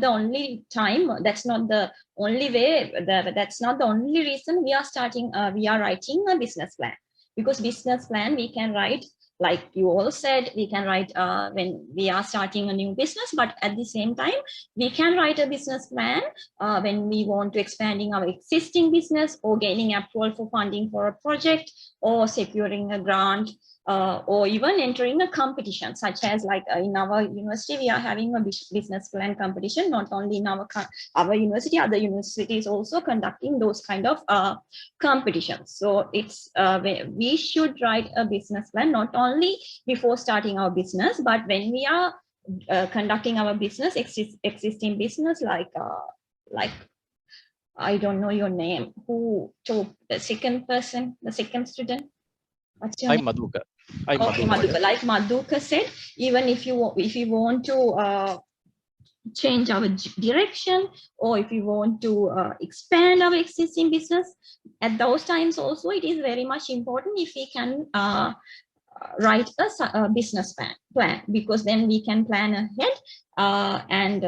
the only time. That's not the only way. That's not the only reason we are writing a business plan. Because business plan we can write, like you all said, we can write when we are starting a new business, but at the same time, we can write a business plan when we want to expanding our existing business, or gaining approval for funding for a project, or securing a grant, or even entering a competition, such as like in our university, we are having a business plan competition, not only in our university, other universities also conducting those kind of competitions. So it's we should write a business plan not only before starting our business, but when we are conducting our business, existing business, like I don't know your name, who told the second person, the second student. What's your name? Madhuka. Madhuka. Like Madhuka said, even if you want to change our direction, or if you want to expand our existing business, at those times also it is very much important if we can write a business plan, because then we can plan ahead, and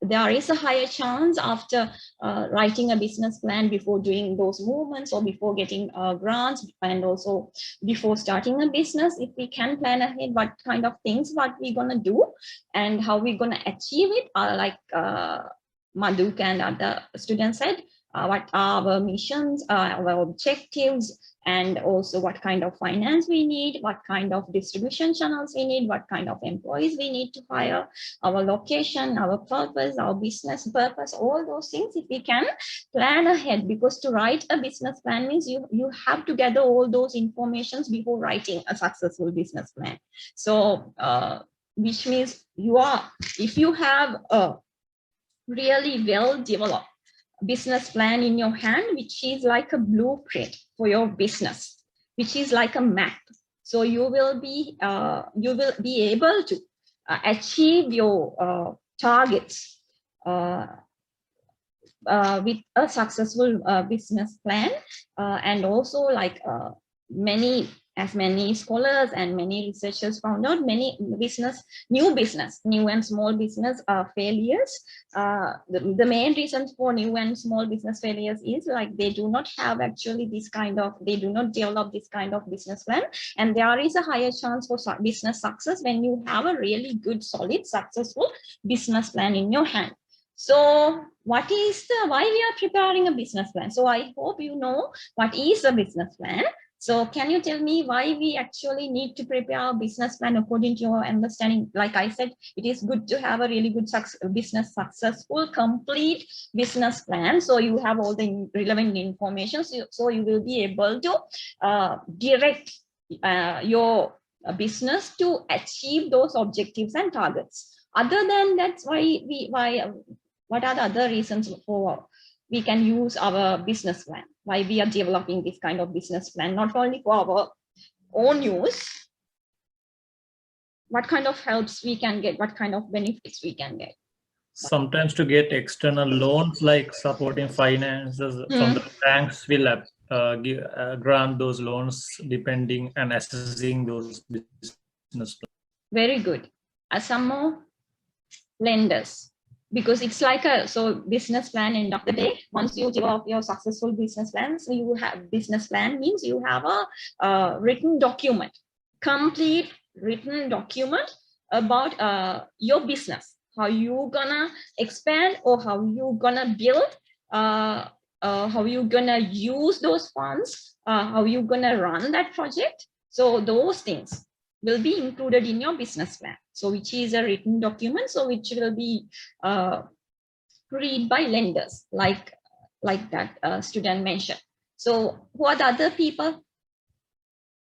there is a higher chance after writing a business plan before doing those movements, or before getting grants, and also before starting a business. If we can plan ahead what kind of things, what we're going to do and how we're going to achieve it, like Madhuka and other students said, what are our missions, our objectives, and also what kind of finance we need, what kind of distribution channels we need, what kind of employees we need to hire, our location, our purpose, our business purpose, all those things, if we can plan ahead. Because to write a business plan means you have to gather all those informations before writing a successful business plan. So which means if you have a really well developed business plan in your hand, which is like a blueprint for your business, which is like a map, so you will be able to achieve your targets with a successful business plan. And also, like many scholars and many researchers found out, many new and small business failures. The main reasons for new and small business failures is like they do not have actually they do not develop this kind of business plan. And there is a higher chance for business success when you have a really good, solid, successful business plan in your hand. So why we are preparing a business plan? So I hope you know what is a business plan. So can you tell me why we actually need to prepare a business plan according to your understanding? Like I said, it is good to have a really good successful, complete business plan. So you have all the relevant information. So you will be able to direct your business to achieve those objectives and targets. Other than that, what are the other reasons for we can use our business plan? Why we are developing this kind of business plan, not only for our own use, what kind of helps we can get, what kind of benefits we can get. Sometimes to get external loans, like supporting finances from the banks will grant those loans depending and assessing those business plans. Very good. Some more lenders. Because it's like business plan, end of the day, once you develop your successful business plan, so you have business plan means you have a written document, complete written document about your business, how you gonna expand, or how you gonna build, how you gonna use those funds, how you gonna run that project. So those things will be included in your business plan. So which is a written document, so which will be read by lenders, like that student mentioned. So who are the other people?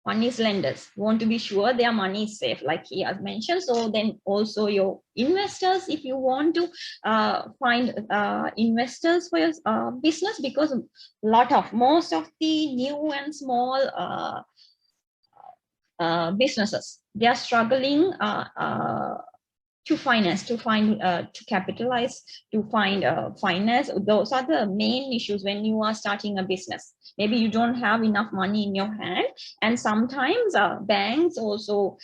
One is lenders, want to be sure their money is safe, like he has mentioned. So then also your investors, if you want to find investors for your business, because most of the new and small businesses, they are struggling to capitalize, to find finance. Those are the main issues when you are starting a business. Maybe you don't have enough money in your hand, and sometimes banks also,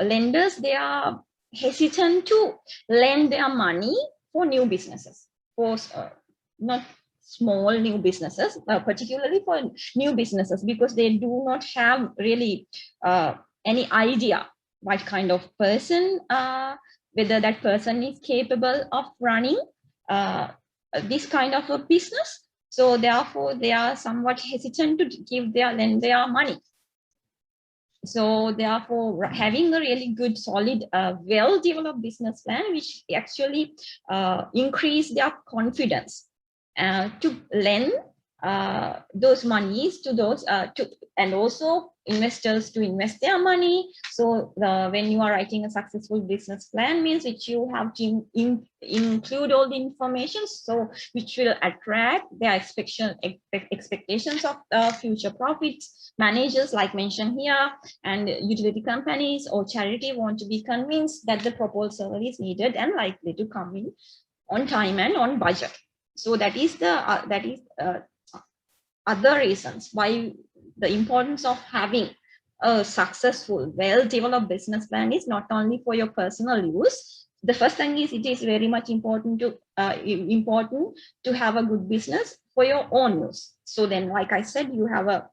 lenders, they are hesitant to lend their money for new businesses, for not small new businesses, particularly for new businesses, because they do not have really any idea what kind of person, whether that person is capable of running this kind of a business. So therefore, they are somewhat hesitant to lend their money. So therefore, having a really good, solid, well-developed business plan, which actually increase their confidence to lend those monies to those and also investors to invest their money. So when you are writing a successful business plan, means that you have to include all the information, so which will attract their expectations of future profits. Managers, like mentioned here, and utility companies or charity want to be convinced that the proposal is needed and likely to come in on time and on budget. So that is the other reasons why the importance of having a successful, well-developed business plan is not only for your personal use. The first thing is, it is very much important to have a good business for your own use. So then, like I said, you have a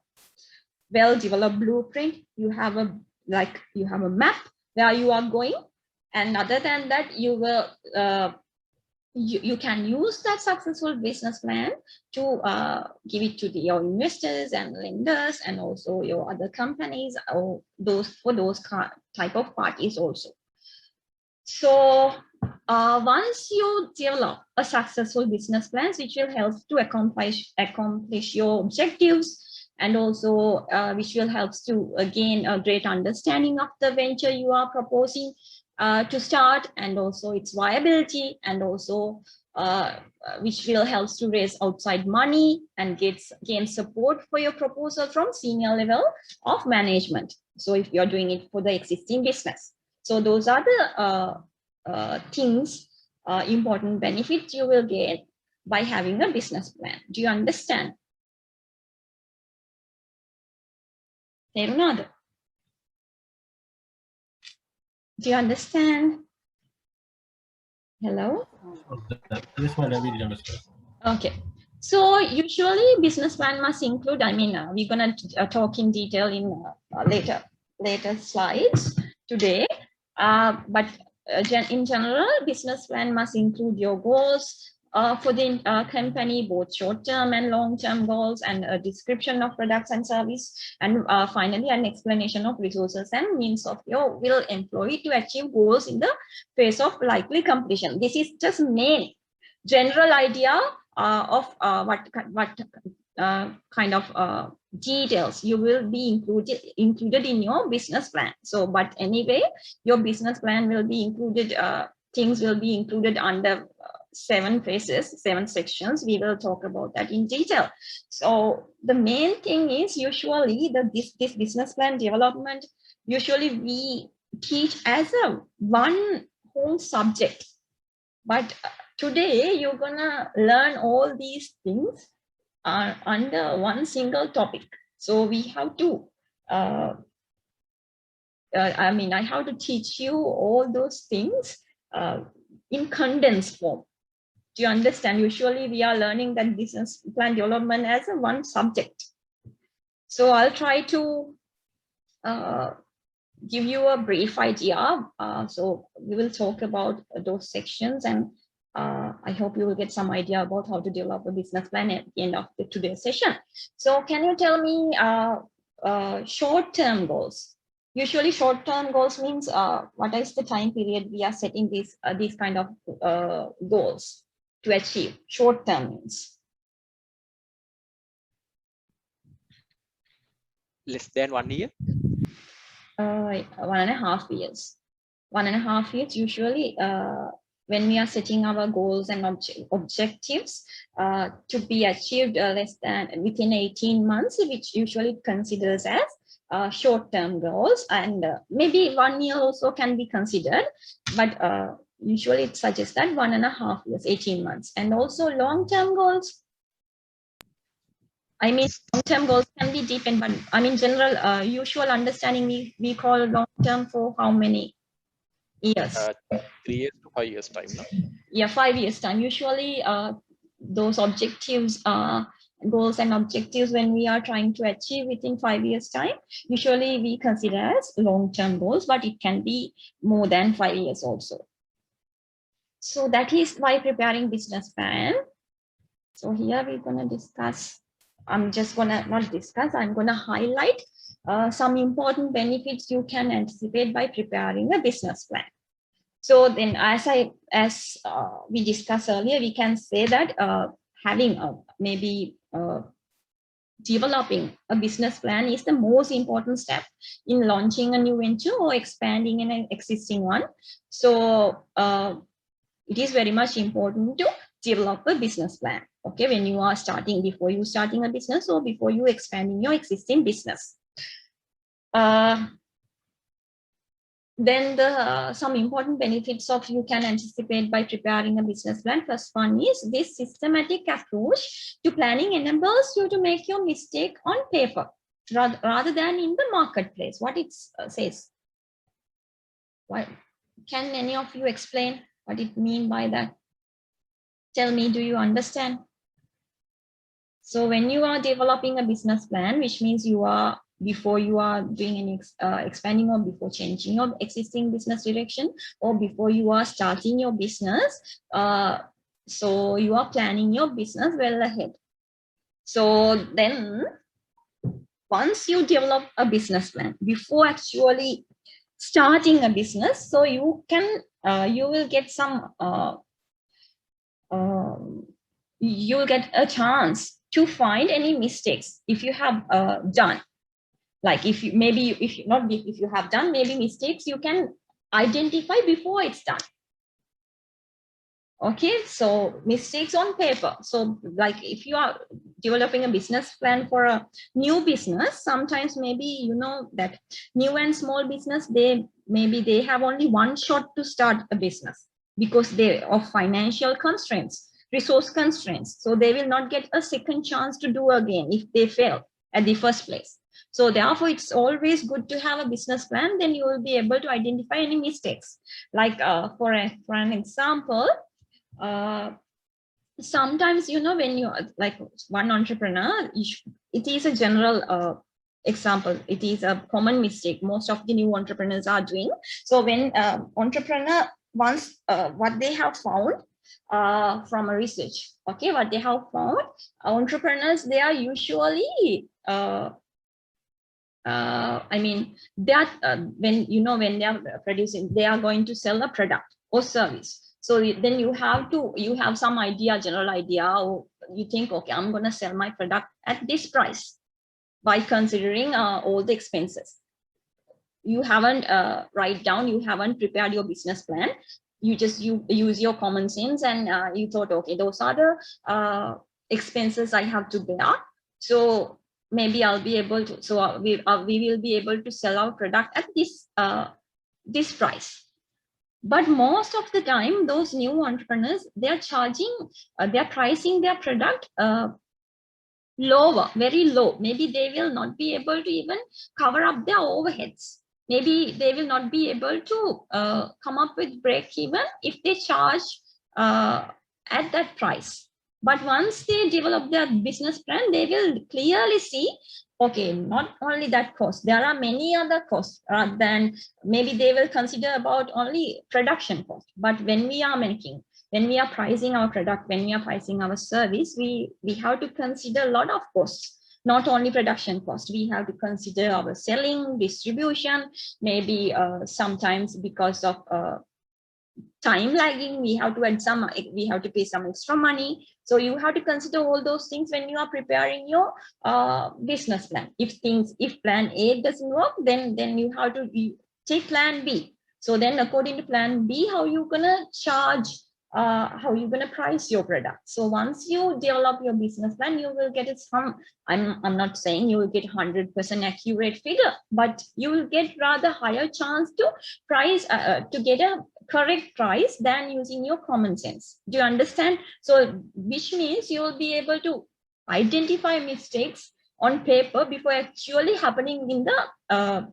well-developed blueprint, you have a map where you are going, and other than that, you will you can use that successful business plan to give it to your investors and lenders, and also your other companies, or those type of parties also. So once you develop a successful business plan, which will help to accomplish your objectives, and also which will help to gain a great understanding of the venture you are proposing to start, and also its viability, and also which will help to raise outside money and gain support for your proposal from senior level of management. So if you're doing it for the existing business. So those are the things, important benefits you will get by having a business plan. Do you understand? Do you understand? Hello? Yes, madam, we did understand. Okay. So usually business plan must include, we're going to talk in detail in later slides today. But in general, business plan must include your goals for the company, both short-term and long-term goals, and a description of products and service, and finally an explanation of resources and means of your will employ to achieve goals in the phase of likely completion. This is just main general idea of what kind of details you will be included in your business plan. So, but anyway, your business plan will be included, things will be included under 7 phases, 7 sections. We will talk about that in detail. So the main thing is, usually this business plan development, usually we teach as a one whole subject, but today you're gonna learn all these things under one single topic. So we have to I have to teach you all those things in condensed form. Do you understand? Usually we are learning that business plan development as a one subject. So I'll try to give you a brief idea. So we will talk about those sections, and I hope you will get some idea about how to develop a business plan at the end of today's session. So can you tell me short-term goals? Usually short-term goals means what is the time period we are setting these kind of goals to achieve? Short-term means less than 1 year. 1.5 years. 1.5 years usually when we are setting our goals and objectives to be achieved less than within 18 months, which usually considers as short-term goals, and maybe 1 year also can be considered, but usually it suggests that 1.5 years, 18 months. And also long-term goals, long-term goals can be different, but general usual understanding, we call long-term for how many? Yes. 3 years to 5 years time, no? Yeah, 5 years time. Usually those objectives, goals and objectives, when we are trying to achieve within 5 years time, usually we consider as long-term goals, but it can be more than 5 years also. So that is why preparing business plan. So here we're going to discuss, I'm just going to not discuss, I'm going to highlight some important benefits you can anticipate by preparing a business plan. So then, as we discussed earlier, we can say that having developing a business plan is the most important step in launching a new venture or expanding an existing one. So it is very much important to develop a business plan. Okay, when you are starting, before you starting a business or before you expanding your existing business. Then some important benefits of you can anticipate by preparing a business plan. First one is this systematic approach to planning enables you to make your mistake on paper rather than in the marketplace. What it says? What can any of you explain what it mean by that? Tell me, do you understand? So when you are developing a business plan, which means you are, before you are doing any expanding or before changing your existing business direction or before you are starting your business, so you are planning your business well ahead. So then once you develop a business plan before actually starting a business, so you can you will get some you'll get a chance to find any mistakes if you have done. Like if you if you have done maybe mistakes, you can identify before it's done. Okay, so mistakes on paper. So like if you are developing a business plan for a new business, sometimes maybe you know that new and small business, they have only one shot to start a business because they of financial constraints, resource constraints. So they will not get a second chance to do again if they fail at the first place. So therefore, it's always good to have a business plan. Then you will be able to identify any mistakes. Like for an example, sometimes, you know, when you like one entrepreneur, it is a general example. It is a common mistake most of the new entrepreneurs are doing. So when entrepreneur once what they have found from a research, okay, what they have found, entrepreneurs, they are usually I mean, that when they are producing, they are going to sell a product or service. So then you have some idea, general idea, or you think, okay, I'm going to sell my product at this price by considering all the expenses. You haven't you haven't prepared your business plan. You just use your common sense and you thought, okay, those are the expenses I have to bear. So maybe I'll be able to, so we will be able to sell our product at this price. But most of the time, those new entrepreneurs, they're pricing their product lower, very low. Maybe they will not be able to even cover up their overheads. Maybe they will not be able to come up with break even if they charge at that price. But once they develop their business plan, they will clearly see, okay, not only that cost, there are many other costs rather than, maybe they will consider about only production cost. But when we are pricing our product, when we are pricing our service, we have to consider a lot of costs, not only production cost. We have to consider our selling, distribution, maybe sometimes because of time lagging, we have to pay some extra money. So you have to consider all those things when you are preparing your business plan. If plan A doesn't work, then you have to take plan B. So then according to plan B, how you gonna charge, how you gonna price your product. So once you develop your business plan, you will get some, I'm not saying you will get 100% accurate figure, but you will get rather higher chance to price, to get a correct price than using your common sense. Do you understand? So which means you will be able to identify mistakes on paper before actually happening in the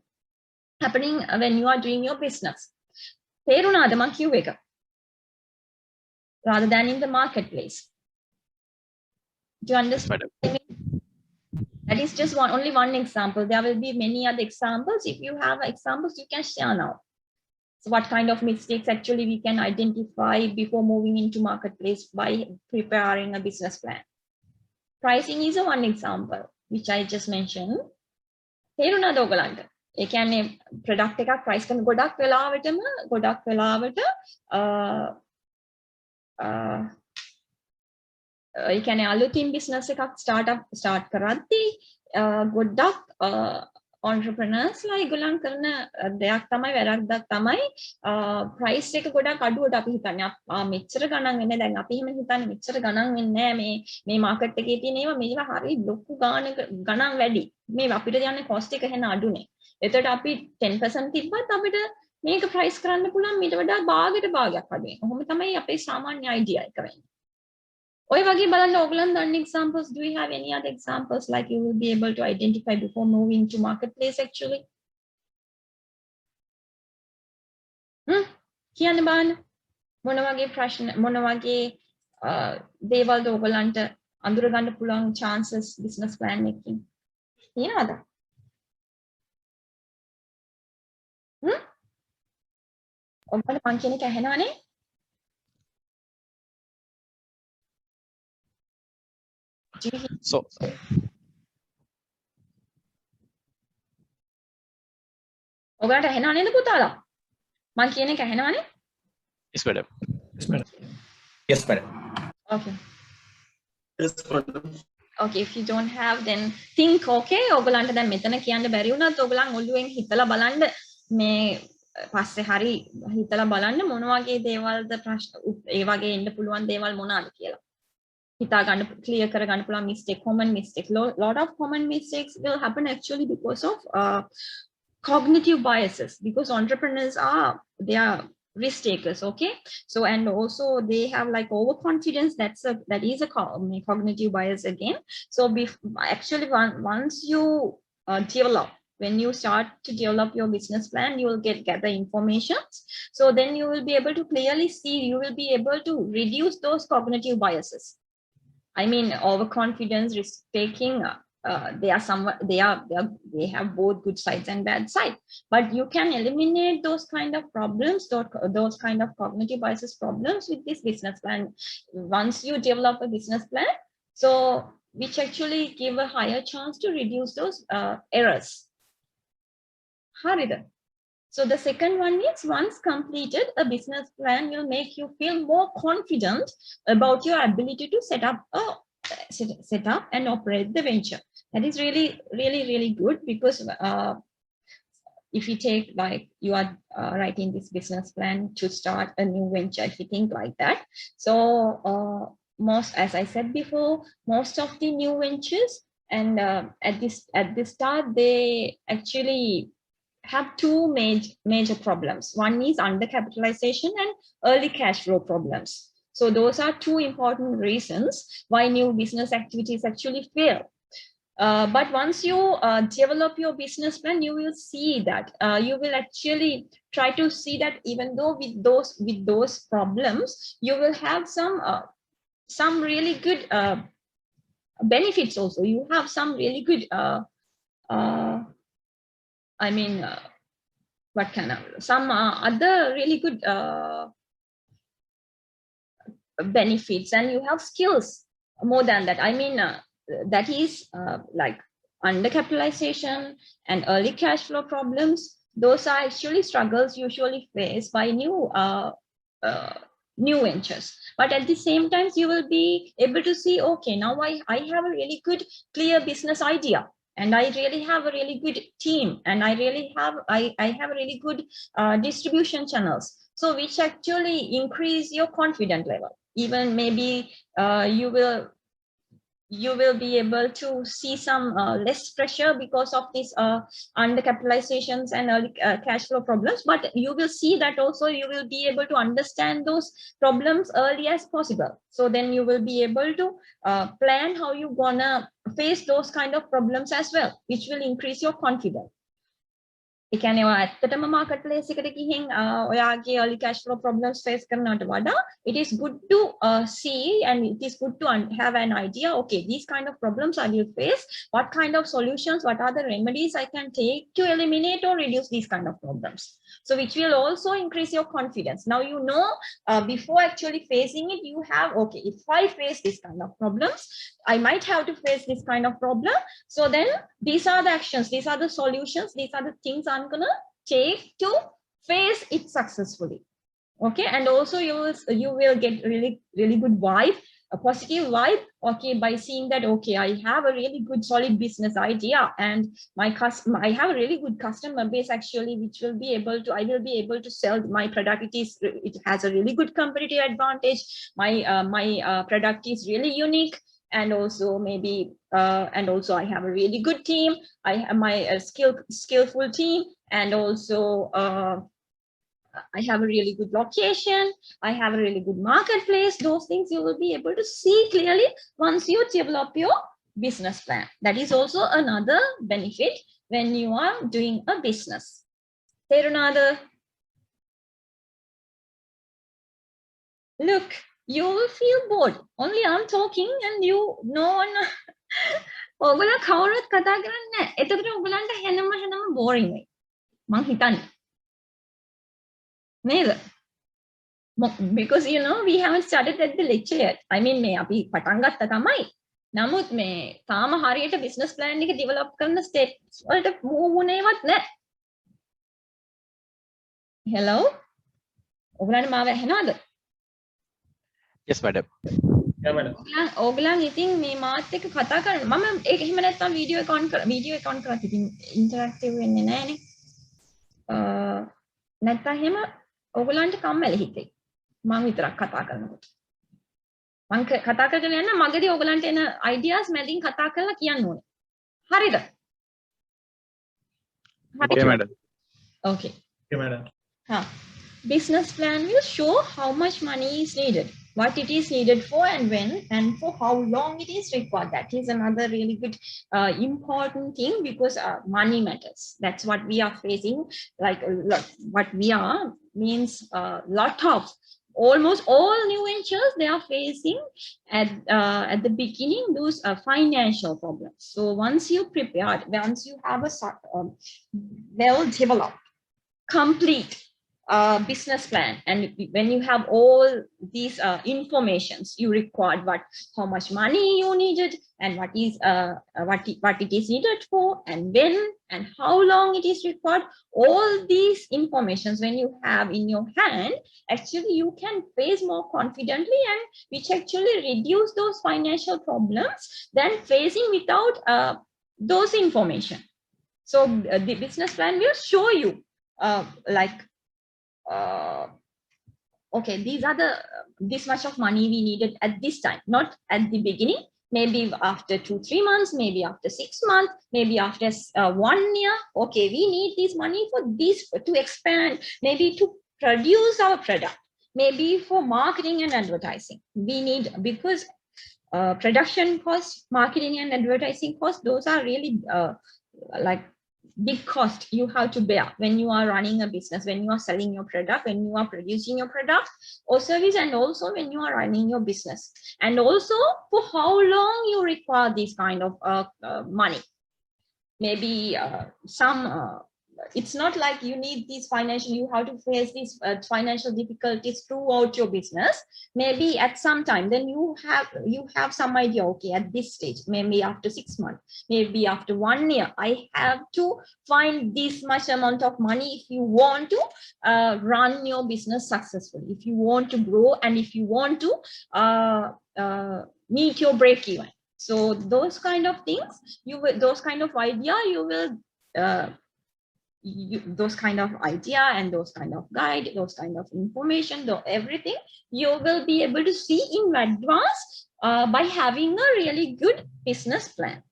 happening when you are doing your business. තේරුණාද මං කිව්ව එක? Rather than in the marketplace. Do you understand? That is just only one example. There will be many other examples. If you have examples, you can share now. So what kind of mistakes actually we can identify before moving into marketplace by preparing a business plan. Pricing is one example, which I just mentioned. තේරුණාද ඔයගලන්ට? ඒ කියන්නේ product එකක් price කරන ගොඩක් වෙලාවට ඒ කියන්නේ අලුතින් business එකක් start කරද්දී ගොඩක් entrepreneurs ලා ඒගොල්ලන් කරන දෙයක් තමයි වැරද්දක් තමයි price එක ගොඩක් අඩුවට අපි හිතන්නේ මෙච්චර ගණන් වෙන්නේ දැන් අපි එහෙම හිතන්නේ මෙච්චර ගණන් වෙන්නේ නැහැ මේ market එකේ තියෙන මේවා හරි ලොකු ගණන් වැඩි මේ අපිට යන්නේ cost එක එහෙන අඩුනේ එතකොට අපි 10% තිබ්බත් අපිට මේක price කරන්න පුළුවන් ඊට වඩා භාගයට භාගයක් අඩුයි කොහොම තමයි අපේ සාමාන්‍ය idea එක වෙන්නේ ඔය වගේ බලන්න ඕගලන් දන්න examples. Do you have any other examples like you will be able to identify before moving to marketplace actually? කියන්න බලන්න මොන වගේ ප්‍රශ්න මොන වගේ දේවල්ද ඕගලන්ට අඳුර ගන්න පුළුවන් chances business plan එකකින් තියනවද? ඔබට මං කියන එක ඇහෙනවනේ? So ඔයාලට ඇහෙනව නේද පුතාලා? මං කියන එක ඇහෙනවනේ? Yes, madam. Yes, madam. Yes, madam. Okay. Yes, madam. Okay, if you don't have then think okay ඔයගලන්ට දැන් මෙතන කියන්න බැරි වුණත් ඔයගලන් ඔළුවෙන් හිතලා බලන්න මේ පස්සේ හරි හිතලා බලන්න මොන වගේ දේවල්ද ප්‍රශ්න ඒ වගේ එන්න පුළුවන් දේවල් මොනවාද කියලා. හිතා ගන්න clear කර ගන්න පුළුවන් mistake common mistake lot of common mistakes will happen actually because of cognitive biases because entrepreneurs they are risk takers okay so and also they have like overconfidence that is a cognitive bias again so actually once you develop when you start to develop your business plan you will gather information so then you will be able to clearly see you will be able to reduce those cognitive biases I mean, overconfidence, risk taking, they have both good sides and bad sides. But you can eliminate those kind of problems, those kind of cognitive biases problems with this business plan. Once you develop a business plan, so which actually give a higher chance to reduce those errors. Harida. So the second one is once completed, a business plan will make you feel more confident about your ability to set up and operate the venture. That is really good because if you take like you are writing this business plan to start a new venture, if you think like that. So most, as I said before, most of the new ventures and at the start they actually have two major problems. One is undercapitalization and early cash flow problems. So those are two important reasons why new business activities actually fail. But once you develop your business plan, you will see that you will actually try to see that even though with those problems, you will have some really good benefits also. You have some really good I mean, what kind of some other really good benefits, and you have skills more than that. I mean, that is like undercapitalization and early cash flow problems. Those are actually struggles usually faced by new ventures. But at the same time, you will be able to see, okay, now I have a really good, clear business idea. And I really have a really good team, and I have really good distribution channels. So which actually increase your confidence level. Even maybe you will be able to see some less pressure because of these undercapitalizations and early cash flow problems. But you will see that also you will be able to understand those problems early as possible. So then you will be able to plan how you're gonna face those kind of problems as well, which will increase your confidence. ඒ කියන්නේ ඔයා ඇත්තටම market place එකට ගිහින් ඔයාගේ early cash flow problems face කරනවට වඩා it is good to see and it is good to have an idea, okay, these kind of problems I will face, what kind of solutions, what are the remedies I can take to eliminate or reduce these kind of problems. So which will also increase your confidence. Now you know before actually facing it, you have, okay, if I face this kind of problems, I might have to face this kind of problem. So then these are the actions, these are the solutions, these are the things I'm gonna take to face it successfully. Okay, and also you will get really good vibe, a positive vibe, okay, by seeing that, okay, I have a really good solid business idea and I have a really good customer base actually, which will be able to, I will be able to sell my product. It has a really good competitive advantage. My product is really unique, and also maybe and also I have a really good team. I have my skillful team, and also I have a really good location, I have a really good marketplace. Those things you will be able to see clearly once you develop your business plan. That is also another benefit when you are doing a business. Terunada, look, you will feel bored. Only I'm talking and you, no one. ඔයගොල්ලෝ කවුරුත් කතා කරන්නේ නැහැ. එතකොට ඔයගොල්ලන්ට හැනම boring වෙයි. මං හිතන්නේ. නේද? Because you know we haven't started at the lecture yet. I mean මේ අපි පටන් ගත්ත තමයි. නමුත් මේ තාම හරියට business plan එක develop කරන steps වලට move වුණේවත් නැහැ. Hello? ඔයගොල්ලන්ට මාව ඇහෙනවද? Yes, madam. Yeah, madam. ඕගලන් ඉතින් මේ මාත් එක්ක කතා කරන්න මම ඒක එහෙම නැත්තම් වීඩියෝ එක ඔන් කරත් ඉතින් ඉන්ටරැක්ටිව් වෙන්නේ නැහනේ නැත්තම් එහෙම ඕගලන්ට කම්මැලි හිතෙයි මම විතරක් කතා කරනකොට මම කතා කරගෙන යන්න මගදී ඕගලන්ට එන අයිඩියාස් මැදින් කතා කරලා කියන්න ඕනේ හරිද Okay, madam. Okay. Okay, madam. Business plan will show how much money is needed, what it is needed for, and when, and for how long it is required. That is another really good important thing, because money matters. That's what we are facing. Like what we are means a lot of, almost all new ventures, they are facing at the beginning those financial problems. So once you prepare, once you have a well developed, complete business plan, and when you have all these informations you required, how much money you needed, and what it is needed for, and when, and how long it is required, all these informations when you have in your hand, actually you can face more confidently, and which actually reduce those financial problems than facing without those information. So the business plan will show you okay, these are this much of money we needed at this time, not at the beginning, maybe after 2-3 months, maybe after 6 months, maybe after 1 year. Okay, we need this money for this, to expand, maybe to produce our product, maybe for marketing and advertising. We need, because production costs, marketing and advertising costs, those are really like big cost you have to bear when you are running a business, when you are selling your product, when you are producing your product or service, and also when you are running your business, and also for how long you require this kind of money. Maybe some it's not like you need these financial, you have to face these financial difficulties throughout your business. Maybe at some time, then you have some idea, okay, at this stage, maybe after 6 months, maybe after 1 year, I have to find this much amount of money if you want to run your business successfully, if you want to grow, and if you want to meet your break even. So those kind of things, those kind of idea, you will those kind of idea and those kind of guide, those kind of information, everything you will be able to see in advance by having a really good business plan.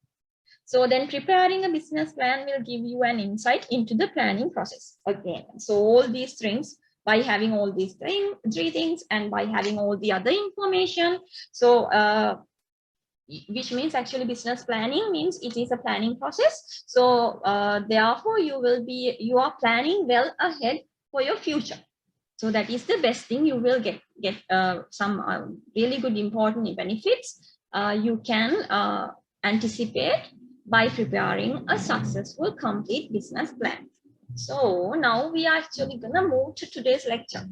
So then preparing a business plan will give you an insight into the planning process again. So all these things, by having all these three things, and by having all the other information, so which means actually business planning means it is a planning process. So therefore you are planning well ahead for your future. So that is the best thing. You will get some really good important benefits you can anticipate by preparing a successful complete business plan. So now we are actually gonna move to today's lecture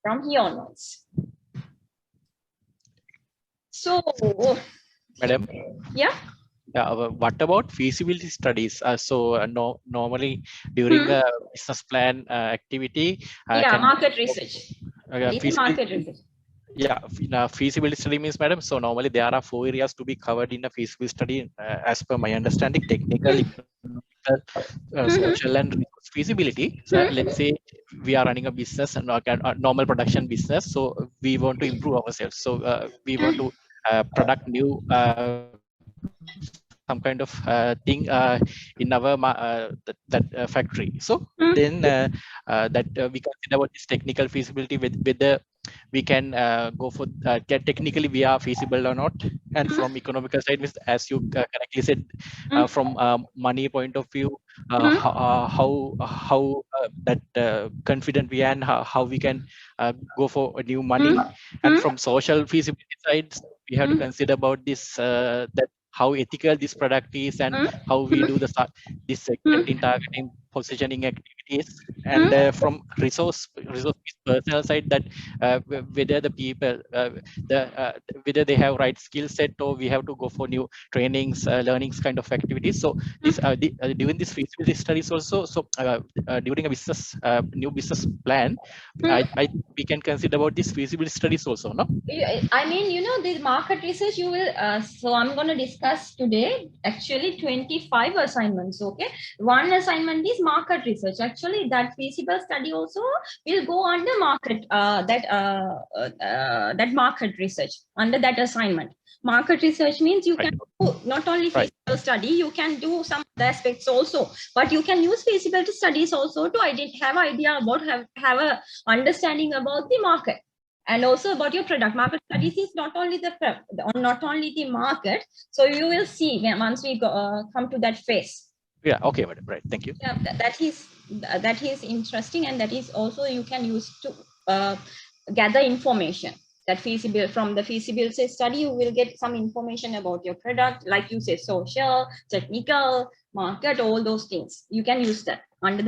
from here onwards. So Madam. yeah. What about feasibility studies? Normally during a business plan activity, Market research. feasibility, Market research. feasibility study means, madam. So normally there are 4 areas to be covered in a feasibility study, as per my understanding: technical, social, and resource feasibility. So let's say we are running a business and a normal production business. So we want to improve ourselves. So we want to product new some kind of thing in our factory. So then that we consider about this technical feasibility with the we can go for technically we are feasible or not, and from economical side, as you correctly said, from money point of view, how that confident we are, and how we can go for a new money. And from social feasibility sides, we have to consider about this that how ethical this product is, and how we do this segment in targeting, positioning activities. And from resource personal side, that whether the people whether they have right skill set, or we have to go for new trainings, learnings kind of activities. So this during this feasibility studies also, so during a business new business plan, I we can consider about this feasibility studies also, no? I mean, you know, the market research you will, so I'm going to discuss today actually 25 assignments, okay? One assignment is market research. Actually, that feasible study also will go under market, that market research, under that assignment. Market research means you can do not only feasible study, you can do some other aspects also, but you can use feasibility studies also to have an idea about, have a understanding about the market. And also about your product. Market studies is not only the market. So you will see once we go, come to that phase. Yeah. Okay, madam. Right. Thank you. Yeah, that is interesting, and that is also you can use to gather information. That from the feasibility study, you will get some information about your product, like you say, social, technical, market, all those things. You can use that under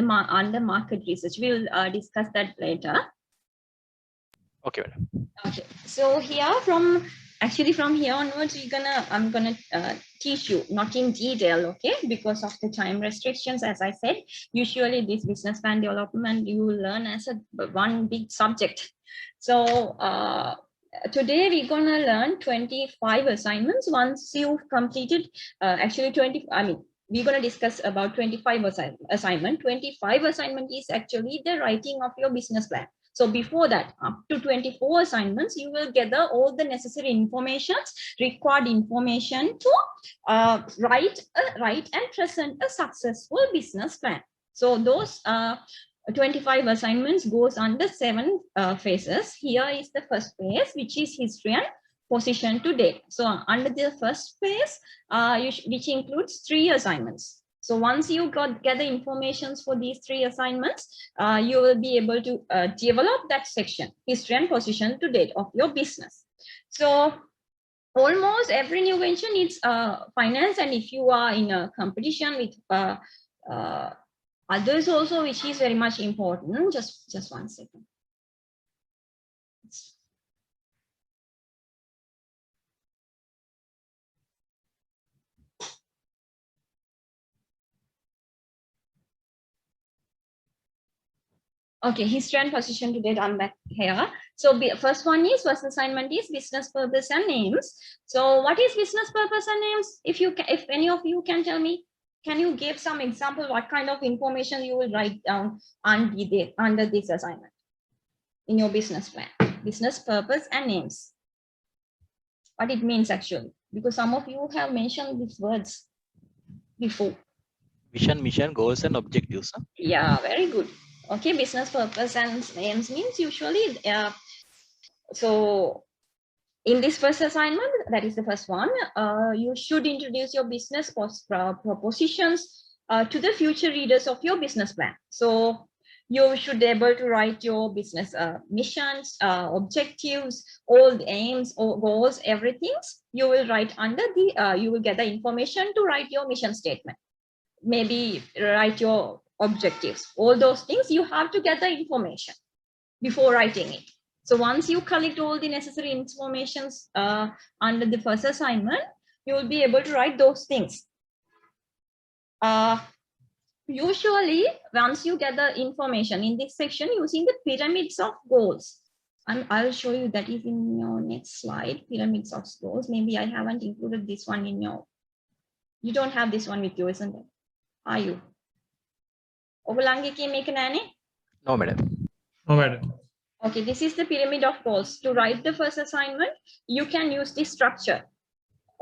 market research. We'll discuss that later. Okay, madam. Okay, so here from here onwards, I'm gonna teach you, not in detail, okay, because of the time restrictions. As I said, usually this business plan development you will learn as one big subject. So today we're gonna learn 25 assignments. Once you've completed actually 20, I mean, we're going to discuss about 25 assignment. 25 assignment is actually the writing of your business plan. So before that, up to 24 assignments, you will gather all the necessary informations, required information to write and present a successful business plan. So those 25 assignments goes under 7 phases. Here is the first phase, which is history and position to date. So under the first phase, which includes 3 assignments. So once you get the information for these 3 assignments, you will be able to develop that section, history and position to date of your business. So almost every new venture needs finance, and if you are in a competition with others also, which is very much important. Just one second. Okay, history and position to date, I'm back here. So first assignment is business purpose and names. So what is business purpose and names? If any of you can tell me, can you give some example what kind of information you will write down under this assignment in your business plan? Business purpose and names. What it means actually, because some of you have mentioned these words before. Vision, mission, goals, and objectives. Huh? Yeah, very good. Okay, business purpose and names means usually, so In this first assignment, that is the first one, you should introduce your business propositions to the future readers of your business plan. So you should be able to write your business missions, objectives, all the aims, or goals, everything. You will write under the, you will get the information to write your mission statement. Maybe write your objectives. All those things, you have to get the information before writing it. So once you collect all the necessary informations under the first assignment, you will be able to write those things. Usually, once you get the information in this section using the pyramids of goals, and I'll show you that is in your next slide, pyramids of goals. Maybe I haven't included this one in your, you don't have this one with you, isn't it? Are you? No, madam. No, madam. Okay, this is the pyramid of goals. To write the first assignment, you can use this structure.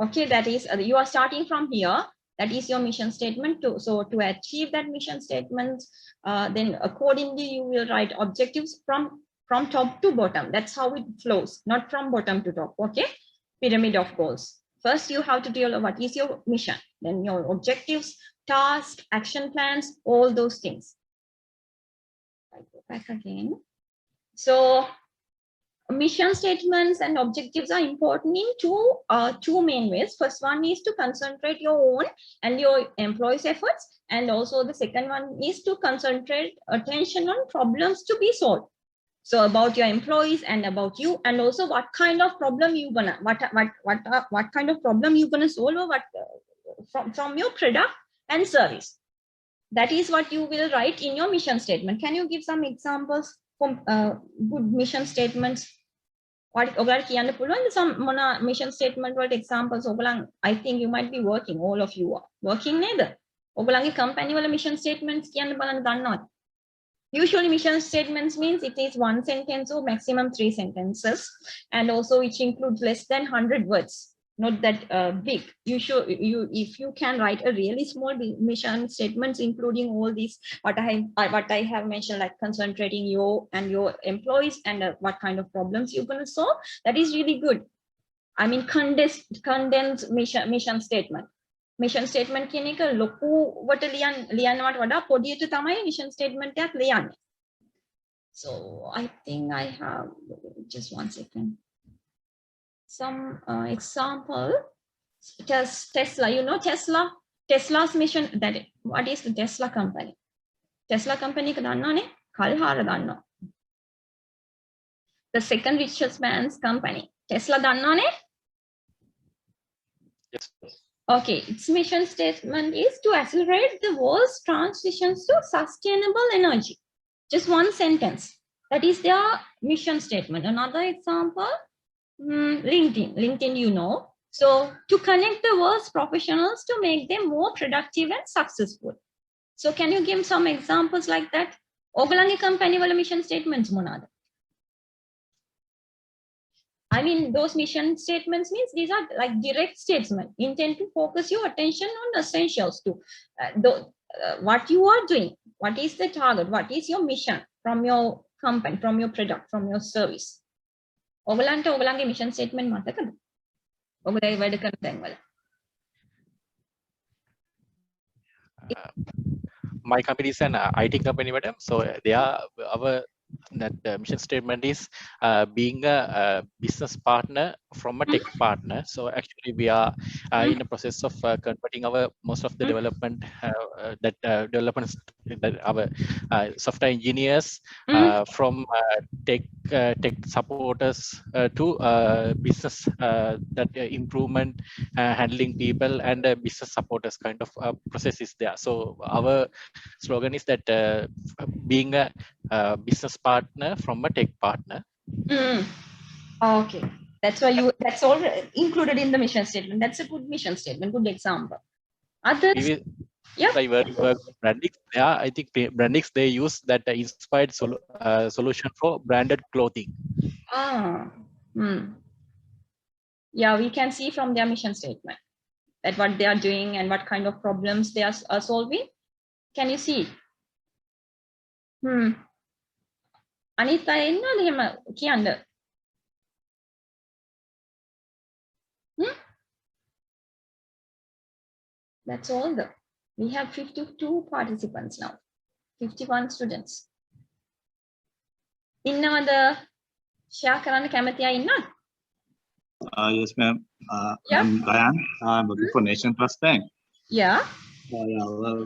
Okay, that is, you are starting from here. That is your mission statement. So to achieve that mission statement, then accordingly, you will write objectives from top to bottom. That's how it flows, not from bottom to top. Okay, pyramid of goals. First, you have to deal what is your mission, then your objectives, tasks, action plans, all those things. I go back again. So mission statements and objectives are important in two main ways. First one is to concentrate your own and your employees' efforts. And also the second one is to concentrate attention on problems to be solved. So about your employees and about you, and also what kind of problem you gonna, what kind of problem you gonna solve, or what from your product and service. That is what you will write in your mission statement. Can you give some examples from good mission statements? What some mission statement what examples? I think you might be working, all of you are working neither. Company mission statements usually mission statements means it is one sentence or maximum 3 sentences, and also which includes less than 100 words. Not that big. If you can write a really small mission statements, including all these what I have mentioned, like concentrating you and your employees and what kind of problems you're going to solve, that is really good. I mean, condensed mission statement. Mission statement කියන එක ලොකුවට ලියන්නවට වඩා පොඩියට තමයි mission statement එකක් ලියන්නේ. So I think I have just one second. Some example. Tesla, you know Tesla? Tesla's mission, that what is the Tesla company? Tesla company ka dannane? Kalhara danno. The second richest man's company. Tesla dannane? Yes. Okay, its mission statement is to accelerate the world's transitions to sustainable energy. Just one sentence. That is their mission statement. Another example, LinkedIn. LinkedIn, you know. So to connect the world's professionals to make them more productive and successful. So can you give some examples like that? Ogalange company wala mission statements monada. I mean, those mission statements means these are like direct statements intend to focus your attention on essentials to what you are doing, what is the target, what is your mission from your company, from your product, from your service. ඔයගලන්ට mission statement මතකද? ඔයගොල්ලෝ වැඩ කරන තැන්වල. My company is an IT company, madam. So they are our mission statement is being a business partner from a tech partner. So actually we are in the process of converting our most of the development that our software engineers from tech supporters to business that improvement handling people and business supporters kind of process is there. So our slogan is that being a business partner from a tech partner. Okay, that's why that's all included in the mission statement. That's a good mission statement, good example. Others, yeah. I work Brandix. Yeah, I think Brandix they use that inspired solution for branded clothing. Yeah, we can see from their mission statement that what they are doing and what kind of problems they are solving. Can you see? අනිත් අය ඉන්නවද එහෙම කියන්න? That's all. We have 52 participants now, 51 students. Innavada share කරන්න කැමති අය ඉන්නවද? Yes, ma'am. Yeah. I'm Ryan. I'm working for Nation Trust Bank. Yeah. Our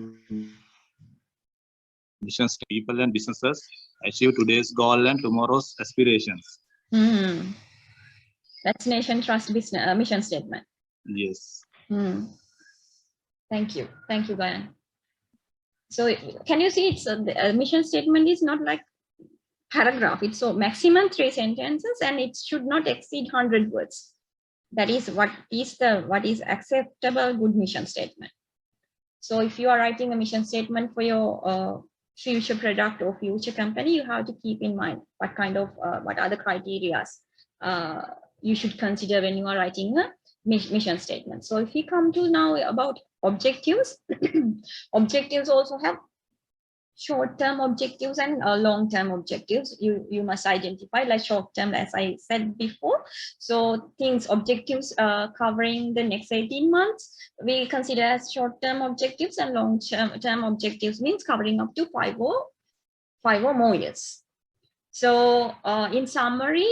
missions to people and businesses achieve today's goal and tomorrow's aspirations. That's Nation Trust business mission statement. Yes. Thank you. Thank you, Gayan. So can you see it's the mission statement is not like paragraph. It's so maximum 3 sentences and it should not exceed 100 words. That is what is acceptable good mission statement. So if you are writing a mission statement for your future product or future company, you have to keep in mind what kind of what are the criteria you should consider when you are writing a mission statement. So if we come to now about objectives, objectives also have short-term objectives and long-term objectives. You must identify like short-term, as I said before. So objectives covering the next 18 months, we consider as short-term objectives, and long-term objectives means covering up to 5 or more years. So in summary,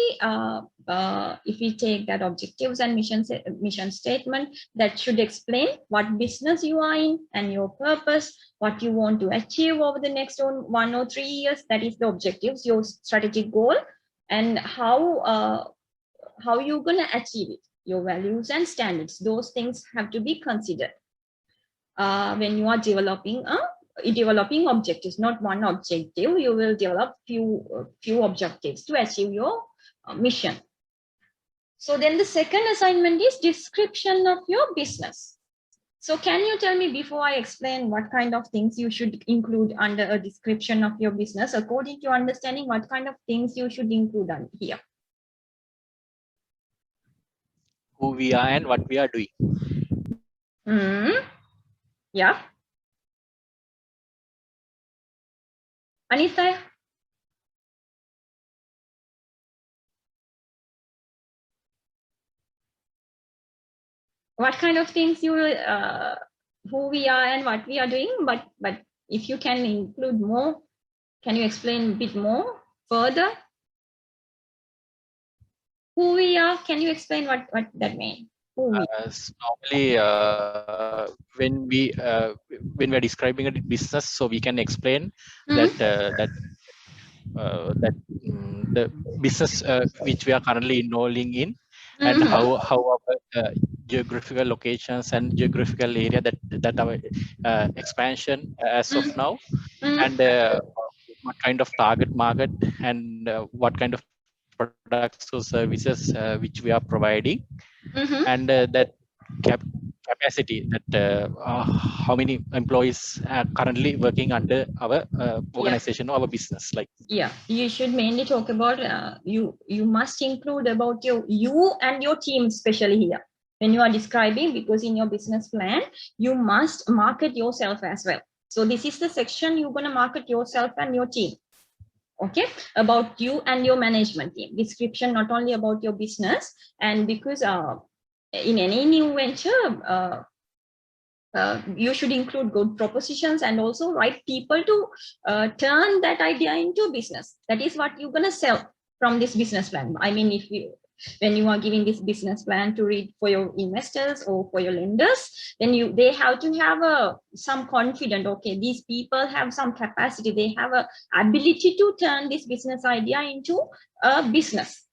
if we take that objectives and mission statement, that should explain what business you are in and your purpose, what you want to achieve over the next 1 or 3 years. That is the objectives, your strategic goal, and how you're going to achieve it, your values and standards. Those things have to be considered when you are developing objectives. Not one objective, you will develop few objectives to achieve your mission. So then the second assignment is description of your business. So can you tell me, before I explain, what kind of things you should include under a description of your business, according to your understanding, what kind of things you should include here? Who we are and what we are doing. Yeah. Anita? What kind of things you who we are and what we are doing, but if you can include more, can you explain a bit more further? Who we are, can you explain what that means? Normally, when we're describing a business, so we can explain that the business which we are currently enrolling in, and how our geographical locations and geographical area that our expansion as of now, and what kind of target market and what kind of products or services which we are providing, and that capacity, that how many employees are currently working under our organization or our business. Like, yeah, you should mainly talk about you must include about you and your team, especially here when you are describing, because in your business plan you must market yourself as well. So this is the section you're going to market yourself and your team. Okay, about you and your management team. Description not only about your business, and because in any new venture, you should include good propositions and also right people to turn that idea into business. That is what you're going to sell from this business plan. I mean, when you are giving this business plan to read for your investors or for your lenders, then they have to have some confidence. Okay, these people have some capacity, they have a ability to turn this business idea into a business.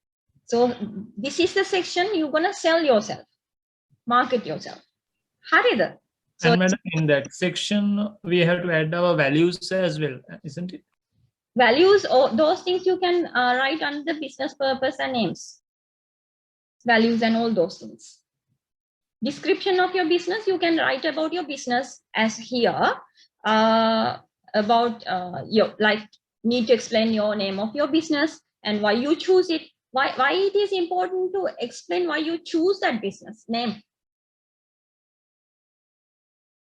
So this is the section you're going to sell yourself, market yourself. Harida. So, and madam, in that section we have to add our values as well, isn't it? Values, or those things you can write under the business purpose and aims. Values and all those things. Description of your business, you can write about your business as here, about your, like, need to explain your name of your business and why you choose it, why it is important to explain why you choose that business name,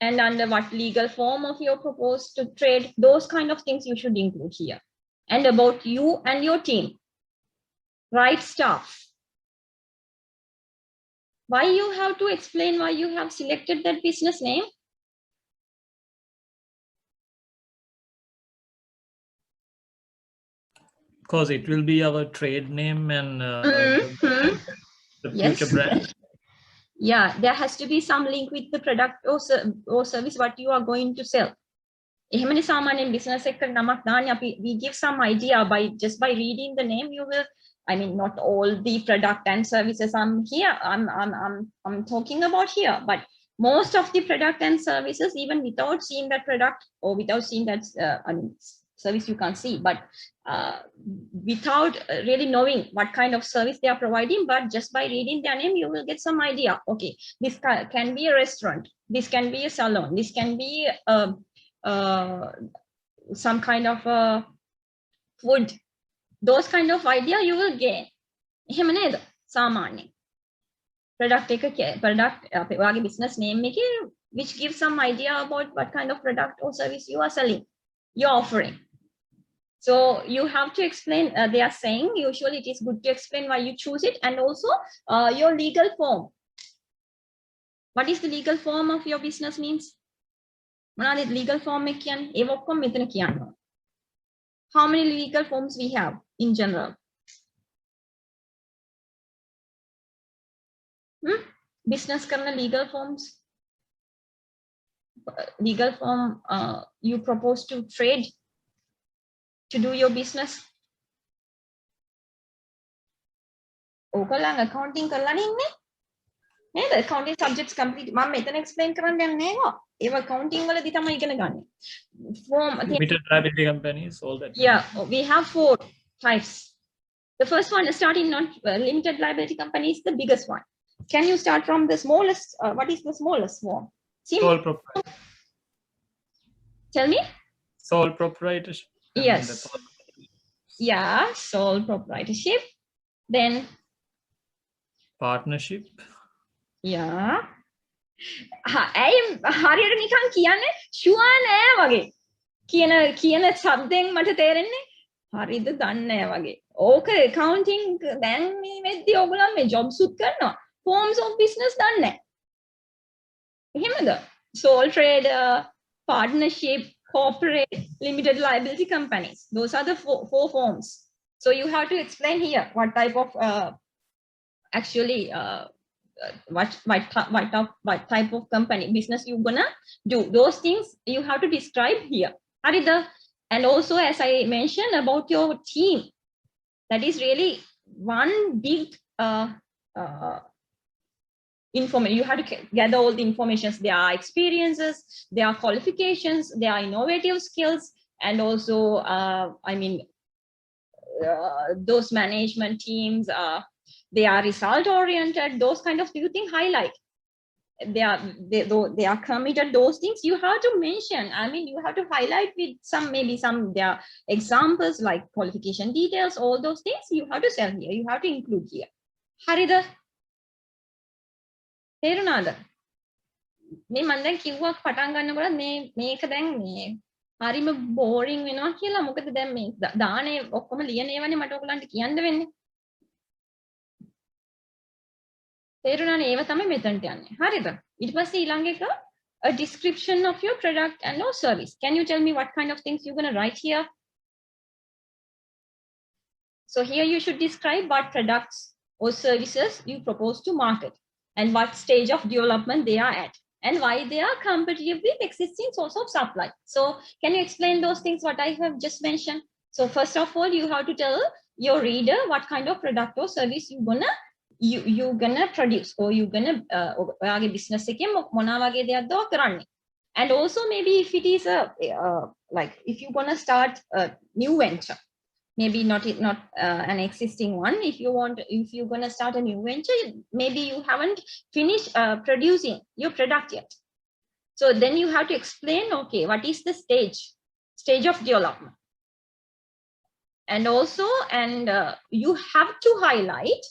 and under what legal form of your proposed to trade. Those kind of things you should include here. And about you and your team, right stuff. Why you have to explain why you have selected that business name, Because it will be our trade name and the Yes. future brand. Yeah, there has to be some link with the product or service what you are going to sell. එහෙමනේ සාමාන්‍යයෙන් business එකකට නමක් දාන්නේ අපි we give some idea by just by reading the name you will I mean not all the product and services I'm talking about here, but most of the product and services, even without seeing that product or without seeing that I mean service you can't see, but without really knowing what kind of service they are providing, but just by reading their name you will get some idea. Okay, this can be a restaurant, this can be a salon, this can be some kind of food, those kind of idea you will gain. එහෙම නේද සාමාන්‍යයෙන් product ඔයාගේ business name එකේ which gives some idea about what kind of product or service you are selling, you're offering. So you have to explain, they are saying usually it is good to explain why you choose it, and also your legal form. What is the legal form of your business means? මොනවාද legal form එක කියන්නේ? ඒව ඔක්කොම මෙතන කියනවා. How many legal forms we have in general? Business karna legal forms. Legal form you propose to trade to do your business. ඕගොල්ලන් accounting කරලානේ ඉන්නේ නේද? accounting subjects complete මම මෙතන explain කරන්න යන්නේ නෑවා. ඒව accounting වලදී තමයි ඉගෙන ගන්න. Form Limited liability companies, all that. Yeah, we have 4 types. The first one is starting non limited liability company is the biggest one. Can you start from the smallest? What is the smallest form? Sole proprietorship. Tell me. Sole proprietorship. Yes. Yeah, sole proprietorship. Then Partnership. Yeah. ඇයි හරියට නිකන් කියන්නේ sure නෑ වගේ. කියන શબ્දෙන් මට තේරෙන්නේ හරිද දන්නේ නෑ වගේ. ඕක accounting දැන් මේ වෙද්දි ඔයගොල්ලෝ මේ jobs උත් කරනවා. Forms of business done නැහැ. එහෙමද? Sole trader, partnership, corporate, limited liability companies. Those are the four forms. So you have to explain here what type of actually what type of company business you gonna do. Those things you have to describe here. Harida. And also, as I mentioned about your team, that is really one big information. You have to gather all the informations, their experiences, their qualifications, their innovative skills, and also I mean those management teams they are result oriented, those kind of things highlight. They are committed, those things you have to mention. I mean you have to highlight with maybe some their examples like qualification details, all those things you have to sell here, you have to include here. Harida. තේරුණාද? මේ මම දැන් කිව්වා පටන් ගන්නකොට මේක දැන් මේ හරිම බෝරින් වෙනවා කියලා. මොකද දැන් මේ දානේ ඔක්කොම ලියන ඒවානේ මට ඔයගලන්ට කියන්න වෙන්නේ. තේරුණානේ? ඒව තමයි මෙතනට යන්නේ. හරිද? ඊට පස්සේ ඊළඟ එක a description of your product and or service. Can you tell me what kind of things you're going to write here? So here you should describe what products or services you propose to market, and what stage of development they are at, and why they are competitive with existing source of supply. So can you explain those things what I have just mentioned? So first of all, you have to tell your reader what kind of product or service you gonna produce, or you gonna ඔයාගේ business එකෙන් මොනවා වගේ දෙයක්ද කරන්නේ. And also maybe if it is like if you gonna start a new venture, maybe not an existing one. If you're going to start a new venture, maybe you haven't finished producing your product yet. So then you have to explain, okay, what is the stage of development? And also, you have to highlight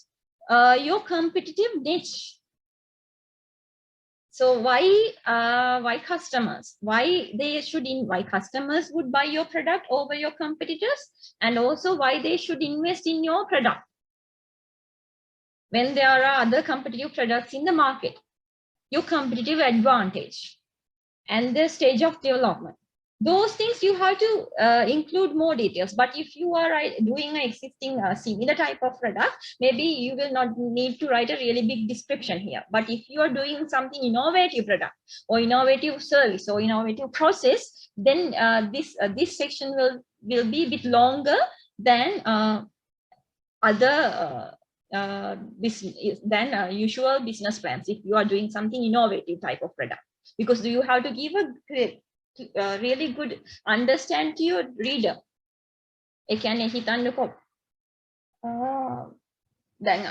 your competitive niche. So why customers? Why customers would buy your product over your competitors, and also why they should invest in your product when there are other competitive products in the market. Your competitive advantage and the stage of development. Those things you have to include more details. But if you are doing an existing similar type of product, maybe you will not need to write a really big description here. But if you are doing something innovative product or innovative service or innovative process, then this section will be a bit longer than other usual business plans if you are doing something innovative type of product, because you have to give a really good understand to your reader. ඒ කියන්නේ හිතන්නකෝ දැන්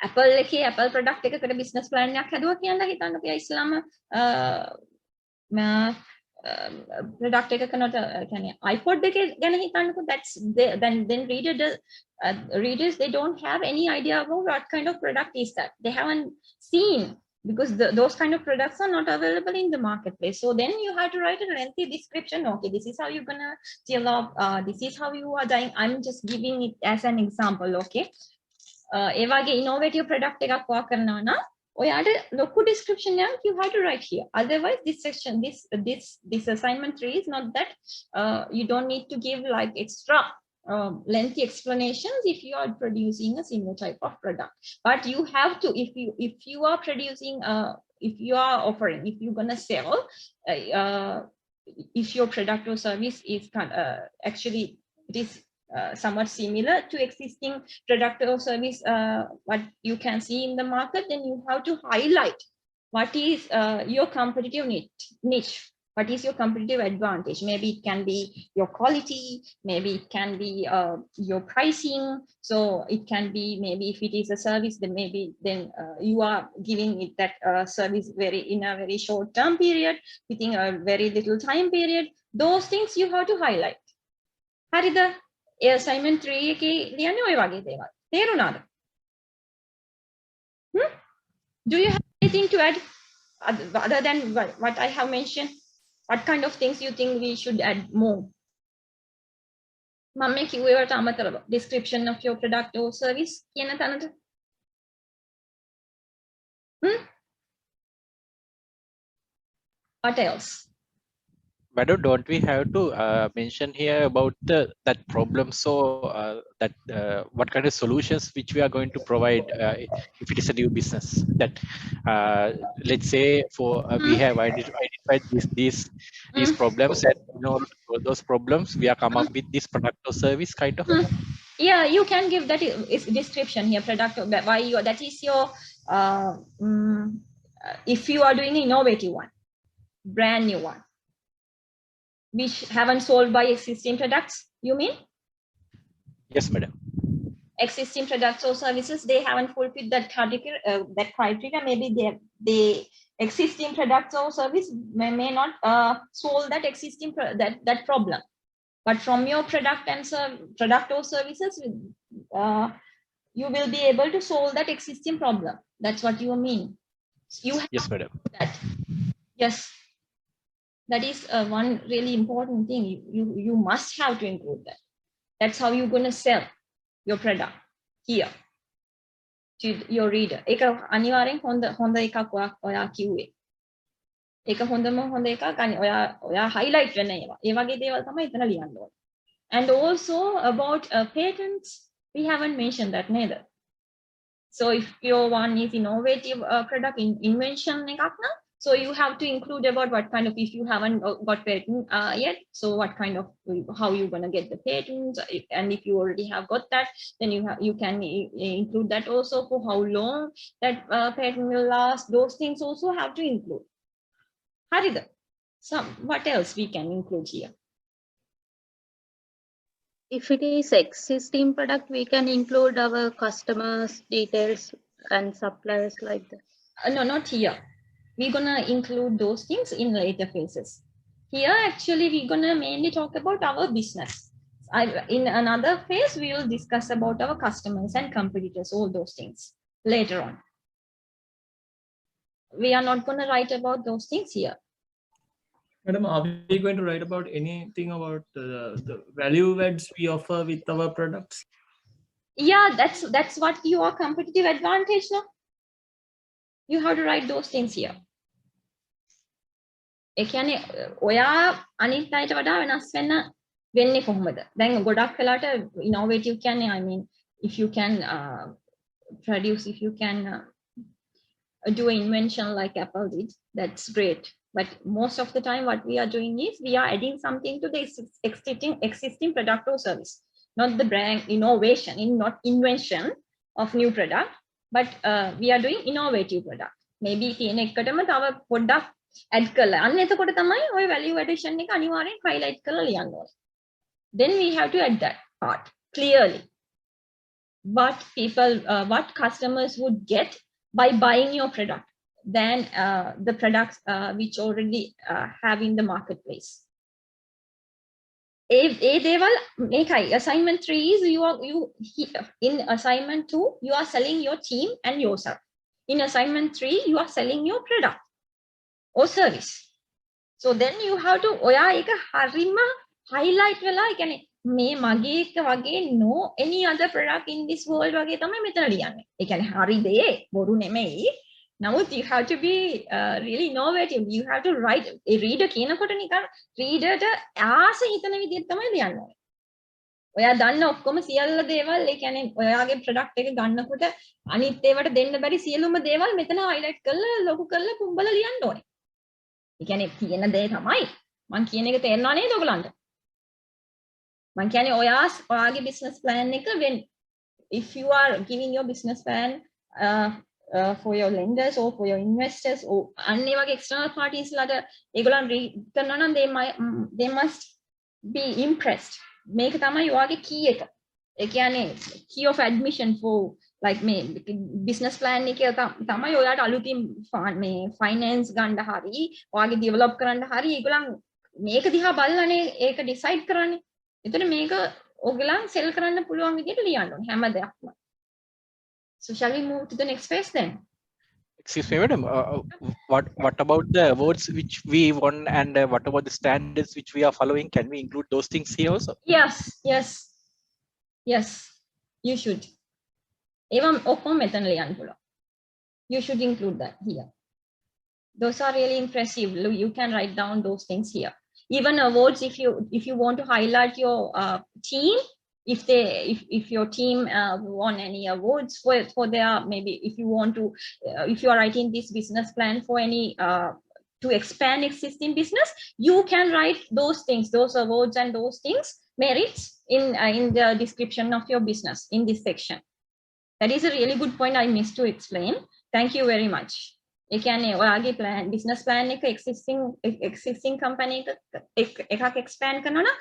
Apple එකේ Apple product එකකට business plan එකක් හැදුවා කියලා හිතන්නකෝ ඉස්ලාම product එකකට කියන්නේ iPod එක ගැන හිතන්නකෝ. That's then readers they don't have any idea about what kind of product is that. They haven't seen, because those kind of products are not available in the marketplace. So then you have to write a lengthy description. Okay, this is how you're gonna sell off, this is how you are dying. I'm just giving it as an example. Okay, ඒ වගේ innovative product එකක් වා කරනවා නම් ඔයාට ලොකු description එකක් you have to write here. Otherwise this section, this assignment 3 is not that you don't need to give like extra lengthy explanations if you are producing a similar type of product. But you have to, if you are producing if you are offering, if you're gonna sell if your product or service is actually it is somewhat similar to existing product or service what you can see in the market, then you have to highlight what is your competitive niche. What is your competitive advantage? Maybe it can be your quality, maybe it can be your pricing. So it can be, maybe if it is a service, then maybe you are giving it that service in a very short term period, within a very little time period. Those things you have to highlight. හරිද? ඒ assignment 3 එකේ ලියන්නේ ඔය වගේ දේවල්. තේරුණාද? Do you have anything to add other than what I have mentioned? What kind of things you think we should add more? මම කිව්වේ වලට අමතරව description of your product or service කියන තැනට. What else? Madam, don't we have to mention here about that problem? So that what kind of solutions which we are going to provide if it is a new business? That let's say for we have identified these problems, and for those problems we are come up with this product or service kind of. Yeah, you can give that description here. Product why you, that is your if you are doing an innovative one, brand new one, which haven't solved by existing products, you mean? Yes, madam. Existing products or services, they haven't fulfilled that criteria. Maybe the existing products or service may not solve that existing that problem. But from your product or services, you will be able to solve that existing problem. That's what you mean. You have yes, madam. that. Yes. That is one really important thing. You must have to include that. That's how you're going to sell your product here to your reader. ඒක අනිවාර්යෙන් හොඳ එකක් ඔයා කිව්වේ. ඒක හොඳම හොඳ එකක් ඔයා highlight වෙන ඒවා. ඒ වගේ දේවල් තමයි එතන ලියන්න ඕනේ. And also about patents, we haven't mentioned that neither. So if your one is innovative product invention එකක් නම්, so you have to include about what kind of, if you haven't got patent yet, so what kind of, how you're going to get the patent, and if you already have got that, then you can include that also, for how long that patent will last. Those things also have to include. Harida, what else we can include here? If it is existing product, we can include our customers' details and suppliers like that. No, not here. We're gonna include those things in later phases. Here, actually, we're gonna mainly talk about our business. In another phase, we will discuss about our customers and competitors, all those things later on. We are not gonna write about those things here. Madam, are we going to write about anything about the value adds we offer with our products? Yeah, that's what your competitive advantage now. You have to write those things here. ඒ කියන්නේ ඔයා අනිත් අයට වඩා වෙනස් වෙන්නේ කොහොමද? දැන් ගොඩක් වෙලාට innovative කියන්නේ I mean if you can produce, if you can do an invention like Apple did, that's great. But most of the time what we are doing is we are adding something to the existing product or service, not the brand innovation, not invention of new product, but we are doing innovative product. Maybe තියෙන එකටම තව පොඩ්ඩක් add කරලා අන්න එතකොට තමයි ওই value addition එක අනිවාර්යෙන් highlight කරලා ලියන්න ඕනේ. Then we have to add that part clearly. What people, what customers would get by buying your product than the products which already have in the marketplace. Assignment 3 is in assignment 2 you are selling your team and yourself. In assignment 3 you are selling your product or service. So then you have to ඔයා ඒක හරිම highlight වෙලා ඒ කියන්නේ මේ මගේ එක වගේ no any other product in this world වගේ තමයි මෙතන ලියන්නේ. ඒ කියන්නේ හරි දේ බොරු නෙමෙයි. නමුත් you have to be really innovative. You have to write a reader කියනකොට නිකන් reader ට ආස හිතන විදිහට තමයි ලියන්න ඕනේ. ඔයා දන්න ඔක්කොම සියල්ල දේවල් ඒ කියන්නේ ඔයාගේ product එක ගන්නකොට අනිත් ඒවට දෙන්න බැරි සියලුම දේවල් මෙතන highlight කරලා ලොකු කරලා පුම්බලා ලියන්න ඕනේ. ඒ කියන්නේ තියෙන දේ තමයි මම කියන එක තේරෙනව නේද ඔයගලන්ට? මම කියන්නේ ඔයාගේ business plan එක when if you are giving your business plan for your lenders or for your investors or අන්න ඒ වගේ external parties ලාට ඒගොල්ලන් read කරනවා නම් they must be impressed. මේක තමයි ඔයාගේ key එක. ඒ කියන්නේ key of admission for like මේ business plan එකේ තමයි ඔයාට අලුතින් මේ finance ගන්න හරි ඔයාගේ develop කරන්න හරි ඒගොල්ලන් මේක දිහා බලලානේ ඒක decide කරන්නේ. එතන මේක ඔයගලන් sell කරන්න පුළුවන් විදිහට ලියන්න ඕනේ හැම දෙයක්ම. So shall we move to the next phase then? Excuse me, madam. What about the awards which we won, and what about the standards which we are following? Can we include those things here also? Yes. You should. Even ඔක්කොම මෙතන ලියන්න පුළුවන්. You should include that here. Those are really impressive. You can write down those things here. Even awards, if you want to highlight your team, if your team won any awards for their, maybe if you want to if you are writing this business plan for any to expand existing business, you can write those things, those awards and those things, merits in the description of your business in this section. That is a really good point I missed to explain. Thank you very much. ඒ කියන්නේ ඔයාගේ plan business plan එක existing company එකක් expand කරනවා නම්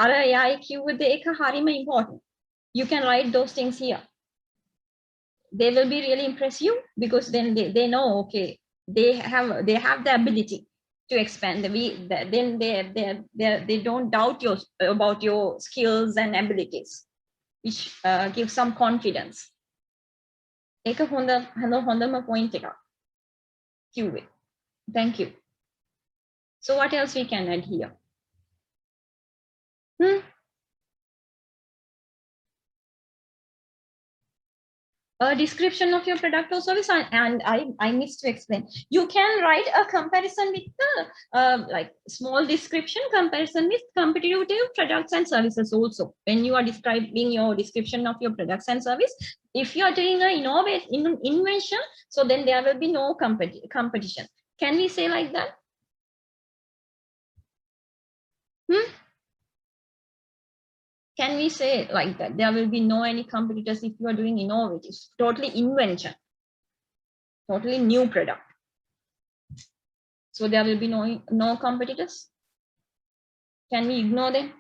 අර එයායි කිව්ව දේ එක හරිම important. You can write those things here. They will be really impress you because then they know, okay, they have the ability to expand. Then they don't doubt about your skills and abilities, which gives some confidence. ඒක හොඳම point එකක්. Thank you. So what else we can add here? A description of your product or service, and I missed to explain. You can write a comparison with the like small description comparison with competitive products and services also. When you are describing your description of your products and service, if you are doing an invention, so then there will be no competition. Can we say like that? Can we say like that? There will be no any competitors if you are doing innovative, totally invention, totally new product. So there will be no competitors. Can we ignore them?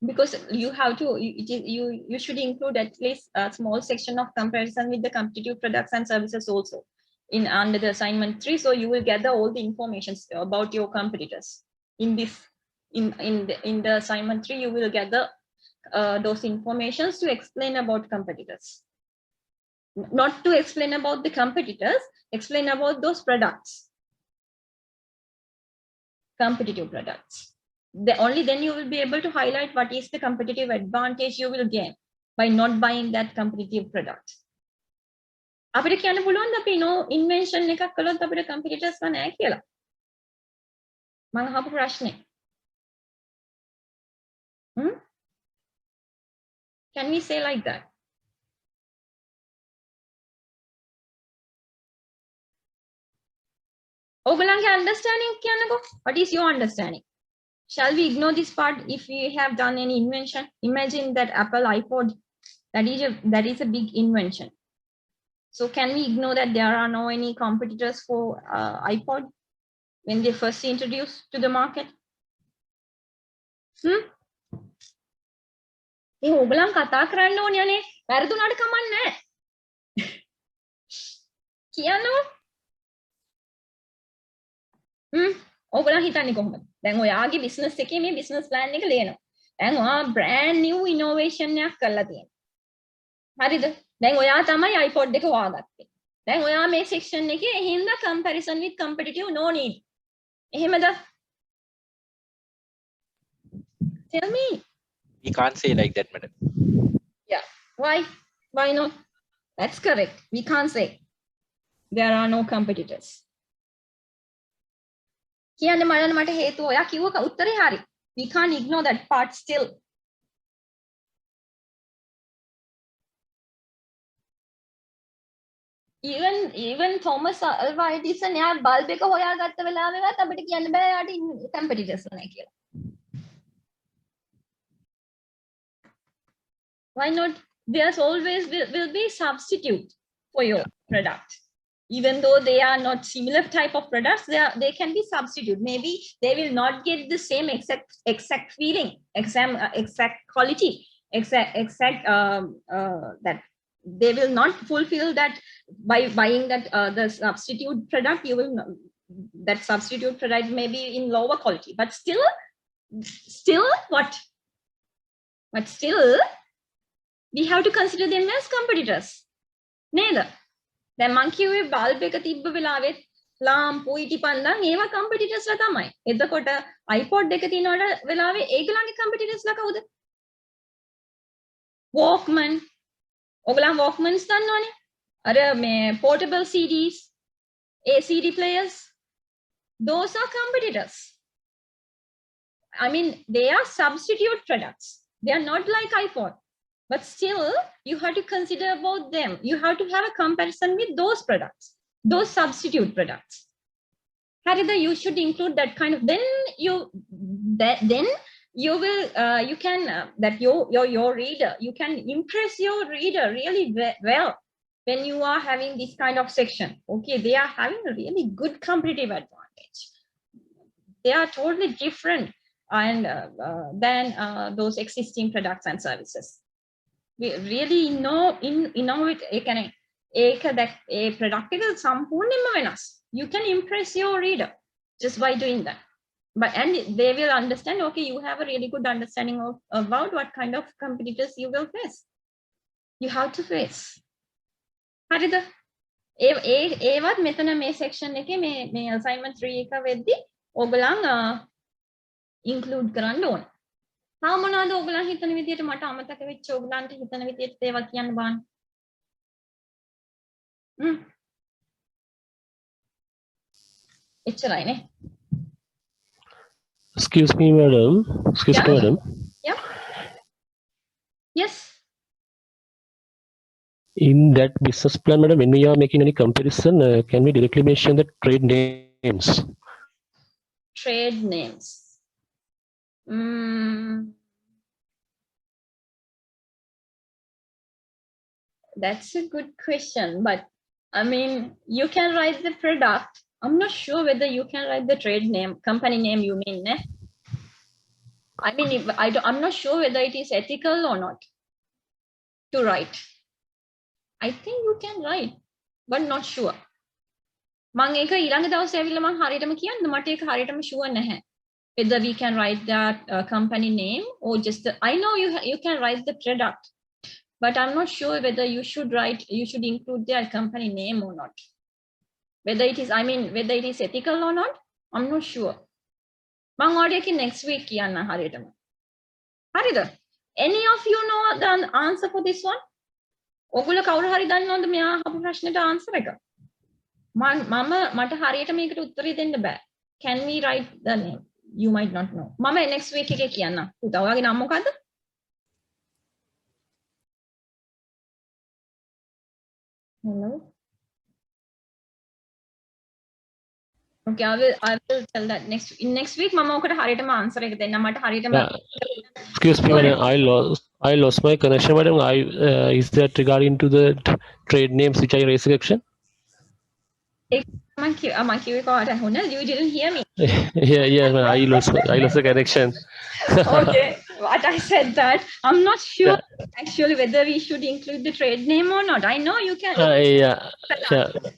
Because you have to, you should include at least a small section of comparison with the competitive products and services also under the assignment 3. So you will gather all the information about your competitors in this. In the assignment 3, you will gather those informations to explain about competitors. Not to explain about the competitors, explain about those products, competitive products. Only then you will be able to highlight what is the competitive advantage you will gain by not buying that competitive product. අපිට කියන්න පුළුවන් ද අපි no invention එකක් කළොත් අපිට competitors ලා නැහැ කියලා. මම අහපු ප්‍රශ්නේ. Can we say like that? ඔයගොල්ලන්ගේ understanding කියන්නකෝ. What is your understanding? Shall we ignore this part if we have done any invention? Imagine that Apple iPod, that is a big invention. So can we ignore that there are no any competitors for iPod when they first introduced to the market? ඒ ඔයගොල්ලන් කතා කරන්න ඕනේ අනේ. වැරදුනාට කමක් නැහැ. කියන්නකෝ. ඔයගොල්ලන් හිතන්නේ කොහොමද? දැන් ඔයාගේ බිස්නස් එකේ මේ බිස්නස් ප්ලෑන් එක ලියනවා. දැන් ඔයා බ්‍රෑන්ඩ් නිව් ඉනෝවේෂන් එකක් කරලා තියෙනවා. හරිද? දැන් ඔයා තමයි iPod එක හොයාගත්තේ. දැන් ඔයා මේ සෙක්ෂන් එකේ හින්දා comparison with competitive no need. එහෙමද? Tell me. We can't say like that, madam. Yeah. Why? Why not? That's correct. We can't say there are no competitors. කියන්න මට හේතුව ඔයා කිව්ව උත්තරේ හරි. We can't ignore that part still. Even Thomas Alva Edison යා bulb එක හොයාගත්ත වෙලාවෙවත් අපිට කියන්න බෑ යාට competitors නැහැ කියලා. Why not? There's always will be substitute for your product. Even though they are not similar type of products, they can be substitute. Maybe they will not get the same exact feeling, exact quality, exact that they will not fulfill that by buying that the substitute product. You will not, that substitute product may be in lower quality, but still what? But still, we have to consider them as competitors. Neither. දැන් මං කිව්වේ bulb එක තිබ්බ වෙලාවෙත් ලාම්පු ඊටි පන්දන් ඒවා competitors ලා තමයි. එතකොට iPod එක තියෙන වෙලාවේ ඒගොල්ලන්ගේ competitors ලා කවුද? Walkman. ඔයගොල්ලන් Walkmans දන්නවනේ. අර මේ portable CDs, CD players. Those are competitors. I mean, they are substitute products. They are not like iPod. But still, you have to consider about them. You have to have a comparison with those products, those substitute products. Harida, you should include that kind of. Then you will you can that your reader, you can impress your reader really well when you are having this kind of section. Okay, they are having a really good competitive advantage. They are totally different and than those existing products and services. We really innovate ඒක ඒ product එක සම්පූර්ණයෙන්ම වෙනස්. You can impress your reader just by doing that. And they will understand, okay, you have a really good understanding about what kind of competitors you will face. You have to face. හරිද? ඒවත් මෙතන මේ section එකේ මේ assignment 3 එක වෙද්දි ඔයගොල්ලන් include කරන්න ඕන. තා මොනවාද ඔයගොල්ලන් හිතන විදියට මට අමතක වෙච්ච ඔයගොල්ලන්ට හිතන විදියට ඒවා කියන්න බාන්න. එච්චරයිනේ. Excuse me, madam. Excuse me, madam. Yeah. Yes. In that business plan, madam, when we are making any comparison, can we directly mention the trade names? Trade names. That's a good question, but I mean, you can write the product. I'm not sure whether you can write the trade name, company name you mean, eh? I mean, I'm not sure whether it is ethical or not to write. I think you can write, but not sure. මම ඒක ඊළඟ දවසේ ඇවිල්ලා මම හරියටම කියන්න මට ඒක හරියටම sure නැහැ. Whether we can write that company name or just I know you can write the product, but I'm not sure whether you should include their company name or not. Whether it is ethical or not, I'm not sure. මම ඔයාලට next week කියන්න හරියටම. හරිද? Any of you know the answer for this one? ඔගොල්ලෝ කවුරු හරි දන්නවද මෙයා අහපු ප්‍රශ්නෙට answer එක. මම මට හරියට මේකට උත්තරේ දෙන්න බෑ. Can we write the name? You might not know. මම next week එකේ කියන්නම්. පුතා ඔයාගේ නම මොකද්ද? Hello. Okay, I will tell that next week මම ඔකට හරියටම answer එක දෙන්න. මට හරියටම Excuse me, madam. I lost my connection, madam. Is that regarding to the trade names which I raised section? මම කිව්වේ කාට ඇහුණා? You didn't hear me. Yeah, man, I lost the connection. Okay, what I said that I'm not sure actually whether we should include the trade name or not. I know you can. Yeah.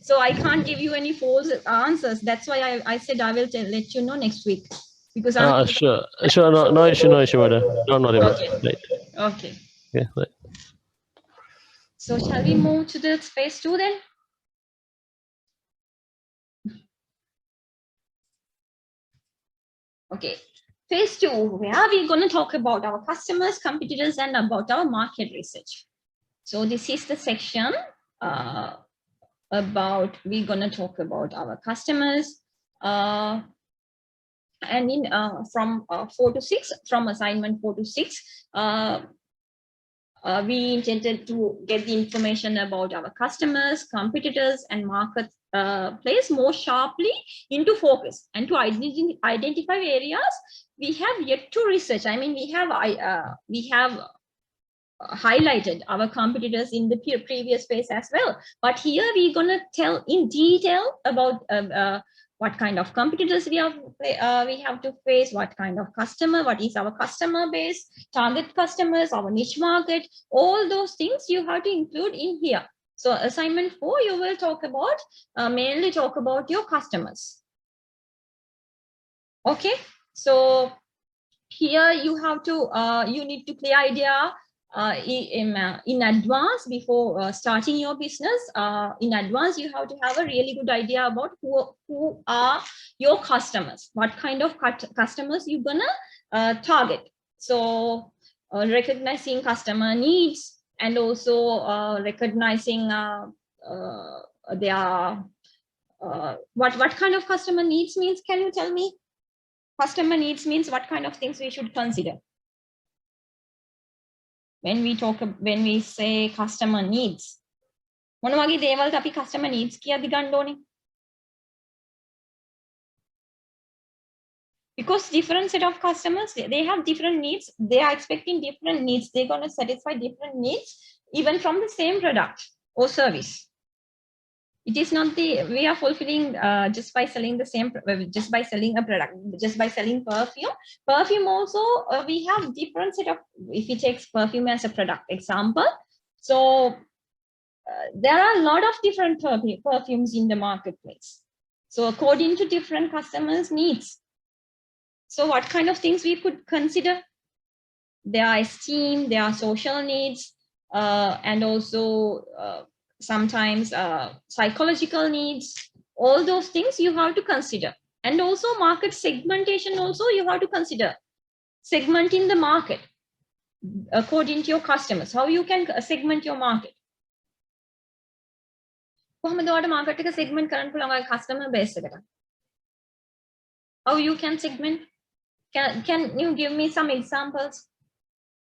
So I can't give you any false answers. That's why I said I will let you know next week because I'm Sure. No issue, madam. Don't worry about it. Right. okay. Yeah, right. So shall we move to the phase 2 then? Okay, phase 2, where we're going to talk about our customers, competitors, and about our market research. So this is the section about we're going to talk about our customers, and in from 4 to 6, from assignment 4 to 6, we intended to get the information about our customers, competitors, and market place more sharply into focus and to identify areas we have yet to research. I mean, we have highlighted our competitors in the previous phase as well, but here we're going to tell in detail about what kind of competitors we have to face, what kind of customer, what is our customer base, target customers, our niche market, all those things you have to include in here. So assignment 4, you will talk about, mainly talk about your customers. Okay, so here you have to, you need to clear idea in advance before starting your business. In advance, you have to have a really good idea about who are your customers, what kind of customers you're gonna target. So recognizing customer needs and also recognizing their what kind of customer needs means. Can you tell me? Customer needs means what kind of things we should consider when we say customer needs. මොන වගේ දේවල්ද අපි customer needs කියද්දි ගන්න ඕනේ? Because different set of customers, they have different needs, they are expecting different needs, they're going to satisfy different needs even from the same product or service. It is not we are fulfilling just by selling the same, just by selling a product, just by selling perfume also we have different set of, if we take perfume as a product example, so there are a lot of different perfumes in the marketplace, so according to different customers needs. So what kind of things we could consider? Their esteem, their social needs, and also sometimes psychological needs, all those things you have to consider. And also market segmentation also you have to consider. Segmenting the market according to your customers, how you can segment your market. කොහොමද ඔයාලට market එක segment කරන්න පුළුවන් ඔයාගේ customer base එකට? How you can segment? Can you give me some examples?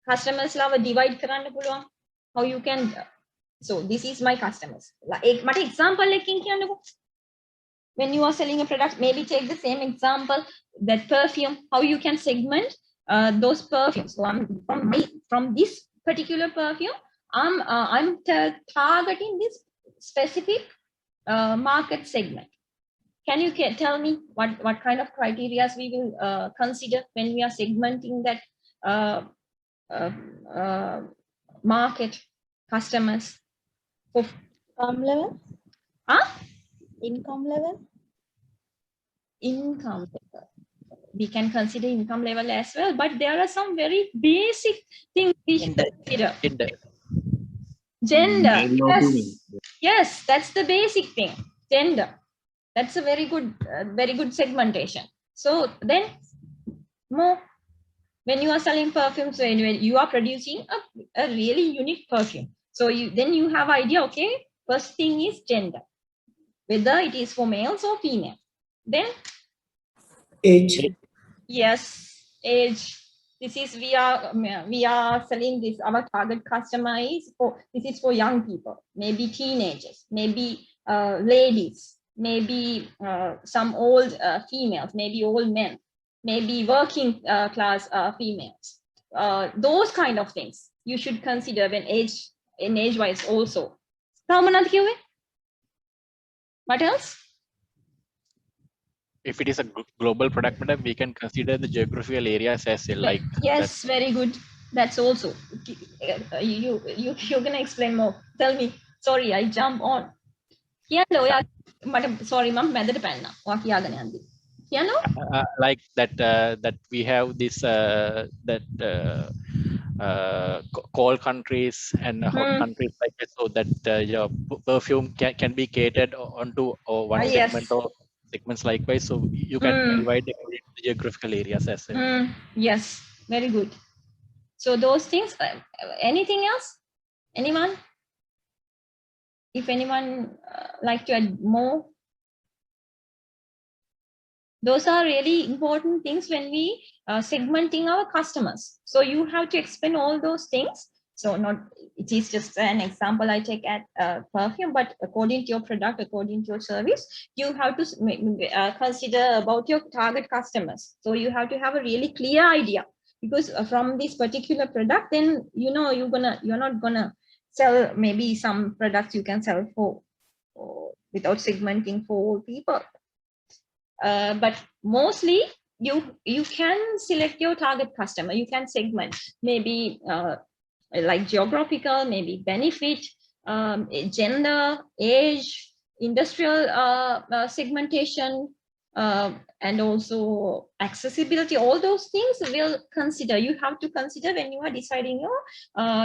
Customers ලාව divide කරන්න පුළුවන්. How you can, so this is my customers. මට example එකකින් කියන්නකෝ. When you are selling a product, maybe take the same example, that perfume, how you can segment those perfumes. So from this particular perfume, I'm targeting this specific market segment. Can you tell me what kind of criteria we will consider when we are segmenting that market customers? Income level? Huh? Income level? Income level. We can consider income level as well, but there are some very basic things we should consider. Gender. Yes, that's the basic thing. Gender. That's a very good segmentation. So then more, when you are selling perfumes, when you are producing a really unique perfume, so then you have idea, okay, First thing is gender, whether it is for males or female. Then Age. yes, age. This is we are selling this. Our target customer is this is for young people, maybe teenagers, maybe ladies, maybe some old females, maybe old men, maybe working class females. Those kind of things you should consider when age wise also. What else? If it is a global product, madam, we can consider the geographical areas as well, like yes, that. very good. That's also you're gonna explain more. Tell me. Sorry, I jump on. Hello, yeah. Sorry, ma'am. Like that that we have this cold countries and hot countries like that, so that your perfume can be catered onto one segment yes. or segments likewise, so you can divide according to the geographical areas as well. Yes, very good. So those things. Anything else? Anyone? If anyone like to add more, those are really important things when we segmenting our customers. So you have to explain all those things. So not it is just an example I take at perfume, but according to your product, according to your service, you have to consider about your target customers. So you have to have a really clear idea, because from this particular product, then you're not gonna sell maybe some products you can sell for without segmenting for all people. But mostly you can select your target customer. You can segment maybe like geographical, maybe benefit, gender, age, industrial segmentation, and also accessibility. All those things will consider. You have to consider when you are deciding your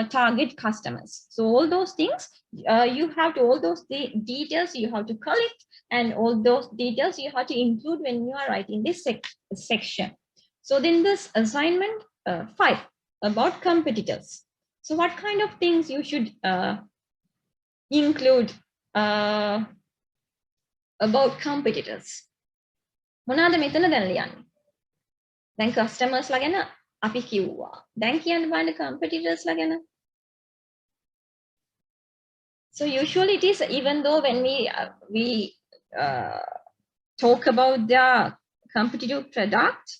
target customers. So all those things you have to, all those details you have to collect, and all those details you have to include when you are writing this section. So then this assignment 5 about competitors. So what kind of things you should include about competitors? මොනවාද මෙතන දැන් ලියන්නේ? දැන් customers ලා ගැන අපි කිව්වා. දැන් කියන්න බලන්න competitors ලා ගැන. So usually it is, even though when we talk about the competitive product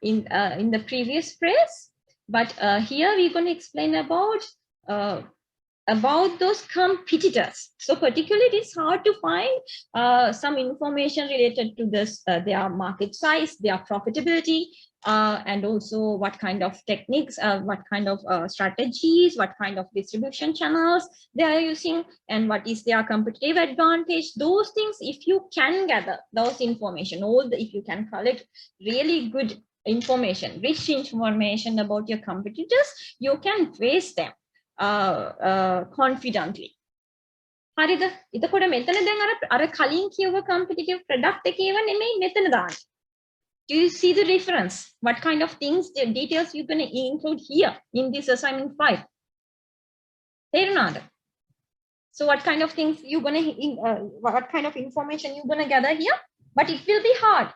in the previous phrase, but here we're going to explain about those competitors. So particularly it is hard to find some information related to this, their market size, their profitability, and also what kind of techniques, what kind of strategies, what kind of distribution channels they are using, and what is their competitive advantage. Those things, if you can gather those information, if you can collect really good information, rich information about your competitors, you can face them confidently. හරිද? එතකොට මෙතන දැන් අර කලින් කියව competitive product එකේව නෙමෙයි මෙතන දාන්න. Do you see the difference? What kind of things, the details you're going to include here in this assignment 5? තේරුණාද? So what kind of things you're going to what kind of information you're going to gather here? But it will be hard,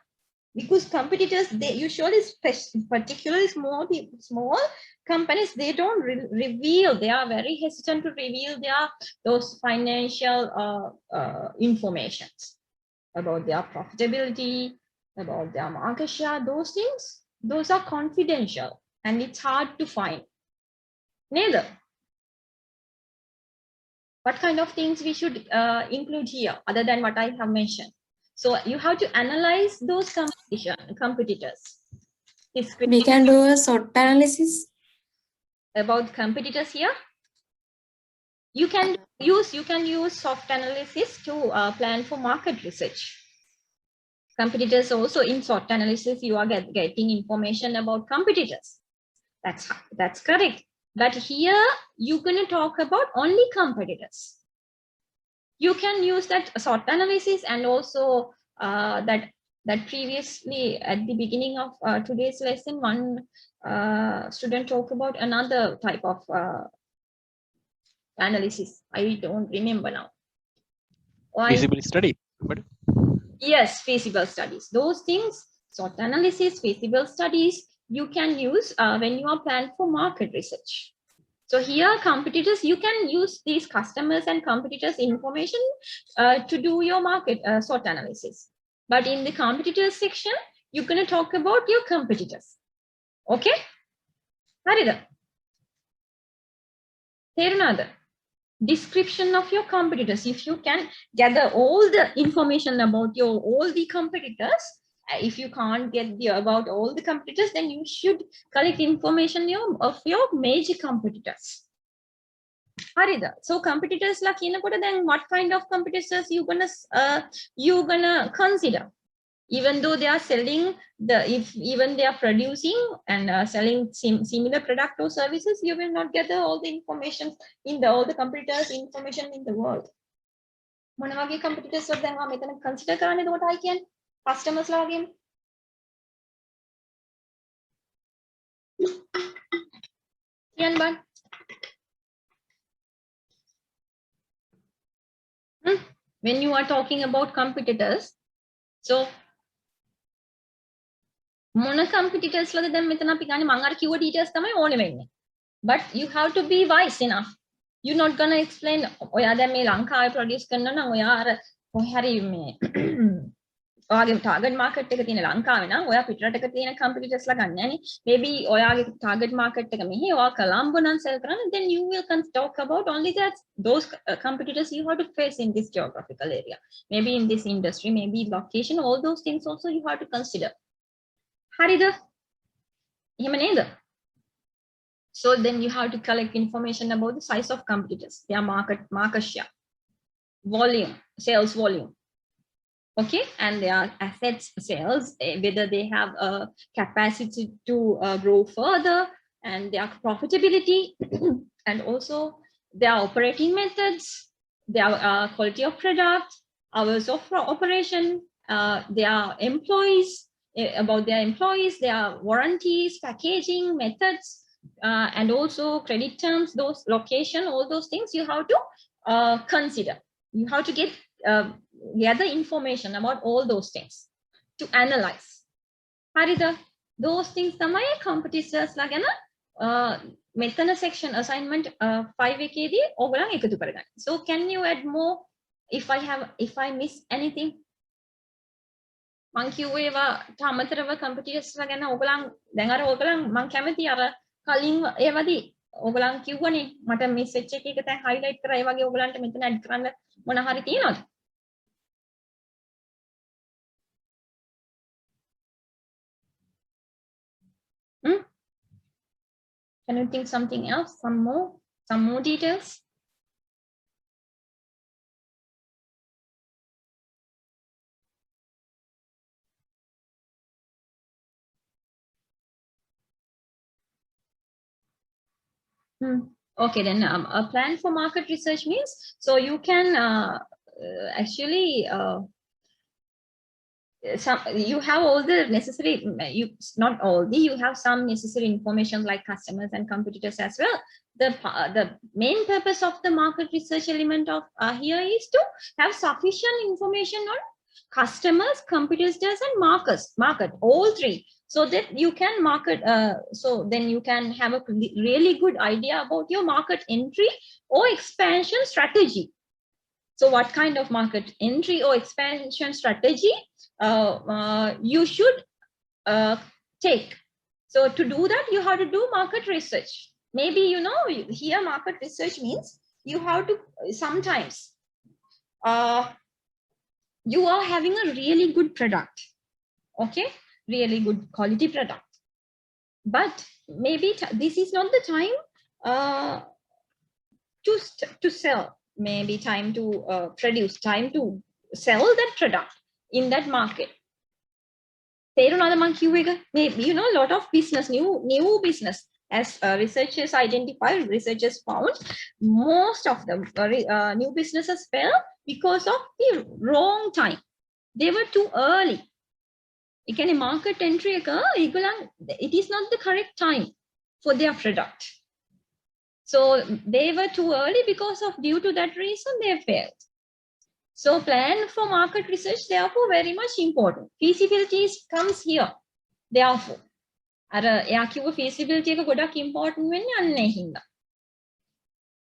because competitors, they usually, particularly small companies, they don't reveal, they are very hesitant to reveal those financial informations about their profitability, about their market share. Those things, those are confidential and it's hard to find. Neither. What kind of things we should include here other than what I have mentioned? So you have to analyze those competitors. We can do a SWOT analysis about competitors here. You can use soft analysis to plan for market research. Competitors also, in SWOT analysis, you are getting information about competitors. That's correct. But here you're going to talk about only competitors. You can use that SWOT analysis, and also that previously at the beginning of today's lesson, one student talked about another type of analysis. I don't remember now. Why? Feasibility study. But Yes, feasible studies. Those things, SWOT analysis, feasible studies, you can use when you are planning for market research. So here, competitors, you can use these customers and competitors information to do your market SWOT analysis. But in the competitors section, you're going to talk about your competitors. Okay? Harida. Another description of your competitors. If you can gather all the information about all the competitors, if you can't get about all the competitors, then you should collect information of your major competitors. Harida. So competitors like then what kind of competitors you gonna consider? Even though they are selling even they are producing and selling similar product or services, you will not gather all the information in all the competitors information in the world. මොන වගේ competitors වලද දැන් මම මෙතන consider කරන්නේ එතකොට I can customers ලාගෙන් කියන්න බෑ. When you are talking about competitors, so මොන competitors වලද දැන් මෙතන අපි ගන්නේ මම අර කිව්ව details තමයි ඕනේ වෙන්නේ. But you have to be wise enough. You're not gonna explain ඔයා දැන් මේ ලංකාවේ produce කරනවා නම් ඔයා අර කොහේ හරි මේ ඔයාගේ target market එක තියෙන ලංකාවේ නම් ඔයා පිටරටක තියෙන competitors ලා ගන්න නෑනේ. Maybe ඔයාගේ target market එක මෙහි ඔයා කොළඹ නම් sell කරන්නේ, then you will talk about only that those competitors you have to face in this geographical area. Maybe in this industry, maybe location, all those things also you have to consider. හරිද? එහෙම නේද? So then you have to collect information about the size of competitors, their market share, volume, sales volume. Okay, and their assets sales, whether they have a capacity to grow further, and their profitability, and also their operating methods, their quality of product, hours of operation, their employees, about their employees, their warranties, packaging methods, and also credit terms, those location, all those things you have to consider. You have to gather information about all those things to analyze. Harida, those things තමයි competitors ලා ගැන මෙතන section assignment 5 එකේදී ඔයගොල්ලන් එකතු කරගන්න. So can you add more if I miss anything? මං කිව්වේ ඒවට අමතරව competitors ලා ගැන ඔයගොල්ලන් දැන් අර ඔයගොල්ලන් මං කැමති අර කලින් ඒවදී ඔයගොල්ලන් කිව්වනේ මට message එක දැන් highlight කරා ඒ වගේ ඔයගොල්ලන්ට මෙතන add කරන්න මොන හරි තියෙනවද? Can you think something else? Some more details? Okay, then a plan for market research means, so you can actually you have all the necessary, not all you have some necessary information like customers and competitors as well. The main purpose of the market research element of here is to have sufficient information on customers, competitors, and market, all three, so that you can market, so then you can have a really good idea about your market entry or expansion strategy. So what kind of market entry or expansion strategy you should take. So to do that, you have to do market research. Maybe, here market research means you have to sometimes you are having a really good product, okay, really good quality product, but maybe this is not the time to sell, maybe time to produce, time to sell that product in that market. Maybe, a lot of business, new business, as researchers identified, researchers found, most of them new businesses fail because of the wrong time. They were too early. Again, market entry, it is not the correct time for their product. So they were too early because of due to that reason they failed. So plan for market research therefore very much important. Feasibility comes here. Therefore, අර එයා කිව්ව feasibility එක ගොඩක් important වෙන්නේ අන්න ඒ හින්දා.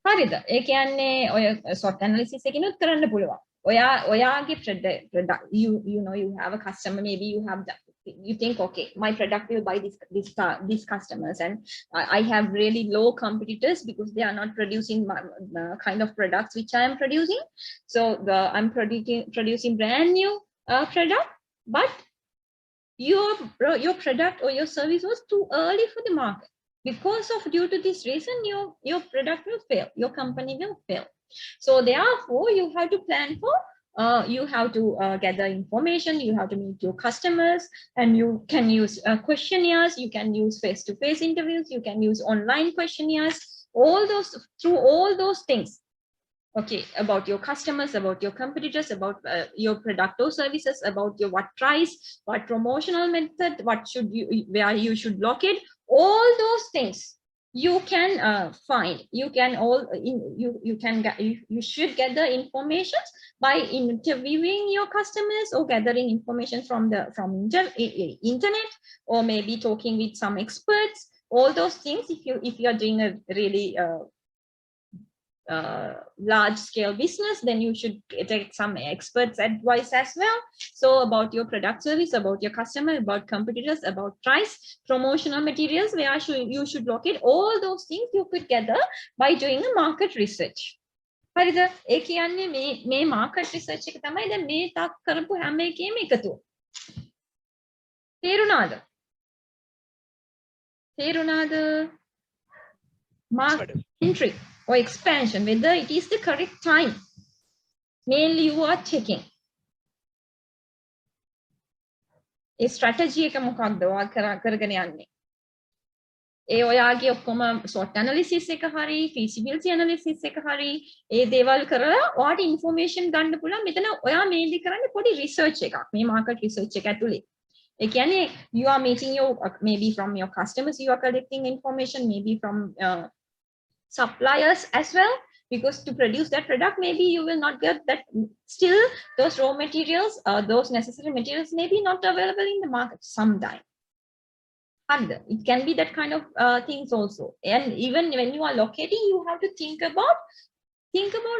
හරිද? ඒ කියන්නේ ඔය SWOT analysis එකකිනුත් කරන්න පුළුවන්. ඔයාගේ product you know you have a customer, maybe you think okay my product will buy these customers, and I have really low competitors because they are not producing my kind of products which I am producing. So I'm producing brand new product, but your product or your service was too early for the market. Because of due to this reason, your product will fail, your company will fail. So therefore, you have to plan for, you have to gather information, you have to meet your customers, and you can use questionnaires, you can use face-to-face interviews, you can use online questionnaires, through all those things. Okay, about your customers, about your competitors, about your product or services, about your what price, what promotional method, where you should locate, all those things you can find. You can you should gather information by interviewing your customers or gathering information from internet, or maybe talking with some experts. All those things, if you are doing a really large scale business, then you should take some experts advice as well. So about your product service, about your customer, about competitors, about price, promotional materials, where you should locate, all those things you could gather by doing a market research. හරිද? ඒ කියන්නේ මේ market research එක තමයි දැන් මේ තාක් කරපු හැම එකේම එකතුව. තේරුණාද? Market entry or expansion, whether it is the correct time, mainly you are checking. A strategy එක මොකක්ද ඔයා කරගෙන යන්නේ? ඒ ඔයාගේ ඔක්කොම SWOT analysis එක හරි, feasibility analysis එක හරි, ඒ දේවල් කරලා ඔයාට information ගන්න පුළුවන්. මෙතන ඔයා mainly කරන්නේ පොඩි research එකක්. මේ market research එක ඇතුලේ. ඒ කියන්නේ you are meeting your maybe from your customers, you are collecting information, maybe from suppliers as well, because to produce that product maybe you will not get that, still those raw materials, those necessary materials may be not available in the market sometime. And it can be that kind of things also. And even when you are locating, you have to think about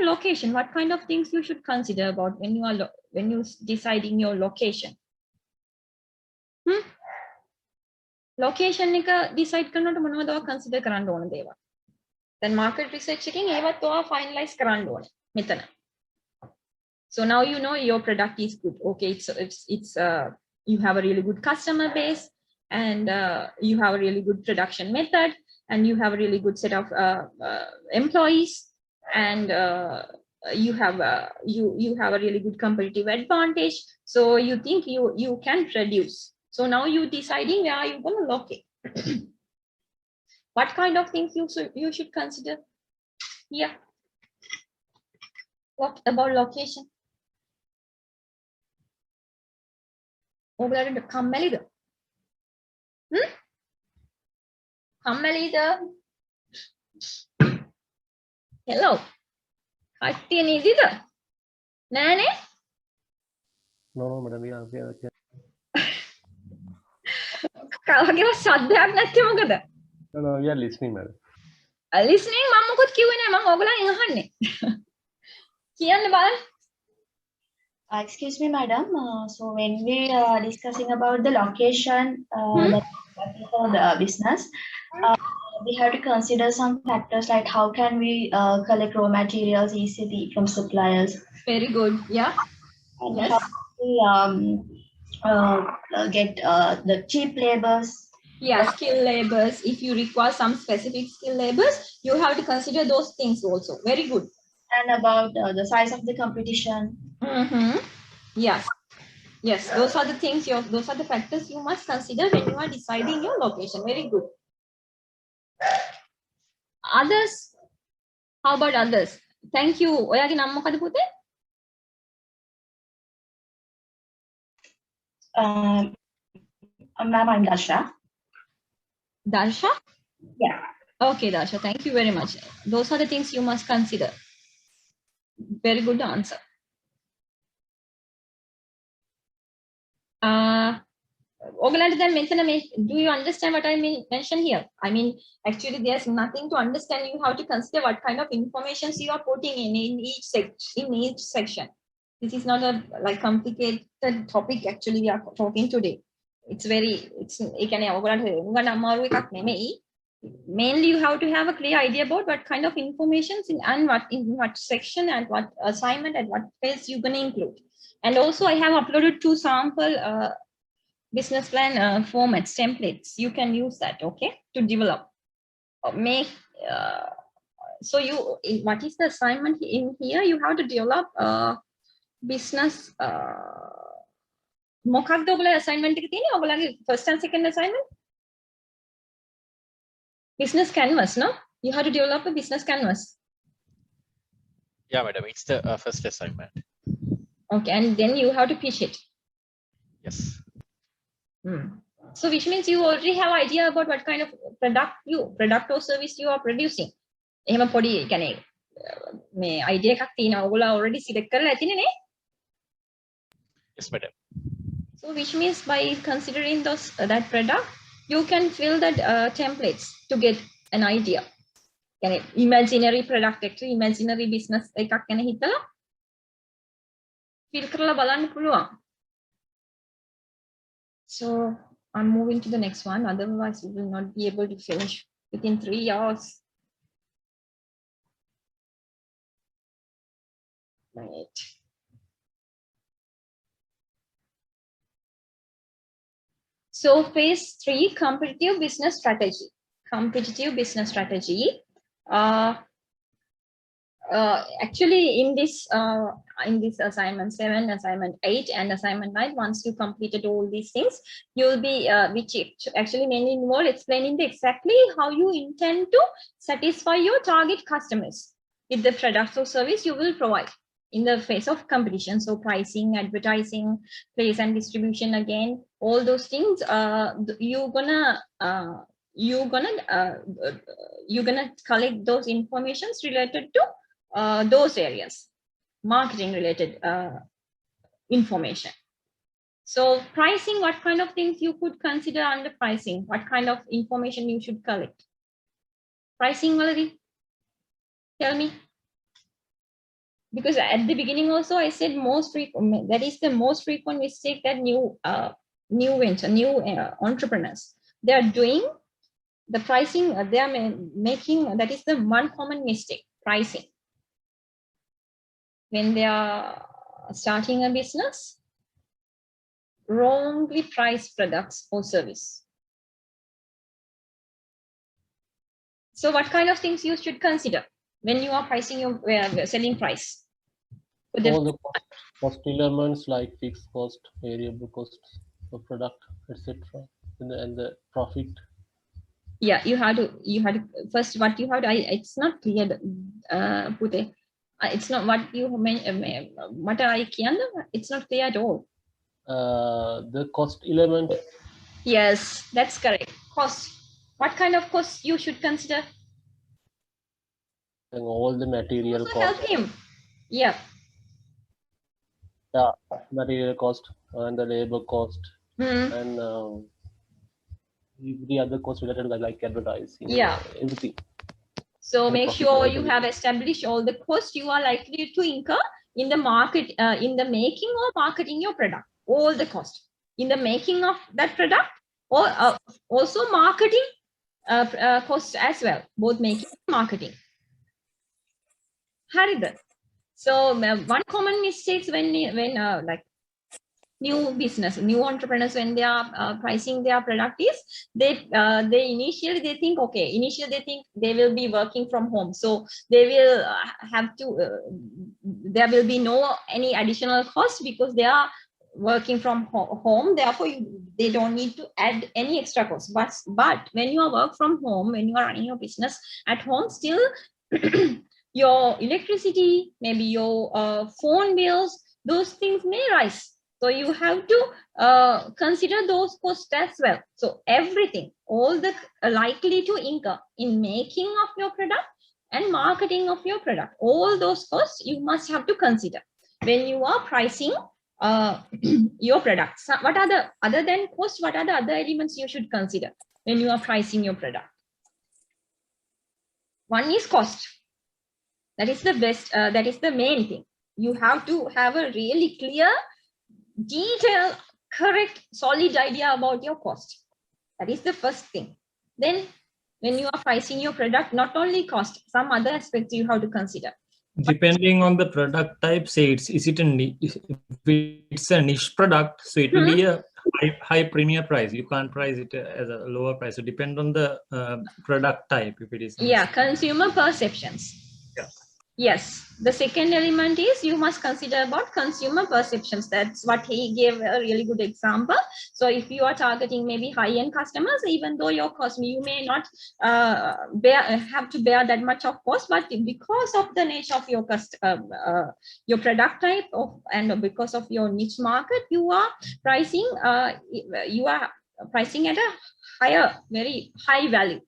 location. What kind of things you should consider about when you are deciding your location. Location එක decide කරනකොට මොනවද ඔයා consider කරන්න ඕන දේවල්? Then market research එකෙන් ඒවත් ඔයා finalize කරන්න ඕනේ මෙතන. So now you know your product is good. Okay, it's you have a really good customer base, and you have a really good production method, and you have a really good set of employees, and you have a really good competitive advantage. So you think you can produce. So now you deciding where you're going to locate. What kind of things you should consider here? What about location? ඔයාලට කම්මැලිද? කම්මැලිද? Hello. කට්ටිය නේද? නෑනේ? No, madam, we are කාගේවත් ශබ්දයක් නැත්තේ මොකද? No, we are listening, madam. Listening මම මොකොත් කිව්වේ නෑ, මම ඕගොල්ලන් අහන්නේ. කියන්න බලන්න. Excuse me, madam. So when we are discussing about the location for the business, we have to consider some factors like how can we collect raw materials easily from suppliers. Very good. Yeah. And Yes. how we get the cheap labors. Yeah, skilled labors. If you require some specific skilled labors, you have to consider those things also. Very good. And about the size of the competition. Yes. Yes, those are the things, those are the factors you must consider when you are deciding your location. Very good. Others? How about others? Thank you. ඔයාගේ නම මොකද පුතේ? Ma'am, I'm Dasha. Darsha? Yeah. Okay, Dasha, thank you very much. Those are the things you must consider. Very good answer. Do you understand what I mention here? I mean, actually, there's nothing to understand. You have to consider what kind of information you are putting in each section. This is not a like complicated topic. Actually, we are talking today. It's mainly you have to have a clear idea about what kind of information and what section and what assignment and what phase you're going to include. And also, I have uploaded 2 sample business plan formats, templates. You can use that, okay, to develop. So what is the assignment in here? You have to develop business. මොකක්ද ඔයගොල්ලෝ assignment එක තියෙන්නේ? ඔයගොල්ලන්ගේ first and second assignment? Business canvas, no? You have to develop a business canvas. Yeah, madam, it's the first assignment. Okay, and then you have to pitch it. Yes. So which means you already have idea about what kind of product or service you are producing. එහෙම පොඩි කියන්නේ මේ idea එකක් තියෙනවා. ඔයගොල්ලෝ already select කරලා ඇතිනේ නේ? Yes, madam. So which means by considering that product, you can fill that templates to get an idea. Yani imaginary product actually imaginary business එකක් ගැන හිතලා fill කරලා බලන්න පුළුවන්. So I'm moving to the next one. Otherwise, we will not be able to finish within 3 hours. Right. So phase 3, competitive business strategy. Competitive business strategy. Actually, in this assignment 7, assignment 8, and assignment 9, once you completed all these things, you'll be which actually mainly more explaining exactly how you intend to satisfy your target customers with the products or service you will provide in the face of competition. So pricing, advertising, place and distribution, again, all those things you're gonna collect those informations related to those areas, marketing related information. So pricing, what kind of things you could consider under pricing? What kind of information you should collect? Pricing, Valerie, tell me. Because at the beginning also I said that is the most frequent mistake that new entrepreneurs, they are doing the pricing. They are making, that is the one common mistake, pricing. When they are starting a business, wrongly priced products or service. So what kind of things you should consider when you are pricing your selling price? All the cost elements like fixed cost, variable costs of product, etc., and the profit. Yeah, you had to first what you had. It's not clear. Pute, it's not what you what I can. It's not clear at all. The cost element. Yes, that's correct. Cost. What kind of cost you should consider? And all the material also cost. Help him. Yeah. Yeah, material cost and the labor cost and the other costs related to like advertising. Yeah. Everything. So make sure you have established all the costs you are likely to incur in the market, in the making or marketing your product. All the costs in the making of that product, or also marketing costs as well, both making and marketing. Harida. So one common mistakes when like new entrepreneurs, when they are pricing their product is they initially think they will be working from home, so they will have to there will be no any additional cost because they are working from home, therefore they don't need to add any extra cost. But when you are work from home, when you are running your business at home, still your electricity, maybe your phone bills, those things may rise. So you have to consider those costs as well. So everything, all the likely to incur in making of your product and marketing of your product, all those costs you must have to consider when you are pricing your products. So what are the, other than cost, what are the other elements you should consider when you are pricing your product? One is cost. That is the best, that is the main thing. You have to have a really clear, detailed, correct, solid idea about your cost. That is the first thing. Then when you are pricing your product, not only cost, some other aspects you have to consider. Depending on the product type, say it's a niche product, so it will be a high premium price. You can't price it as a lower price. So depend on the product type. If it is Consumer perceptions. Yes, the second element is you must consider about consumer perceptions. That's what he gave a really good example. So if you are targeting maybe high-end customers, even though your cost, you may not have to bear that much of cost, but because of the nature of your product type and because of your niche market, you are pricing at a higher, very high value,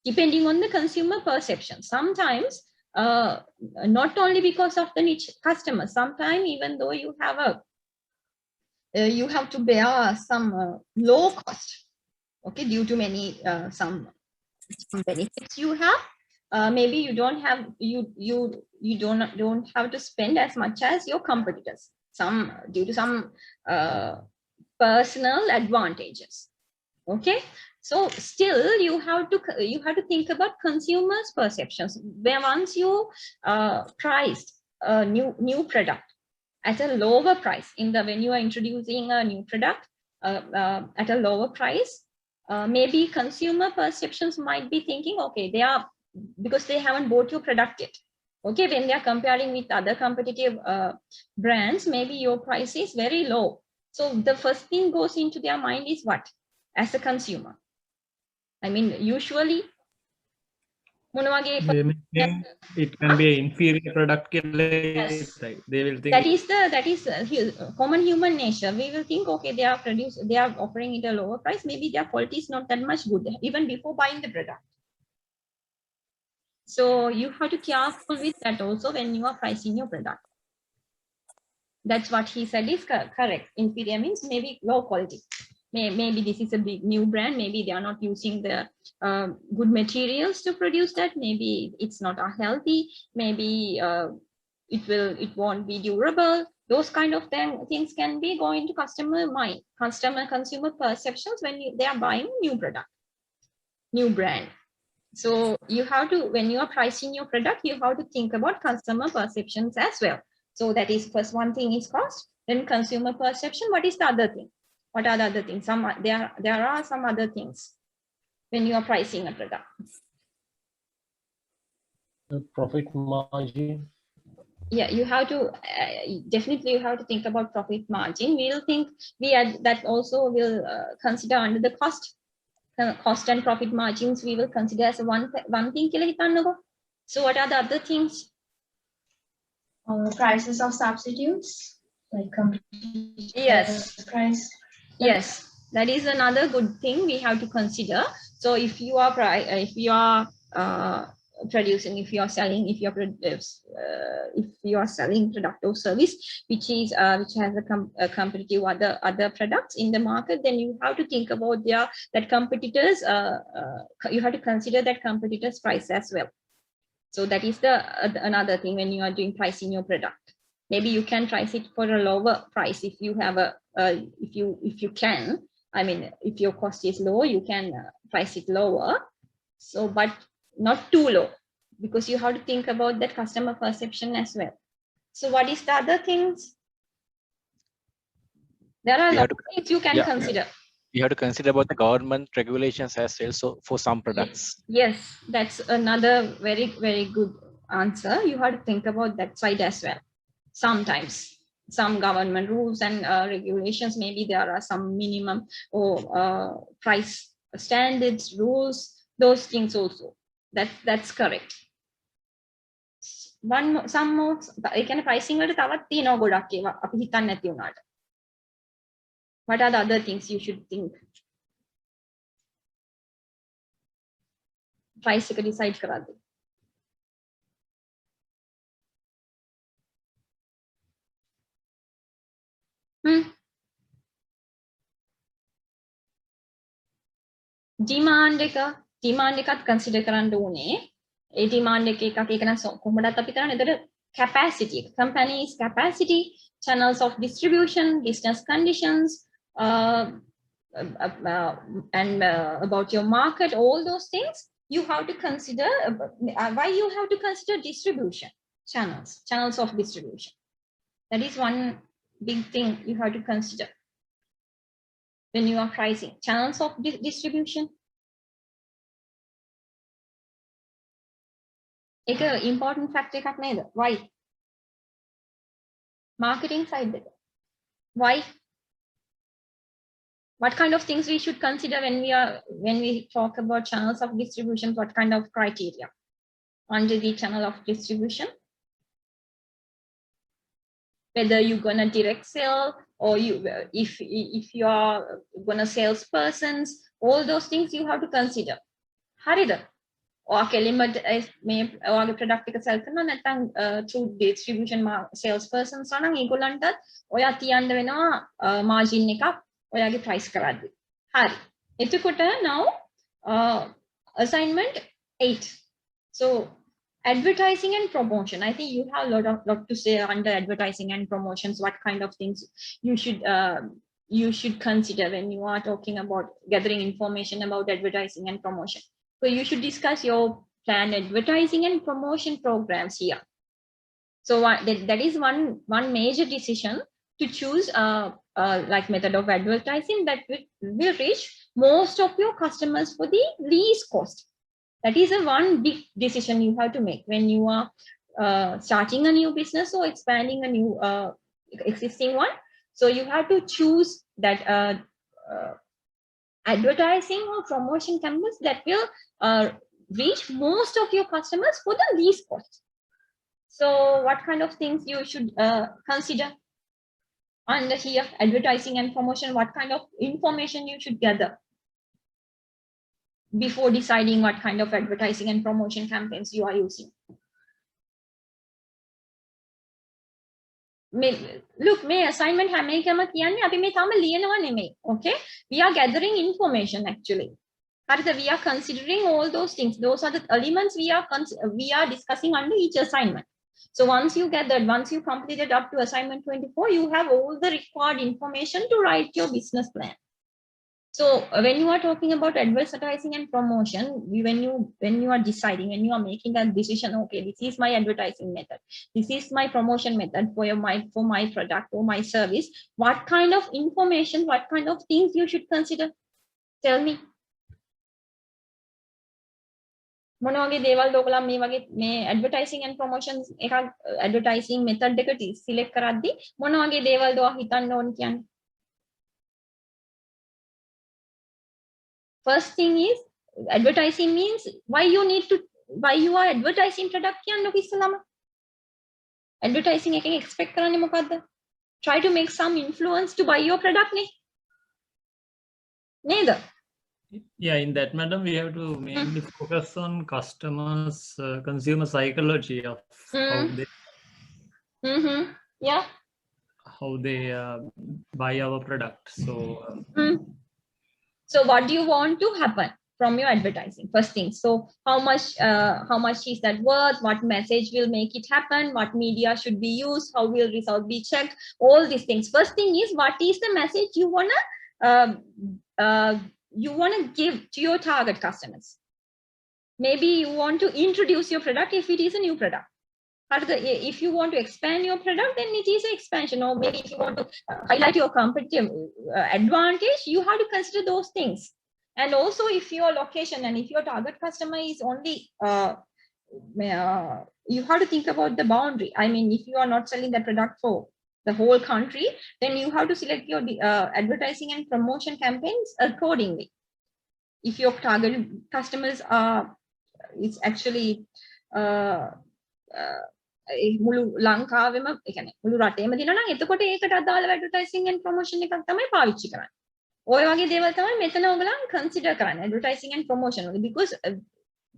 depending on the consumer perception. Sometimes not only because of the niche customer, sometimes even though you have you have to bear some low cost, okay, due to many some benefits you have. Maybe you don't have you don't have to spend as much as your competitors, some due to some personal advantages. Okay, so still you have to think about consumers' perceptions. Where once you priced a new product at a lower price when you are introducing a new product at a lower price, maybe consumer perceptions might be thinking, okay, they are, because they haven't bought your product yet. Okay, when they are comparing with other competitive brands, maybe your price is very low. So the first thing goes into their mind is what? As a consumer, I mean, usually it can be an inferior product. Yes. Right? They will think that is common human nature. We will think, okay, they are offering it a lower price. Maybe their quality is not that much good, even before buying the product. So you have to be careful with that also when you are pricing your product. That's what he said is correct. Inferior means maybe low quality. Maybe this is a big new brand. Maybe they are not using the good materials to produce that. Maybe it's not healthy. Maybe it won't be durable. Those kind of things can be going to customer mind, consumer perceptions when they are buying new product, new brand. So you have to, when you are pricing your product, you have to think about customer perceptions as well. So that is first one thing is cost, then consumer perception. What is the other thing? What are the other things? There are some other things when you are pricing a product. The profit margin. Yeah, you have to definitely you have to think about profit margin. We will think that also will consider under the cost and profit margins. We will consider as one thing. So what are the other things? Prices of substitutes, like yes, price. Yes, that is another good thing we have to consider. So if you are producing, if you are selling, if you are selling product or service which has a competitive other products in the market, then you have to think about that competitors. You have to consider that competitors' price as well. So that is another thing when you are doing pricing your product. Maybe you can price it for a lower price if you have if you can. I mean, if your cost is low, you can price it lower. So, but not too low, because you have to think about that customer perception as well. So, what is the other things? There are a lot of things you can consider. You have to consider about the government regulations as well. So for some products. Yes, that's another very, very good answer. You have to think about that side as well. Sometimes some government rules and regulations, maybe there are some minimum or price standards, rules, those things also. That's correct. Some more, ඒ කියන්නේ pricing වලට තවත් තියෙනවා ගොඩක් ඒවා අපි හිතන්නේ නැති වුණාට. What are the other things you should think? Price එක decide කරද්දී. Demand එකත් consider කරන්න ඕනේ. ඒ demand එකක් ඒක නම් කොහොමදත් අපි කරන්නේ. එතකොට capacity, company's capacity, channels of distribution, business conditions, and about your market, all those things you have to consider. Why you have to consider distribution channels of distribution. That is one big thing you have to consider when you are pricing. Channels of distribution. It's an important factor. Why? Marketing side. Why? What kind of things we should consider when we talk about channels of distribution? What kind of criteria under the channel of distribution? Whether you're gonna direct sell or if you are gonna salespersons, all those things you have to consider. Harida. Or කෙලින්ම මේ ඔයාගේ product එක sell කරනවා නැත්නම් through distribution salespersons නම් ඒගොල්ලන්ටත් ඔයා තියන්න වෙනවා margin එකක් ඔයාගේ price කරද්දී. හරි. එතකොට now assignment 8. So advertising and promotion. I think you have a lot to say under advertising and promotions. What kind of things you should consider when you are talking about gathering information about advertising and promotion. So you should discuss your planned advertising and promotion programs here. So that is one major decision to choose like method of advertising that will reach most of your customers for the least cost. That is one big decision you have to make when you are starting a new business or expanding a new existing one. So you have to choose that advertising or promotion campaigns that will reach most of your customers for the least cost. So what kind of things you should consider under here, advertising and promotion? What kind of information you should gather before deciding what kind of advertising and promotion campaigns you are using? Look, my assignment හැම එකම කියන්නේ අපි මේ තාම ලියනවා නෙමෙයි. Okay? We are gathering information actually. We are considering all those things. Those are the elements we are discussing under each assignment. So once you completed up to assignment 24, you have all the required information to write your business plan. So when you are talking about advertising and promotion, when you are deciding, when you are making that decision, okay, this is my advertising method, this is my promotion method for my product or my service, what kind of information, what kind of things you should consider? Tell me. මොන වගේ දේවල් ඔයගොල්ලෝ මේ වගේ මේ advertising and promotion එකක් advertising method එක select කරද්දී මොන වගේ දේවල්ද ඔයා හිතන්න ඕන කියන්නේ? First thing is advertising means why you are advertising product කියන්නකො ඉස්සලම. Advertising එකෙන් expect කරන්නේ මොකද්ද? Try to make some influence to buy your product නේ. නේද? Yeah, in that, madam, we have to mainly focus on customers, consumer psychology of how they buy our product. So what do you want to happen from your advertising? First thing, so how much is that worth? What message will make it happen? What media should be used? How will result be checked? All these things. First thing is, what is the message you wanna give to your target customers? Maybe you want to introduce your product if it is a new product. If you want to expand your product, then it is an expansion. Or maybe if you want to highlight your competitive advantage, you have to consider those things. And also if your location and if your target customer is only, you have to think about the boundary. I mean, if you are not selling that product for the whole country, then you have to select your advertising and promotion campaigns accordingly. If your target customers are, it's actually මුළු ලංකාවෙම ඒ කියන්නේ මුළු රටේම දිනනවා නම් එතකොට ඒකට අදාළ advertising and promotion එකක් තමයි පාවිච්චි කරන්නේ. ඔය වගේ දේවල් තමයි මෙතන ඔයගලන් consider කරන්න advertising and promotion because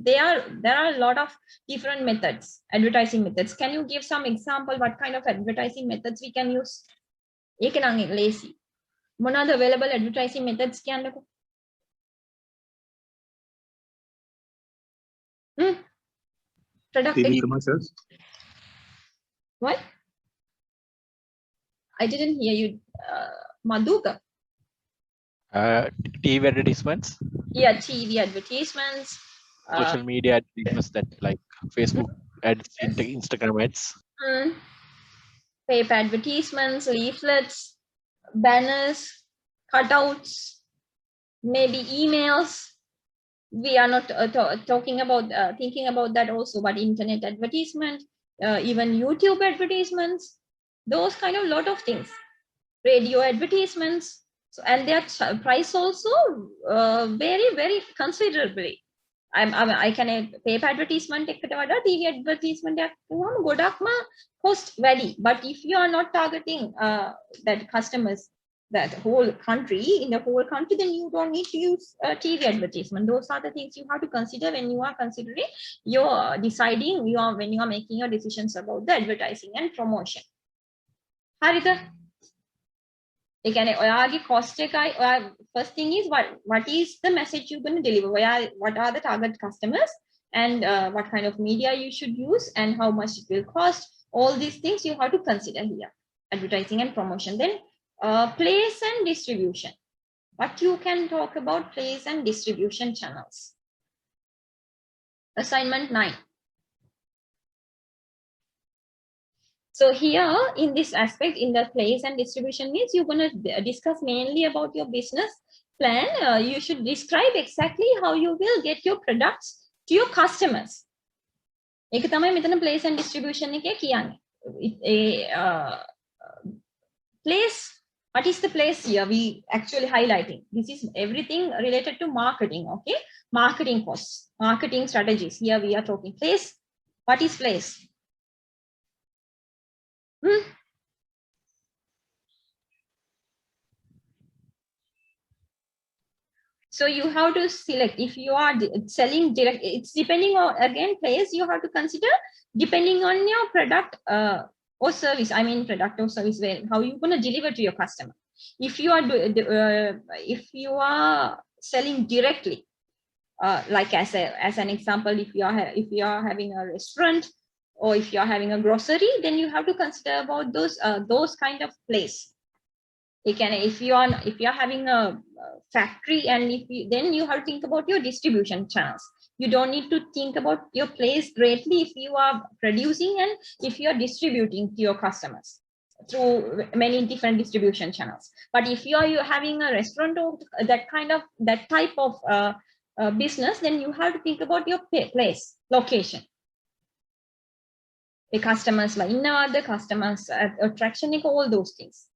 there are a lot of different methods, advertising methods. Can you give some example what kind of advertising methods we can use? ඒක නම් lazy. මොනවාද available advertising methods කියන්නකෝ. Product TV commercials. What? I didn't hear you, Madhuka. TV advertisements. Yeah, TV advertisements. Social media advertisements that like Facebook ads, Instagram ads. Paper advertisements, leaflets, banners, cutouts, maybe emails. We are not talking about thinking about that also, but internet advertisement, even YouTube advertisements, those kind of lot of things. Radio advertisements, so, and their price also very very considerably. I can paper advertisement එකට වඩා TV advertisement එකක් ගොනම ගොඩක්ම cost වැඩි. But if you are not targeting that customers, that whole country, in the whole country, then you don't need to use TV advertisement. Those are the things you have to consider when you are considering your deciding when you are making your decisions about the advertising and promotion. හරිද? ඒ කියන්නේ ඔයාගේ cost එකයි first thing is what is the message you're going to deliver, what are the target customers, and what kind of media you should use and how much it will cost. All these things you have to consider here, advertising and promotion. Then place and distribution. What you can talk about place and distribution channels. Assignment 9. So here in this aspect, in the place and distribution means you're going to discuss mainly about your business plan. You should describe exactly how you will get your products to your customers. ඒක තමයි මෙතන place and distribution එකේ කියන්නේ. Place, what is the place here? We actually highlighting. This is everything related to marketing, okay? Marketing costs, marketing strategies. Here we are talking place. What is place? So you have to select if you are selling direct. It's depending on, again, place you have to consider depending on your product or service. I mean product or service, where how you going to deliver to your customer. If you are selling directly, like as an example, if you are having a restaurant or if you are having a grocery, then you have to consider about those kind of place. If you are having a factory, and then you have to think about your distribution channels. You don't need to think about your place greatly if you are producing and if you are distributing to your customers through many different distribution channels. But if you are having a restaurant or that type of business, then you have to think about your place, location. The customers like the customers attraction, all those things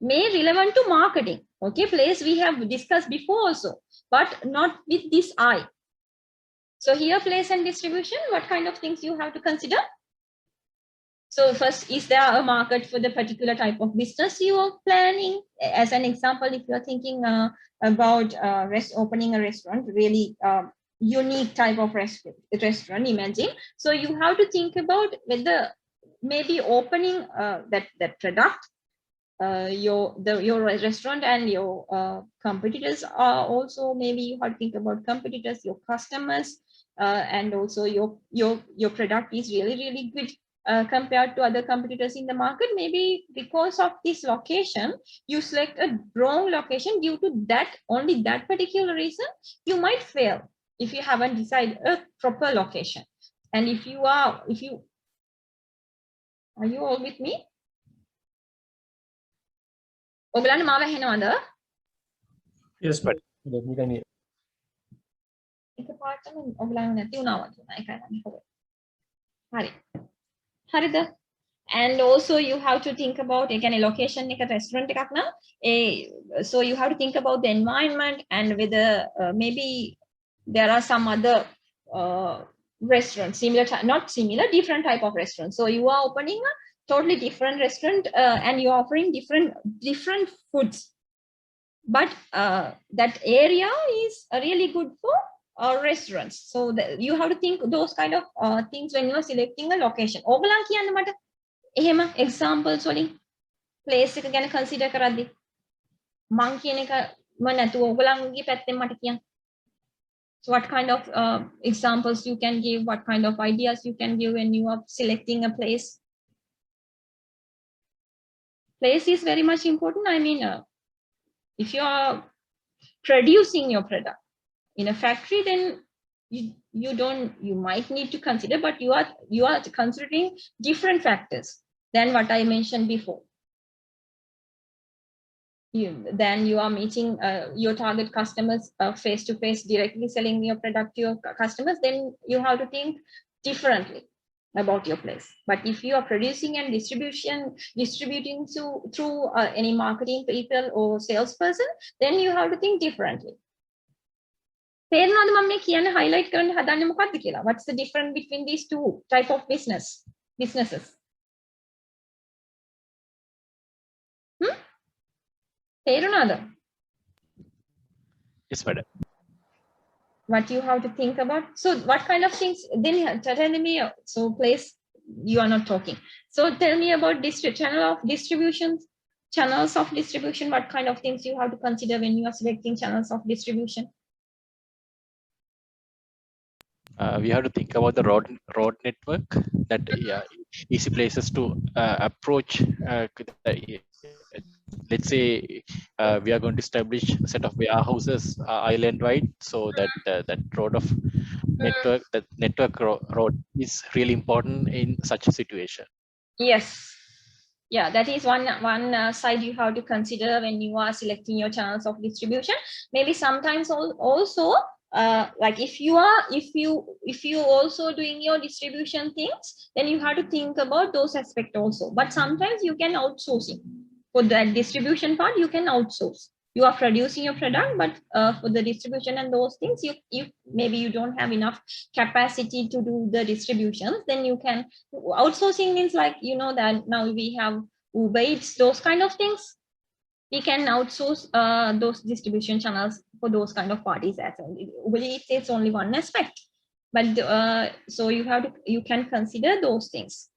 may relevant to marketing. Okay, place we have discussed before also, but not with this eye. So here, place and distribution, what kind of things you have to consider? So first, is there a market for the particular type of business you are planning? As an example, if you're thinking about opening a restaurant, really unique type of restaurant, imagine. So you have to think about whether maybe opening that product, your restaurant and your competitors are also, maybe you have to think about competitors, your customers, and also your product is really good compared to other competitors in the market. Maybe because of this location, you select a wrong location. Due to that, only that particular reason, you might fail if you haven't decided a proper location. And are you all with me? ඔගලන්ට මාව ඇහෙනවද? Yes, but එකපාරටම ඔගලන්ට නැති වුණා වගේ නේද? ඒකයි මම හිතුවේ. හරි. හරිද? And also you have to think about again a location එක restaurant එකක් නම් so you have to think about the environment and whether maybe there are some other restaurant, not similar, different type of restaurant. So you are opening a totally different restaurant and you're offering different foods. But that area is really good for restaurants. So you have to think those kind of things when you are selecting a location. ඔයගොල්ලන් කියන්න මට එහෙම examples වලින් place එක ගැන consider කරද්දි මං කියන එකම නැතුව ඔයගොල්ලන්ගේ පැත්තෙන් මට කියන්න. So what kind of examples you can give, what kind of ideas you can give when you are selecting a place? Place is very much important. I mean, if you are producing your product in a factory, then you might need to consider, but you are considering different factors than what I mentioned before. Then you are meeting your target customers face to face, directly selling your product to your customers, then you have to think differently about your place. But if you are producing and distributing through any marketing people or salesperson, then you have to think differently. Highlight what's the difference between these two type of businesses? Yes, madam. What you have to think about. So what kind of things, then tell me, so place, you are not talking. So tell me about channels of distribution, what kind of things you have to consider when you are selecting channels of distribution? We have to think about the road network, that easy places to approach. Let's say we are going to establish a set of warehouses island wide, so that that network road is really important in such a situation. Yes. Yeah, that is one side you have to consider when you are selecting your channels of distribution. Maybe sometimes also like if you also doing your distribution things, then you have to think about those aspects also. But sometimes you can outsourcing. For that distribution part, you can outsource. You are producing your product, but for the distribution and those things, you maybe you don't have enough capacity to do the distributions. Then you can outsourcing means, like, you know, that now we have Uber Eats, those kind of things. We can outsource those distribution channels for those kind of parties as well. Uber Eats is only one aspect, but so you can consider those things.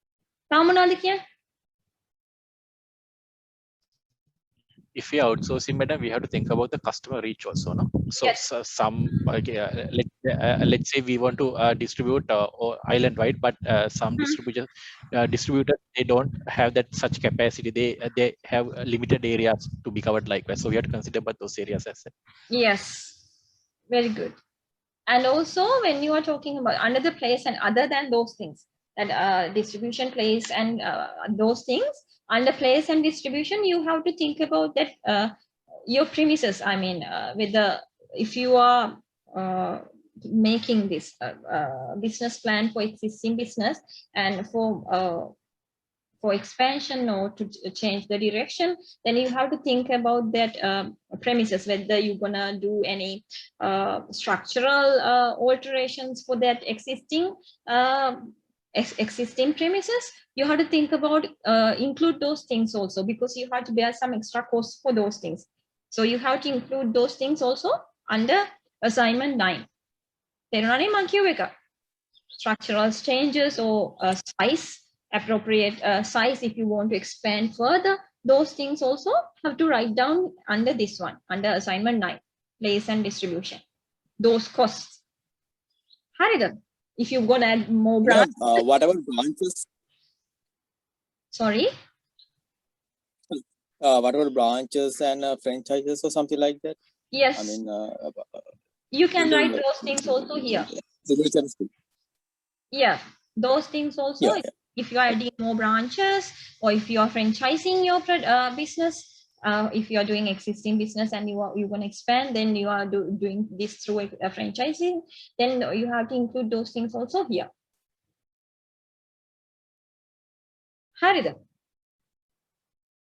If we are outsourcing, madam, we have to think about the customer reach also, no? So, yes. so some let's say we want to distribute island wide, but some distributors they don't have that such capacity. They have limited areas to be covered likewise. So we have to consider about those areas as well. Yes, very good. And also when you are talking about another place and other than those things, that distribution place and those things, under place and distribution, you have to think about that your premises. I mean, if you are making this business plan for existing business and for expansion or to change the direction, then you have to think about that premises, whether you're gonna do any structural alterations for that existing premises. You have to think about include those things also, because you have to bear some extra costs for those things. So you have to include those things also under assignment 9. Structural changes or size, appropriate size if you want to expand further, those things also have to write down under this one, under assignment 9, place and distribution, those costs. Haridhan, if you're going to add more branches. Whatever branches. Sorry? Whatever branches and franchises or something like that. Yes. I mean, you can write those things also here. Yeah, those things also. Yeah. If you are adding more branches, or if you are franchising your business, if you are doing existing business and you're going to expand, then you are doing this through a franchising, then you have to include those things also here. Haridhan,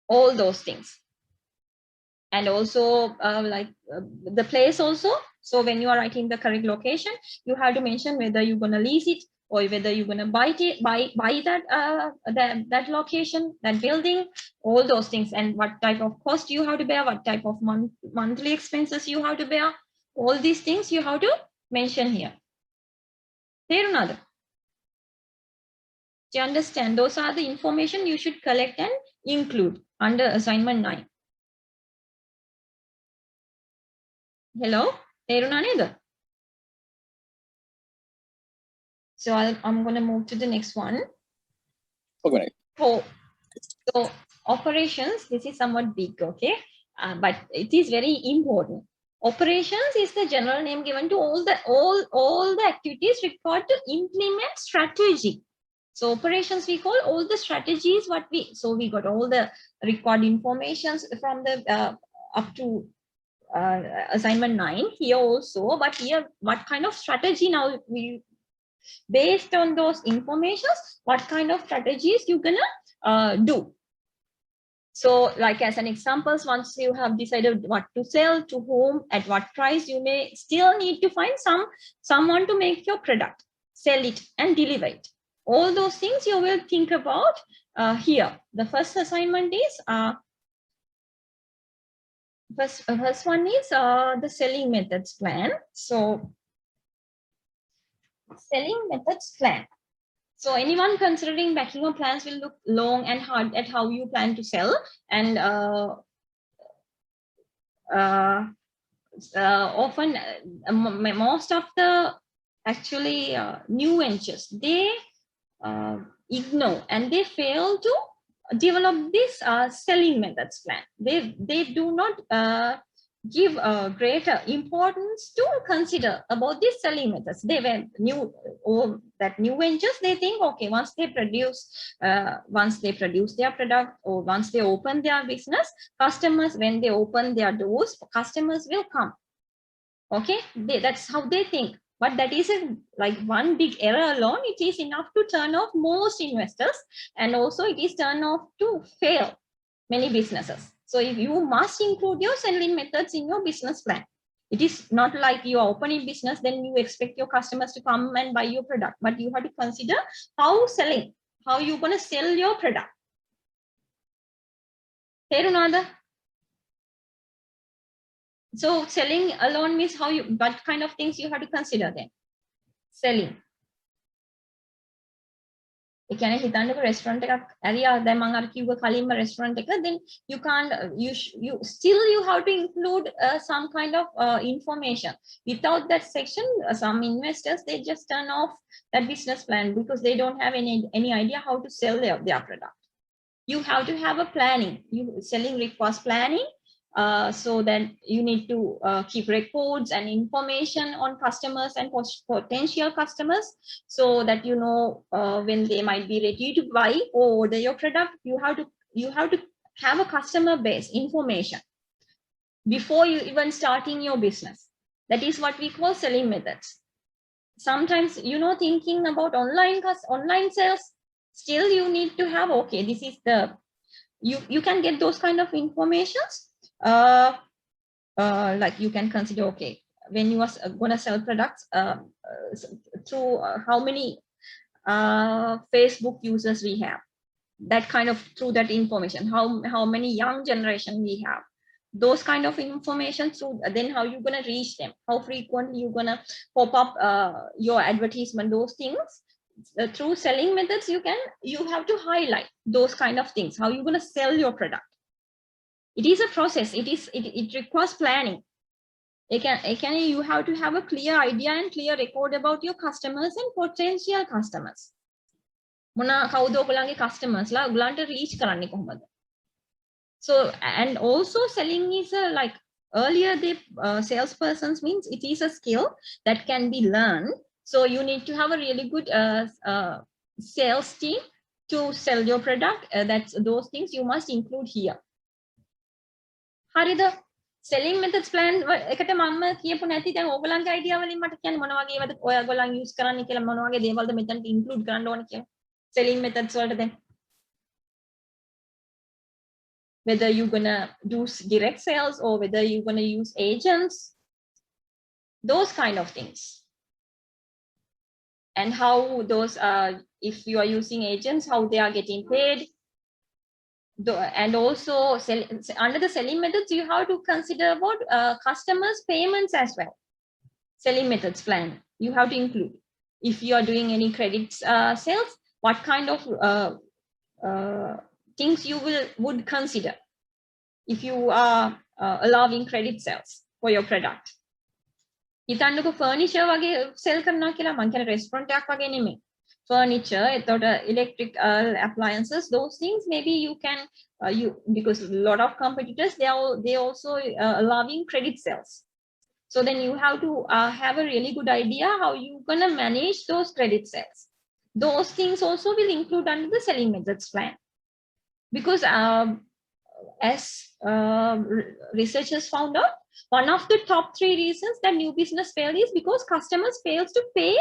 all those things. and also the place also. So when you are writing the correct location, you have to mention whether you're going to lease it or whether you're going to buy that location, that building, all those things, and what type of cost you have to bear, what type of monthly expenses you have to bear. All these things you have to mention here. Do you understand? Those are the information you should collect and include under assignment 9. Hello? So I'm going to move to the next one. Okay. So operations, this is somewhat big, okay? But it is very important. Operations is the general name given to all the activities required to implement strategy. So operations, we call all the strategies so we got all the required informations from the up to assignment 9 here also, but here what kind of strategy now we based on those informations, what kind of strategies you're gonna do. So like as an example, once you have decided what to sell, to whom, at what price, you may still need to find someone to make your product, sell it and deliver it. All those things you will think about here. The first assignment is first one is the selling methods plan. So selling methods plan. So anyone considering backing up plans will look long and hard at how you plan to sell, and often most of the actually new ventures, they ignore and they fail to develop this selling methods plan. They do not give greater importance to consider about these selling methods. They were new ventures, they think, okay, once they produce their product, or once they open their business, customers, when they open their doors, customers will come. Okay, that's how they think. But that is like one big error alone. It is enough to turn off most investors, and also it is turn off to fail many businesses. So if you must include your selling methods in your business plan. It is not like you are opening business, then you expect your customers to come and buy your product, but you have to consider how you're going to sell your product. So selling alone means what kind of things you have to consider then? Selling. You can හිතන්නකො restaurant එකක් ඇරියා දැන් මම අර කිව්ව කලින්ම restaurant එක, then you can't you have to include some kind of information. Without that section, some investors, they just turn off that business plan because they don't have any idea how to sell their product. You have to have a planning. Selling requires planning. So that you need to keep records and information on customers and potential customers, so that you know when they might be ready to buy or order your product. You have to have a customer base information before you even starting your business. That is what we call selling methods. Sometimes, thinking about online sales, still you need to have, okay, this is the you can get those kind of informations. Like you can consider, okay, when you are going to sell products, through how many Facebook users we have, that kind of, through that information, how many young generation we have, those kind of information. So then how you're going to reach them, how frequently you're going to pop up your advertisement, those things. Through selling methods, you have to highlight those kind of things, how you're going to sell your product. It is a process. It requires planning. You have to have a clear idea and clear record about your customers and potential customers. Customers reach. So, and also selling is like earlier the salespersons means it is a skill that can be learned. So you need to have a really good sales team to sell your product. That's those things you must include here. හරිද? selling methods plan එකට මම කියපු නැති දැන් ඕගලන්ගේ idea වලින් මට කියන්න මොන වගේ ඒවාද ඔයගොල්ලන් යූස් කරන්නේ කියලා, මොන වගේ දේවල්ද මෙතනට ඉන්ක්ලූඩ් කරන්න ඕන කියලා selling methods වලට දැන් whether you're gonna do direct sales or whether you're gonna use agents, those kind of things. And how those, if you are using agents, how they are getting paid. And also under the selling methods, you have to consider about customers' payments as well. Selling methods plan, you have to include. If you are doing any credit sales, what kind of things you would consider if you are allowing credit sales for your product. හිතන්නකො furniture වගේ sell කරනවා කියලා මං කියන restaurant එකක් වගේ නෙමෙයි. Furniture, එතකොට electric appliances, those things maybe you can because a lot of competitors they also allowing credit sales. So then you have to have a really good idea how you're gonna manage those credit sales. Those things also will include under the selling methods plan. Because as researchers found out, one of the top 3 reasons that new business fail is because customers fails to pay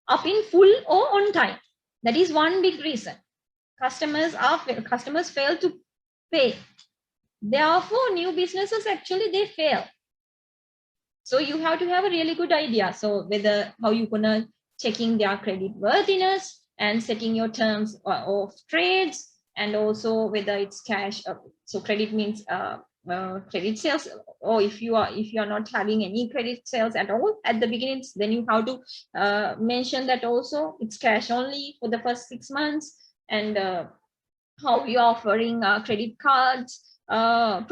up in full or on time. That is one big reason. Customers fail to pay. Therefore, new businesses actually they fail. So you have to have a really good idea. So whether how you're gonna checking their credit worthiness and setting your terms of trades, and also whether it's cash. So credit means credit sales, or if you are not having any credit sales at all at the beginning, then you have to mention that also it's cash only for the first 6 months, and how you're offering credit cards,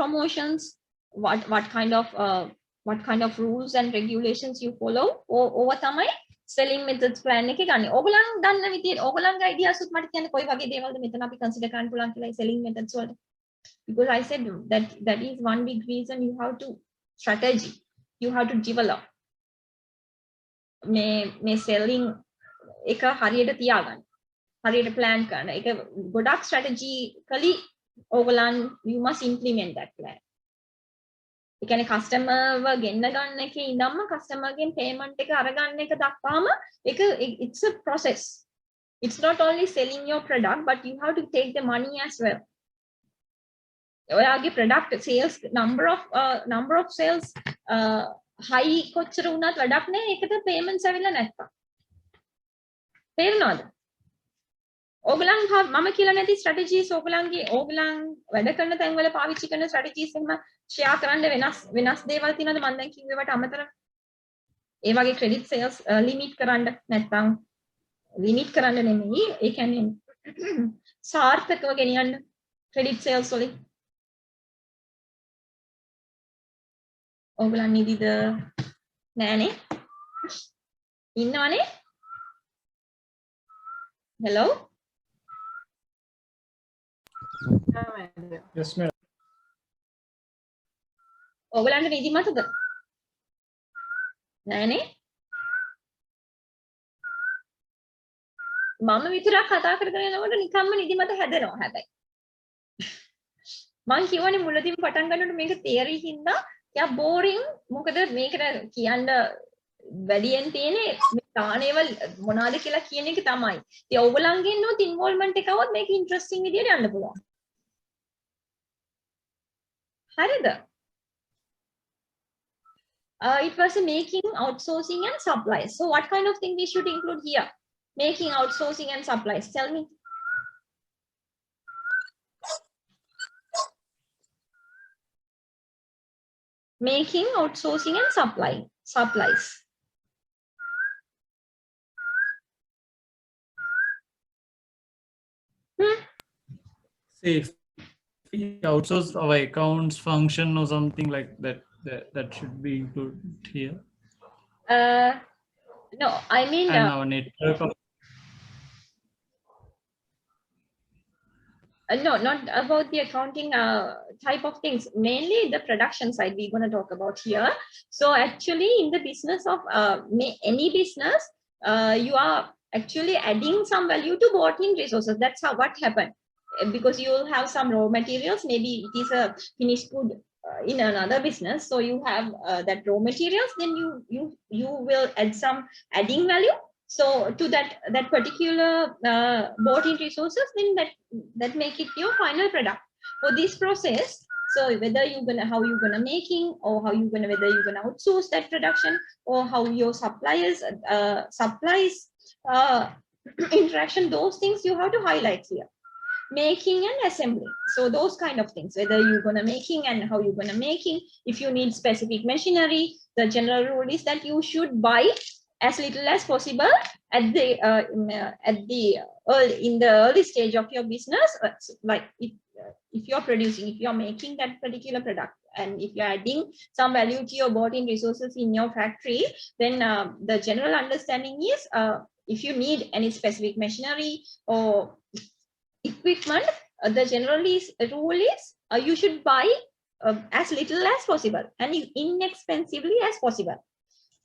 promotions, what kind of rules and regulations you follow, over තමයි selling methods plan එක ගන්න. ඕගොල්ලන් දන්න විදියට ඕගොල්ලන්ගේ ideas උත් මට කියන්න කොයි වගේ දේවල්ද මෙතන අපි consider කරන්න පුළුවන් කියලා selling methods වලට. Because I said that is one big reason you have to strategy, you have to develop. මේ selling එක හරියට තියාගන්න. හරියට plan කරන්න. ඒක ගොඩක් strategically ඕගොල්ලන් you must implement that plan. ඒ කියන්නේ කස්ටමර්ව ගෙන්න ගන්න එකේ ඉඳන්ම කස්ටමර්ගෙන් පේමන්ට් එක අරගන්න එක දක්වාම ඒක it's a process. It's not only selling your product, but you have to take the money as well. ඔයාගේ product sales number of sales high කොච්චර වුණත් වැඩක් නැහැ ඒකට payments ඇවිල්ලා නැත්තම්. තේරෙනවද? ඕගලන් මම කියලා නැති strategies ඕගලන් වැඩ කරන තැන් වල පාවිච්චි කරන strategies එහෙම share කරන්න වෙනස් දේවල් තියෙනවද මම දැන් කිව්වට අමතරව ඒ වගේ credit sales limit කරන්න නැත්නම් limit කරන්න නෙමෙයි ඒ කියන්නේ සාර්ථකව ගෙනියන්න credit sales වලින් ඕගලන් නිදිද නෑනේ ඉන්නවනේ hello. Yes, ma'am. ඕගලන්ට නිදිමතද? නෑනේ. මම විතරක් කතා කරගෙන යනකොට නිකම්ම නිදිමත හැදෙනවා හැබැයි. මං කියවනේ මුලදීම පටන් ගන්නකොට මේක theory හින්දා යා boring. මොකද මේකට කියන්න වැඩියෙන් තියෙන්නේ මේ තානේවල් මොනවාද කියලා කියන එක තමයි. ඉතින් ඕගලන්ගෙන් නෝත් involvement එක આવොත් මේක interesting විදියට යන්න පුළුවන්. හරිද? It was making, outsourcing and supplies. So what kind of thing we should include here? Making, outsourcing and supplies. Tell me. Making, outsourcing and supplies. See, if we outsource our accounts function or something like that should be included here. No, I mean and our network of no, not about the accounting type of things. Mainly the production side we're going to talk about here. So actually in the business of any business, you are actually adding some value to bought-in resources. That's what happened. Because you will have some raw materials, maybe it is a finished good in another business. So you have that raw materials, then you will add some adding value. So to that particular bought-in resources, then that make it your final product. For this process, so whether how you're gonna making, or whether you're gonna outsource that production, or how your suppliers interaction, those things you have to highlight here. Making and assembly, so those kind of things, whether you're gonna making and how you're gonna making. If you need specific machinery, the general rule is that you should buy as little as possible in the early stage of your business. Like if you're making that particular product, and if you're adding some value to your bought-in resources in your factory, then the general understanding is if you need any specific machinery or equipment, the general rule is you should buy as little as possible and inexpensively as possible.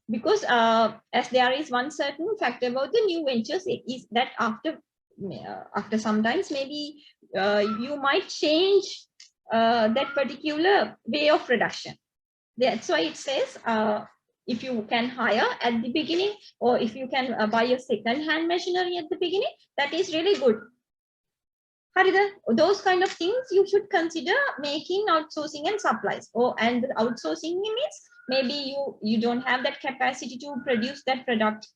Because as there is one certain fact about the new ventures, it is that after sometimes maybe you might change that particular way of production. That's why it says if you can hire at the beginning, or if you can buy a second-hand machinery at the beginning, that is really good. Those kind of things you should consider making, outsourcing, and supplies. And outsourcing means maybe you don't have that capacity to produce that product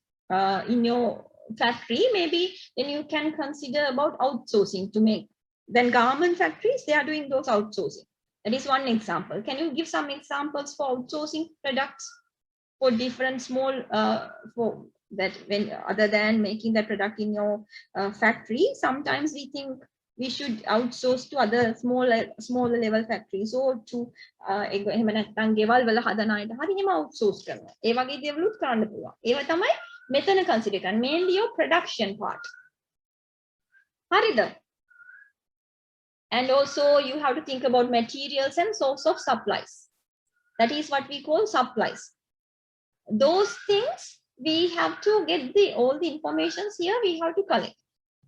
in your factory. Maybe then you can consider about outsourcing to make. Then garment factories, they are doing those outsourcing. That is one example. Can you give some examples for outsourcing products for different small for that, when other than making that product in your factory? Sometimes we think we should outsource to other smaller level factories, or to එහෙම නැත්නම් ගෙවල් වල හදන අයට හරි එහෙම outsource කරනවා. ඒ වගේ දේවලුත් කරන්න පුළුවන්. ඒව තමයි මෙතන consider කරන්නේ, mainly your production part. හරිද? And also you have to think about materials and source of supplies. That is what we call supplies. Those things we have to get all the informations here, we have to collect.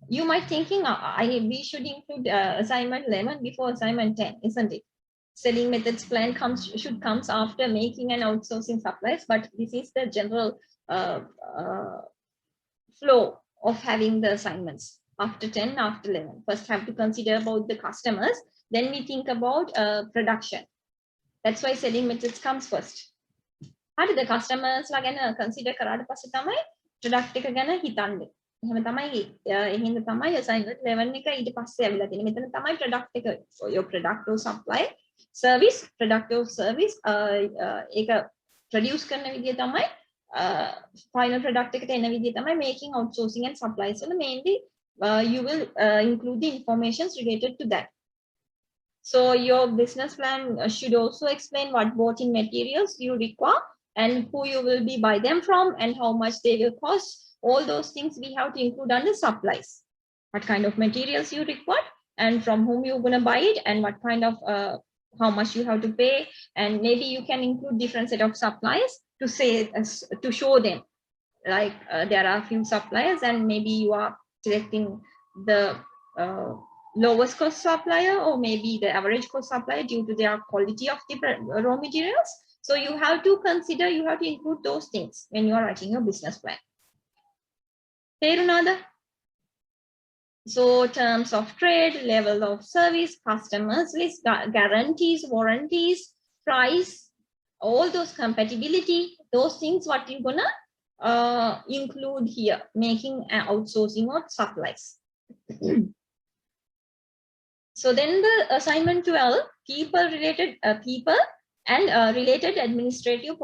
You might thinking we should include assignment 11 before assignment 10, isn't it? Selling methods plan should comes after making and outsourcing supplies, but this is the general flow of having the assignments after 10, after 11. First have to consider about the customers, then we think about production. That's why selling methods comes first. How do the customers again consider කරාට පස්සේ තමයි product එක ගැන හිතන්නේ. එහෙම තමයි එහෙනම් තමයි assignment 11 එක ඊට පස්සේ ආවිලා තියෙන්නේ. මෙතන තමයි product එක, your product or supply service, product or service ඒක produce කරන විදිය තමයි final product එකට එන විදිය තමයි making, outsourcing and supplies වල mainly you will include the informations related to that. So your business plan should also explain what bought-in materials you require and who you will be buy them from and how much they will cost. All those things we have to include under supplies. What kind of materials you require and from whom you're going to buy it, and what kind of how much you have to pay, and maybe you can include different set of suppliers to say to show them, like there are a few suppliers and maybe you are selecting the lowest cost supplier or maybe the average cost supplier due to their quality of the raw materials. So you have to consider, you have to include those things when you are writing your business plan. So terms of trade, level of service, customers list, guarantees, warranties, price, all those compatibility, those things what you're gonna include here, making outsourcing or supplies. So then the assignment 12, people and related administrative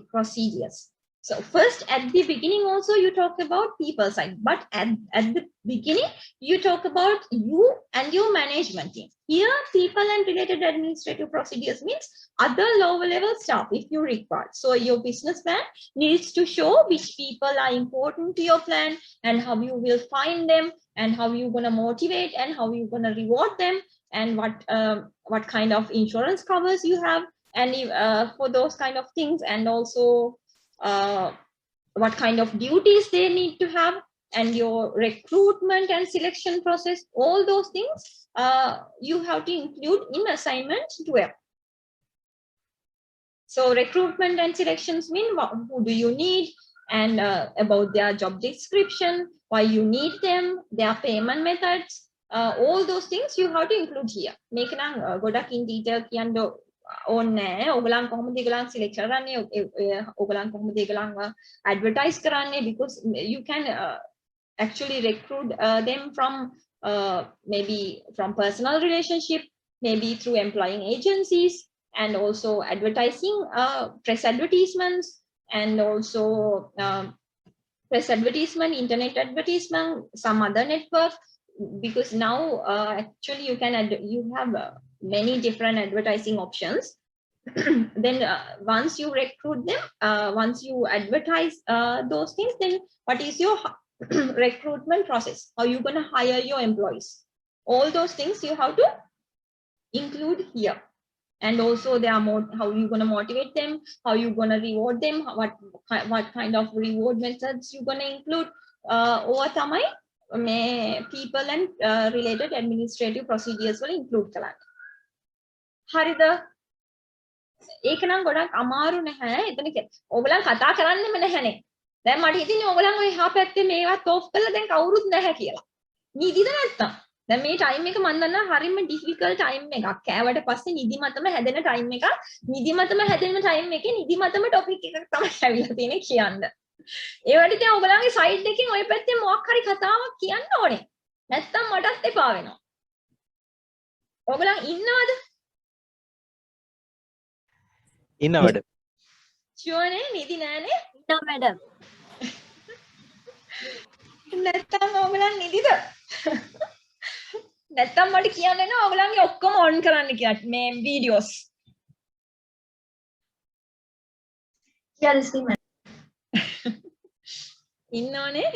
procedures. So first at the beginning also you talk about people side, but at the beginning you talk about you and your management team. Here people and related administrative procedures means other lower level staff if you require. So your business plan needs to show which people are important to your plan and how you will find them and how you're going to motivate and how you're going to reward them and what kind of insurance covers you have and for those kind of things, and also what kind of duties they need to have, and your recruitment and selection process, all those things you have to include in assignment 12. So recruitment and selections mean who do you need, and about their job description, why you need them, their payment methods, all those things you have to include here. Make නම් ගොඩක් in detail කියන්න ඕනේ. ඔයගලන් කොහොමද ඒගලන් select කරන්නේ? ඔයගලන් කොහොමද ඒගලන් advertise කරන්නේ? Because you can actually recruit them from maybe from personal relationship, maybe through employing agencies, and also advertising, press advertisements, and also press advertisement, internet advertisement, some other network. Because now actually you have many different advertising options. Then once you recruit them, once you advertise those things, then what is your recruitment process? How you going to hire your employees? All those things you have to include here. And also there are more, how you going to motivate them, how you going to reward them, what kind of reward methods you going to include. Or tamai people and related administrative procedures will include කරන්න. හරිද? ඒක නම් ගොඩක් අමාරු නැහැ. එතන ඔයගලන් කතා කරන්නෙම නැහැනේ. දැන් මට හිතෙන්නේ ඔයගලන් ඔය එහා පැත්තේ මේවත් ඔෆ් කරලා දැන් කවුරුත් නැහැ කියලා. නිදිද නැත්තම්? දැන් මේ ටයිම් එක මම දන්නවා හරියම ඩිෆිකල්ට් ටයිම් එකක්. කෑවට පස්සේ නිදිමතම හැදෙන ටයිම් එකක්. නිදිමතම හැදෙන ටයිම් එකේ නිදිමතම ටොපික් එකක් තමයි ඇවිල්ලා තියෙන්නේ කියන්න. ඒ වගේ දැන් ඔයගලන්ගේ සයිඩ් එකෙන් ඔය පැත්තේ මොකක් හරි කතාවක් කියන්න ඕනේ. නැත්තම් මටත් එපා වෙනවා. ඔයගලන් ඉන්නවද? ඉන්නවද? ෂුවර් නේ? නිදි නෑනේ? No, madam. නැත්තම් ඔයගලන් නිදිද? නැත්තම් මට කියන්න නෑ ඔයගලන්ගේ ඔක්කොම ඔන් කරන්න කියලා මේ වීඩියෝස්. ඉන්නවනේ?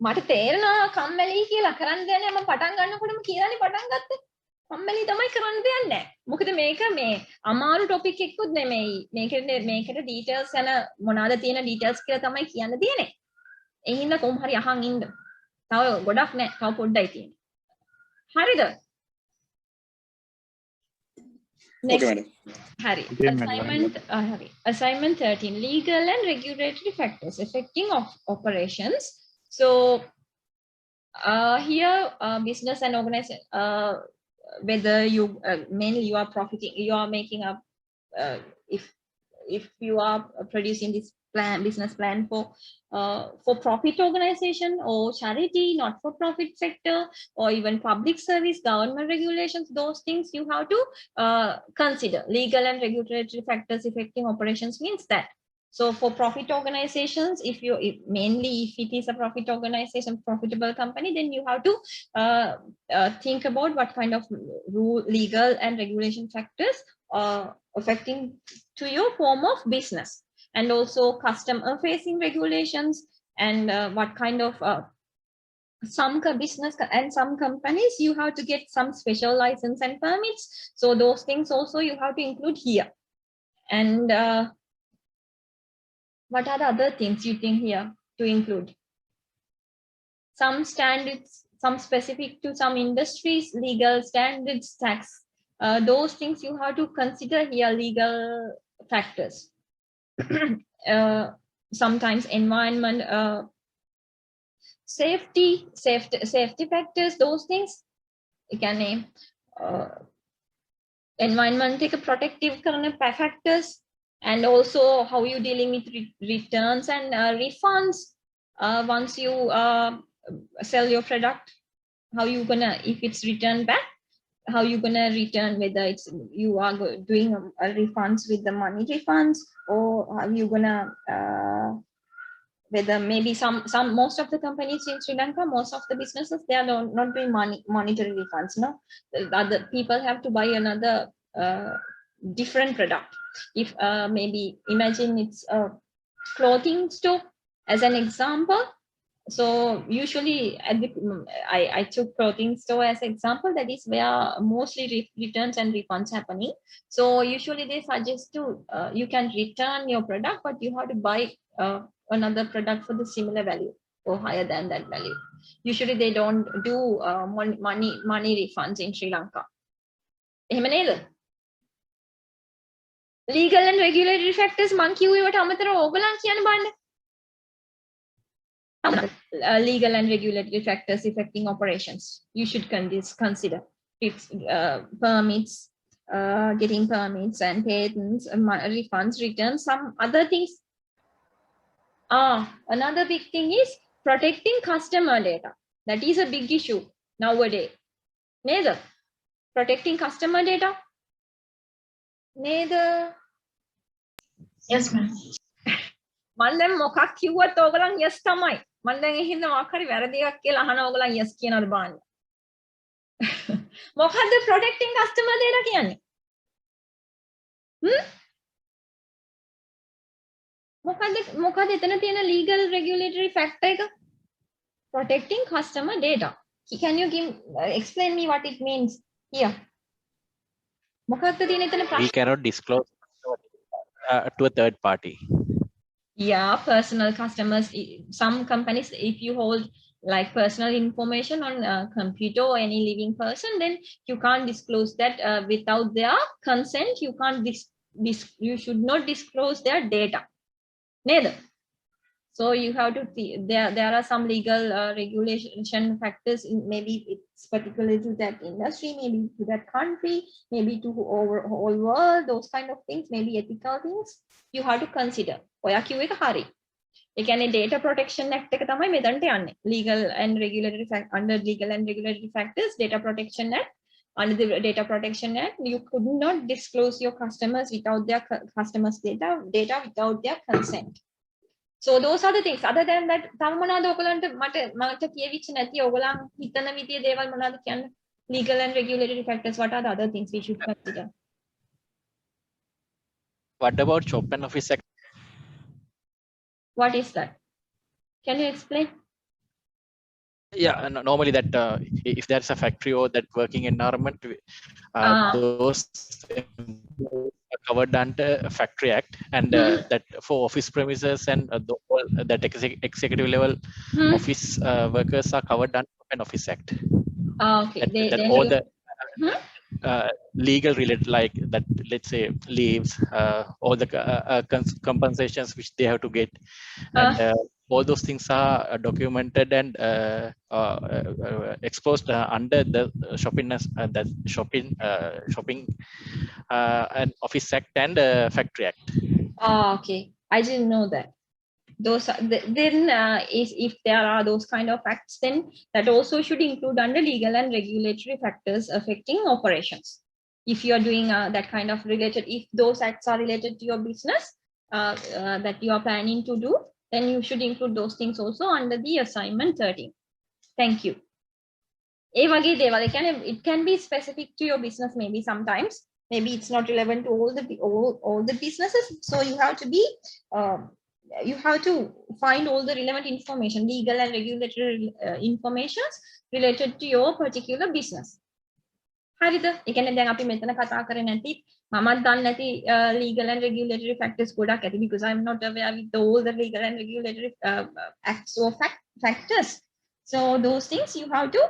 මට තේරෙනවා කම්මැලි කියලා කරන්න දෙයක් නෑ. මම පටන් ගන්නකොටම කියලානේ පටන් ගත්තේ. කම්මැලි තමයි කරන්න දෙයක් නෑ. මොකද මේක මේ අමාරු ටොපික් එකකුත් නෙමෙයි. මේකට ඩීටේල්ස් යන මොනවාද තියෙන ඩීටේල්ස් කියලා තමයි කියන්න තියෙන්නේ. ඒ හින්දා කොහොම හරි අහන් ඉන්න. තව ගොඩක් නෑ. තව පොඩ්ඩයි තියෙන්නේ. හරිද? Next. Okay, madam. Hari. Assignment 13, legal and regulatory factors affecting operations. So here business and organization, whether you mainly you are profiting, you are making up, if you are producing this business plan for profit organization or charity, not for profit sector, or even public service, government regulations, those things you have to consider. Legal and regulatory factors affecting operations means that. So for profit organizations, mainly if it is a profit organization, profitable company, then you have to think about what kind of legal and regulation factors are affecting to your form of business. And also customer facing regulations, and what kind of some business and some companies you have to get some special license and permits. So those things also you have to include here. And what are the other things you think here to include? Some standards, some specific to some industries, legal standards, tax. Those things you have to consider here, legal factors. Sometimes environment, safety factors, those things you can name. Environment protective factors, and also how you dealing with returns and refunds once you sell your product. How you gonna, if it's returned back, how you gonna return, whether it's you are doing refunds with the money refunds, or how you gonna whether maybe most of the companies in Sri Lanka, most of the businesses, they are not doing monetary refunds. No, the other people have to buy another different product. If maybe imagine it's a clothing store as an example. So usually I took clothing store as an example. That is where mostly returns and refunds happening. So usually they suggest to you can return your product, but you have to buy another product for the similar value or higher than that value. Usually they don't do money refunds in Sri Lanka. Legal and regulatory factors, man kiwuවට අමතරව ඕගලන් කියන්න බෑ. Legal and regulatory factors affecting operations. You should consider it's permits, getting permits and patents, refunds, returns, some other things. Another big thing is protecting customer data. That is a big issue nowadays. Neither protecting customer data. Neither. Yes, ma'am. මම දැන් මොකක් කිව්වත් ඕගලන් yes තමයි. මම දැන් එහෙනම් මොකක් හරි වැරදි එකක් කියලා අහන ඕගලන් yes කියනවද බලන්න. මොකද්ද protecting customer data කියන්නේ? මොකද්ද එතන තියෙන legal regulatory factor එක? Protecting customer data. Can you explain me what it means here? මොකක්ද තියෙන එතන ප්‍රශ්න? We cannot disclose to a third party. Yeah, personal customers. Some companies, if you hold like personal information on a computer or any living person, then you can't disclose that without their consent. You can't you should not disclose their data. Neither. So you have to see there are some legal regulation factors. Maybe it's particular to that industry, maybe to that country, maybe to whole world. Those kind of things, maybe ethical things. You have to consider. ඔයා කිව්ව එක හරි. ඒ කියන්නේ data protection act එක තමයි මෙතනට යන්නේ. Legal and regulatory under legal and regulatory factors, data protection act. Under the data protection act, you could not disclose your customers without their customers data without their consent. So those are the things. Other than that, තව මොනවද ඔයගලන්ට මට කියවිච්ච නැති ඔයගලන් හිතන විදිය දේවල් මොනවද කියන්නේ? Legal and regulatory factors. What are the other things we should consider? What about shop and office act? What is that? Can you explain? Yeah, normally that if there's a factory or that working environment, those are covered under Factory Act, and that for office premises and that executive level office workers are covered under an Office Act. Okay. That all the legal related, like that, let's say leaves, all the compensations which they have to get, and all those things are documented and exposed under the shopping and Office Act and Factory Act. Okay, I didn't know that. Those then if there are those kind of acts, then that also should include under legal and regulatory factors affecting operations. If you are doing that kind of related, if those acts are related to your business that you are planning to do, then you should include those things also under the assignment 13. Thank you. It can be specific to your business, maybe sometimes. Maybe it's not relevant to all the businesses. So you have to be you have to find all the relevant information, legal and regulatory informations related to your particular business. හරිද? ඒ කියන්නේ දැන් අපි මෙතන කතා කරන්නේ නැති මමත් දන්නේ නැති legal and regulatory factors ගොඩක් ඇති, because I'm not aware with all the legal and regulatory acts or factors. So those things you have to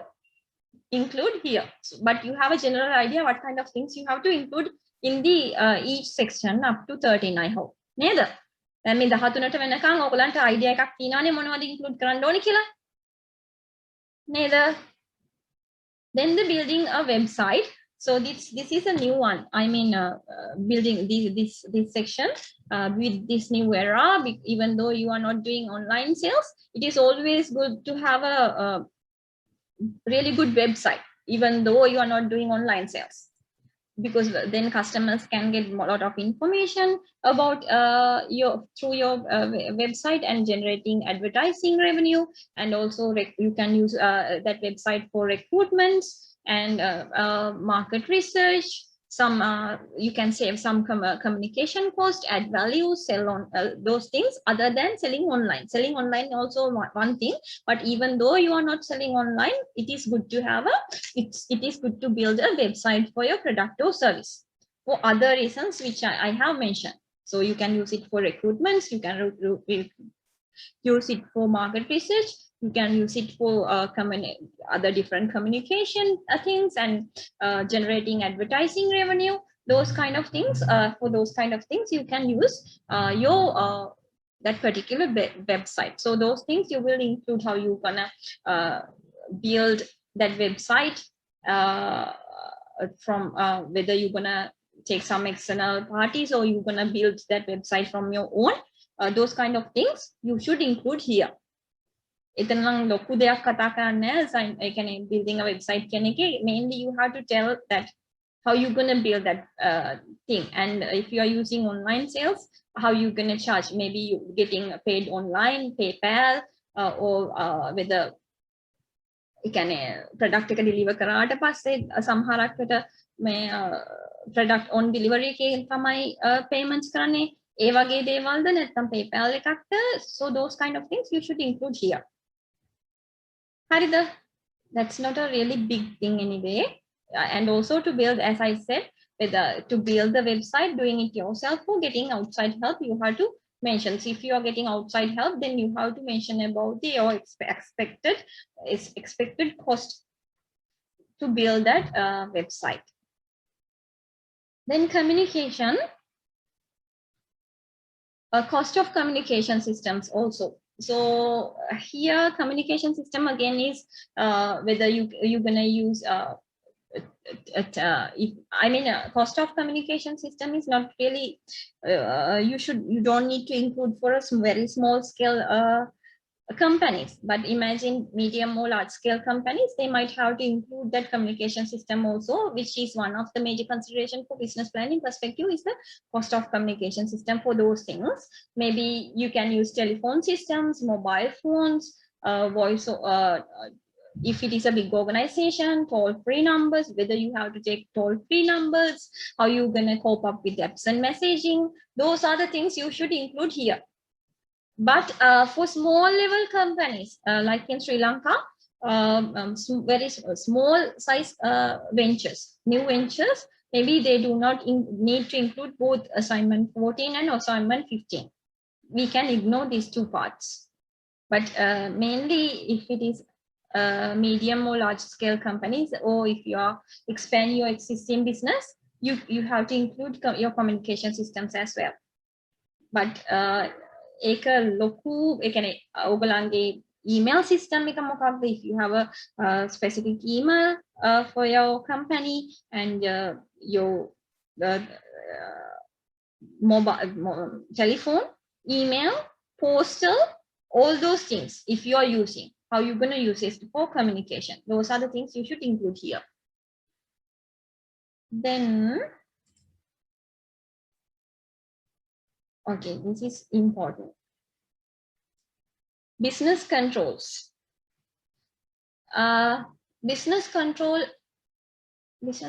include here. But you have a general idea what kind of things you have to include in the each section up to 13, I hope. නේද? දැන් මේ 13ට වෙනකන් ඔයගලන්ට idea එකක් තියෙනවානේ මොනවද include කරන්න ඕනේ කියලා. නේද? Then the building a website. So this is a new one. I mean, building this section with this new era. Even though you are not doing online sales, it is always good to have a really good website, even though you are not doing online sales, because then customers can get a lot of information about through your website and generating advertising revenue, and also you can use that website for recruitments and market research. Some you can save some communication cost, add value, sell on those things other than selling online. Selling online also one thing, but even though you are not selling online, it is good to have it is good to build a website for your product or service for other reasons which I have mentioned. So you can use it for recruitments, you can use it for market research, you can use it for other different communication things, and generating advertising revenue, those kind of things. For those kind of things you can use your that particular website. So those things you will include, how you gonna build that website from whether you're gonna take some external parties or you're gonna build that website from your own. Those kind of things you should include here. එතන නම් ලොකු දෙයක් කතා කරන්නේ නැහැ. ඒ කියන්නේ building a website කියන එකේ mainly you have to tell that how you gonna build that thing, and if you are using online sales, how you gonna charge. Maybe you getting paid online, PayPal, or whether ඒ කියන්නේ product එක deliver කරාට පස්සේ සමහරකට මේ product on delivery එකේ තමයි payments කරන්නේ. ඒ වගේ දේවල්ද නැත්නම් PayPal එකක්ද? So those kind of things you should include here. Harida, that's not a really big thing anyway. And also to build, as I said, whether to build the website, doing it yourself or getting outside help, you have to mention. So if you are getting outside help, then you have to mention about the your expected cost to build that website. Then communication, cost of communication systems also. So here communication system again is whether you're gonna use cost of communication system is not really you don't need to include for a very small scale companies, but imagine medium or large scale companies, they might have to include that communication system also, which is one of the major consideration for business planning perspective is the cost of communication system for those things. Maybe you can use telephone systems, mobile phones, voice, if it is a big organization, toll-free numbers, whether you have to take toll-free numbers, how you're going to cope up with absent messaging. Those are the things you should include here. But for small level companies, like in Sri Lanka, very small size ventures, new ventures, maybe they do not need to include both assignment 14 and assignment 15. We can ignore these two parts. But mainly if it is medium or large scale companies, or if you are expand your existing business, you have to include your communication systems as well. But ඒක ලොකු ඒ කියන්නේ ඔයගලන්ගේ email system එක මොකක්ද? If you have a specific email for your company and your mobile telephone, email, postal, all those things, if you are using, how you're going to use it for communication, those are the things you should include here. Then okay, this is important. Business controls. Business control. Okay,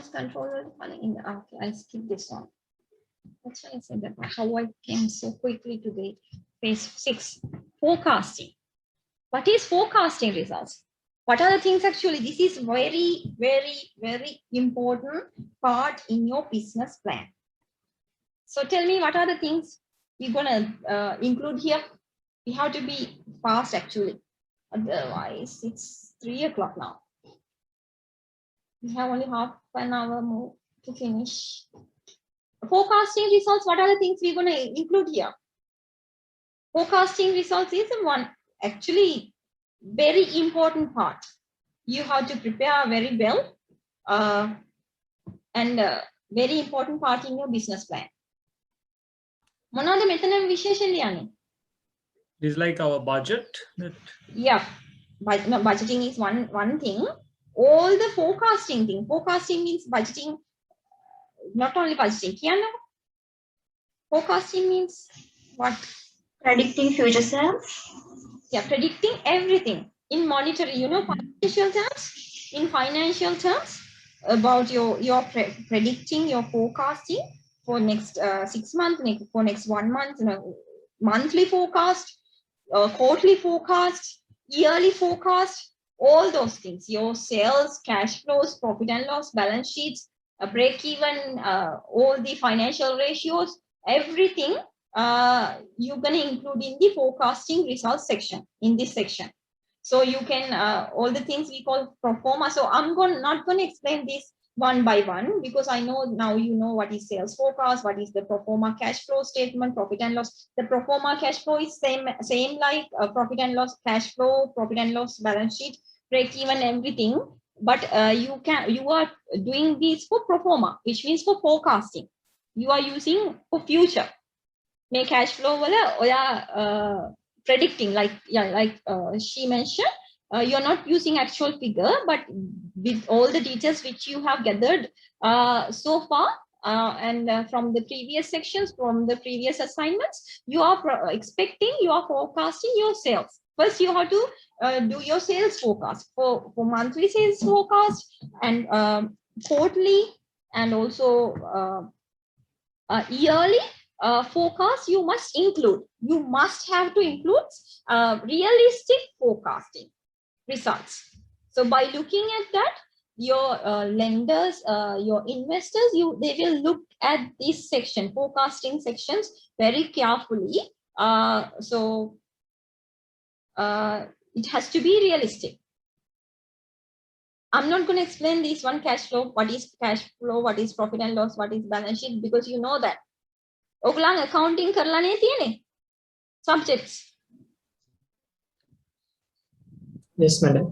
I skipped this one. That's why I said that. How I came so quickly to the phase 6. Forecasting. What is forecasting results? What are the things actually? This is very, very, very important part in your business plan. So tell me, what are the things you're gonna include here? We have to be fast actually, otherwise it's 3 o'clock now. We have only half an hour more to finish. Forecasting results, what are the things we're gonna include here? Forecasting results is one actually very important part. You have to prepare very well and very important part in your business plan. මොනවද මෙතන විශේෂයෙන් ලියන්නේ? This is like our budget. Yeah, but no, budgeting is one thing. All the forecasting thing. Forecasting means budgeting. Not only budgeting. Kiana? Forecasting means what? Predicting future sales. Yeah, predicting everything in monetary. Financial terms. In financial terms, about your predicting, your forecasting for next 6 months, for next 1 month. Monthly forecast. Quarterly forecast, yearly forecast, all those things, your sales, cash flows, profit and loss, balance sheets, break even, all the financial ratios, everything you're going to include in the forecasting results section, in this section. So you can all the things we call pro forma. So I'm not going to explain this one by one, because I know now you know what is sales forecast, what is the pro forma cash flow statement, profit and loss. The pro forma cash flow is same like profit and loss, cash flow, profit and loss, balance sheet, break even, everything. But you are doing this for pro forma, which means for forecasting. You are using for future. May cash flow wala predicting, like she mentioned. You're not using actual figure, but with all the details which you have gathered so far, and from the previous sections, from the previous assignments, you are you are forecasting your sales. First, you have to do your sales forecast for monthly sales forecast, and quarterly, and also yearly forecast. You must include. You must have to include realistic forecasting results. So by looking at that, your lenders, your investors, they will look at this section, forecasting sections, very carefully. So it has to be realistic. I'm not going to explain this one, cash flow, what is cash flow, what is profit and loss, what is balance sheet, because you know that. ඔගලන් accounting කරලානේ තියෙන්නේ subjects. Yes, madam.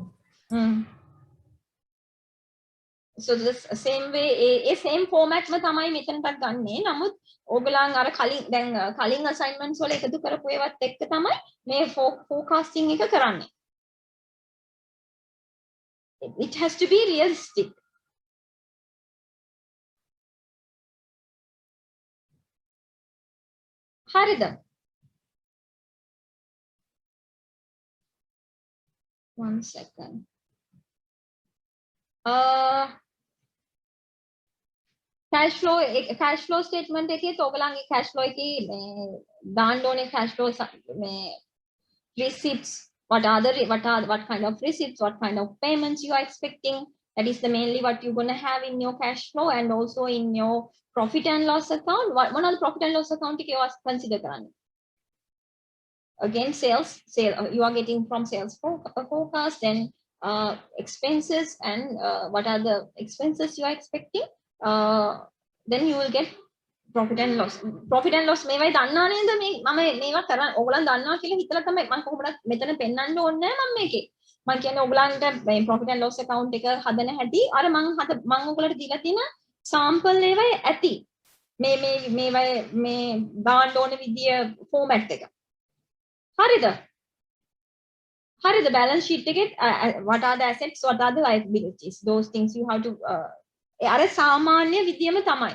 So this same way, a same format में තමයි මෙතනටත් ගන්නෙ. නමුත් ඔයගලන් අර කලින් assignments වල එකතු කරපු ඒවත් එක්ක තමයි මේ forecasting එක කරන්නේ. It has to be realistic. හරිද? One second. Cash flow statement එකේ ඔයගලන්ගේ cash flow එකේ දාන්න ඕනේ cash flow receipts. What kind of receipts, what kind of payments you are expecting. That is the mainly what you're going to have in your cash flow, and also in your profit and loss account. One of the profit and loss account you are consider කරන්නේ. Again, you are getting from sales forecast, then expenses, and what are the expenses you are expecting. Then you will get profit and loss. Profit and loss මේවයි දන්නා නේද? මම මේවා කරන් ඔයගලන් දන්නවා කියලා හිතලා තමයි මම කොහොමද මෙතන පෙන්වන්න ඕනේ මම මේකේ. මම කියන්නේ ඔයගලන්ට මේ profit and loss account එක හදන හැටි අර මම ඔයගලට දීලා තියෙන sample ඒවයි ඇති. මේවයි මේ දාන්න ඕනේ විදිය format එක. හරිද? Balance sheet ticket, what are the assets, what are the liabilities, those things you have to අර සාමාන්‍ය විදියම තමයි.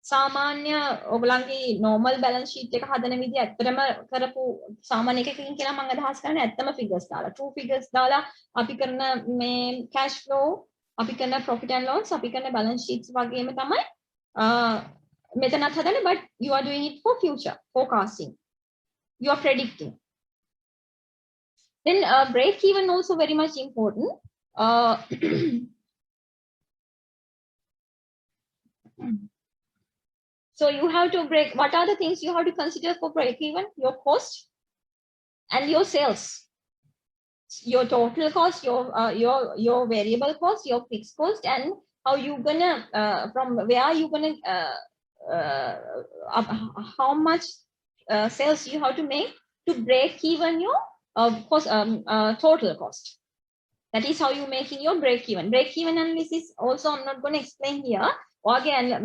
සාමාන්‍ය ඔයගලන්ගේ normal balance sheet එක හදන විදිය ඇත්තටම කරපු සාමාන්‍ය එකකින් කියලා මම අදහස් කරන්නේ ඇත්තම figures දාලා, true figures දාලා අපි කරන මේ cash flow, අපි කරන profit and loss, අපි කරන balance sheets වගේම තමයි මෙතනත් හදන්නේ, but you are doing it for future forecasting. You are predicting. Then break even also very much important. So you have to break. What are the things you have to consider for break even? Your cost and your sales. Your total cost, your variable cost, your fixed cost, and how you gonna from where you gonna how much sales you have to make to break even your cost, total cost. That is how you making your break even. Break even analysis also I'm not going to explain here. Or again,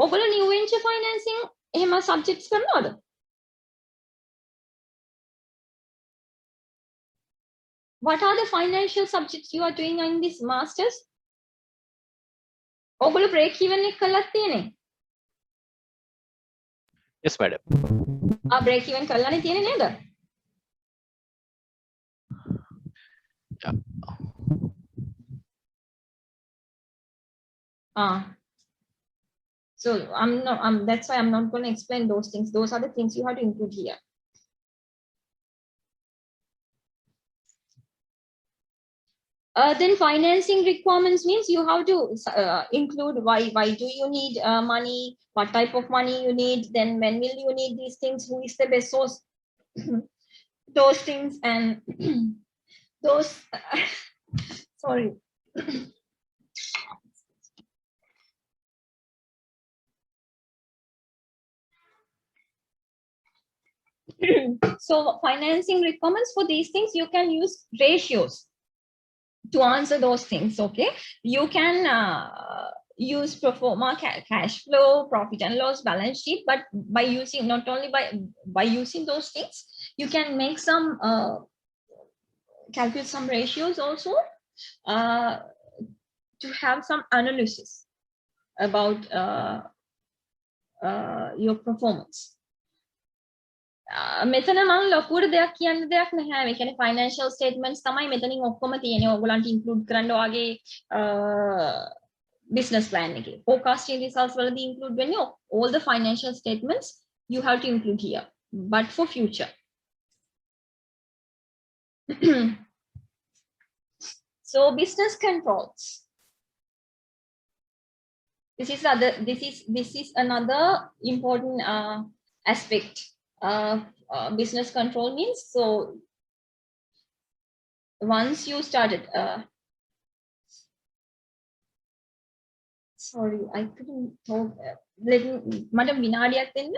ඔයගොල්ලෝ new venture financing එහෙම subjects කරනවද? What are the financial subjects you are doing in this masters? ඔයගොල්ලෝ break even එක කළා තියෙන්නේ? Yes, madam. break even කරලානේ තියෙන්නේ නේද? So that's why I'm not going to explain those things. Those are the things you have to include here. Then financing requirements means you have to include why do you need money, what type of money you need, then when will you need these things, who is the best source, those things, and those, sorry. So financing requirements for these things, you can use ratios to answer those things. Okay, you can use pro forma cash flow, profit and loss, balance sheet, but by using, not only by using those things, you can make some calculate some ratios also to have some analysis about your performance. මෙතන මම ලොකුවට දෙයක් කියන්න දෙයක් නැහැ. ඒ කියන්නේ financial statements තමයි මෙතනින් ඔක්කොම තියෙන්නේ. ඔයගොල්ලන්ට include කරන්න ඔයාගේ business plan එකේ. Forecasting results වලදී include වෙන්නේ all the financial statements you have to include here, but for future. So business controls. This is another important aspect. Business control means, so once you started, sorry, I couldn't talk. Madam Vinadiyak then.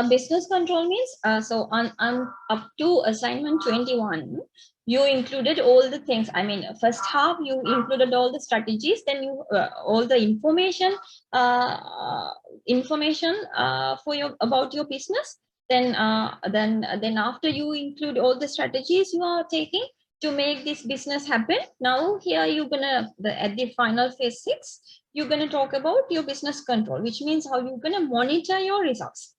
Business control means, so on up to assignment 21, you included all the things. I mean, first half you included all the strategies, then you all the information for your about your business. Then after you include all the strategies you are taking to make this business happen. Now here you're gonna at the final phase 6, you're gonna talk about your business control, which means how you're gonna monitor your results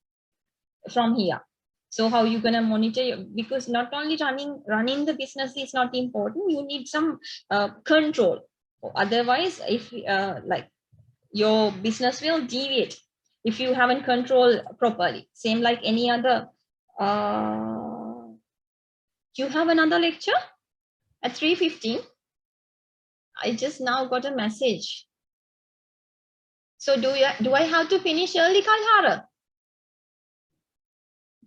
from here. So how you're gonna monitor because not only running the business is not important, you need some control. Otherwise, if like your business will deviate if you haven't controlled properly. Same like any other. You have another lecture at 3:15. I just now got a message. So do I have to finish early, Kalhara?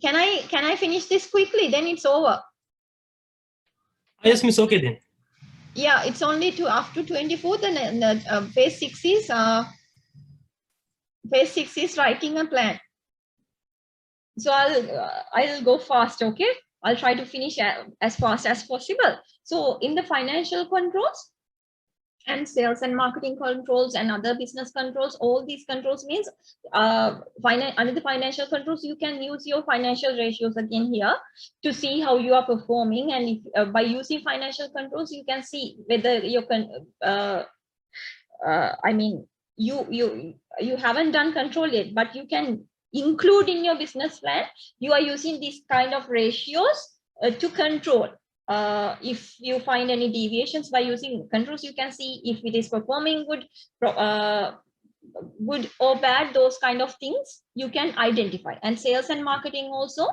Can I finish this quickly? Then it's over. Yes, miss. Okay then. Yeah, it's only to after 24th, and phase 6 is writing a plan. So I'll go fast. Okay, I'll try to finish as fast as possible. So in the financial controls and sales and marketing controls and other business controls, all these controls means under the financial controls, you can use your financial ratios again here to see how you are performing. And if, by using financial controls, you can see whether you can I mean, you haven't done control yet, but you can include in your business plan. You are using these kind of ratios to control. If you find any deviations by using controls, you can see if it is performing good or bad. Those kind of things you can identify. And sales and marketing also,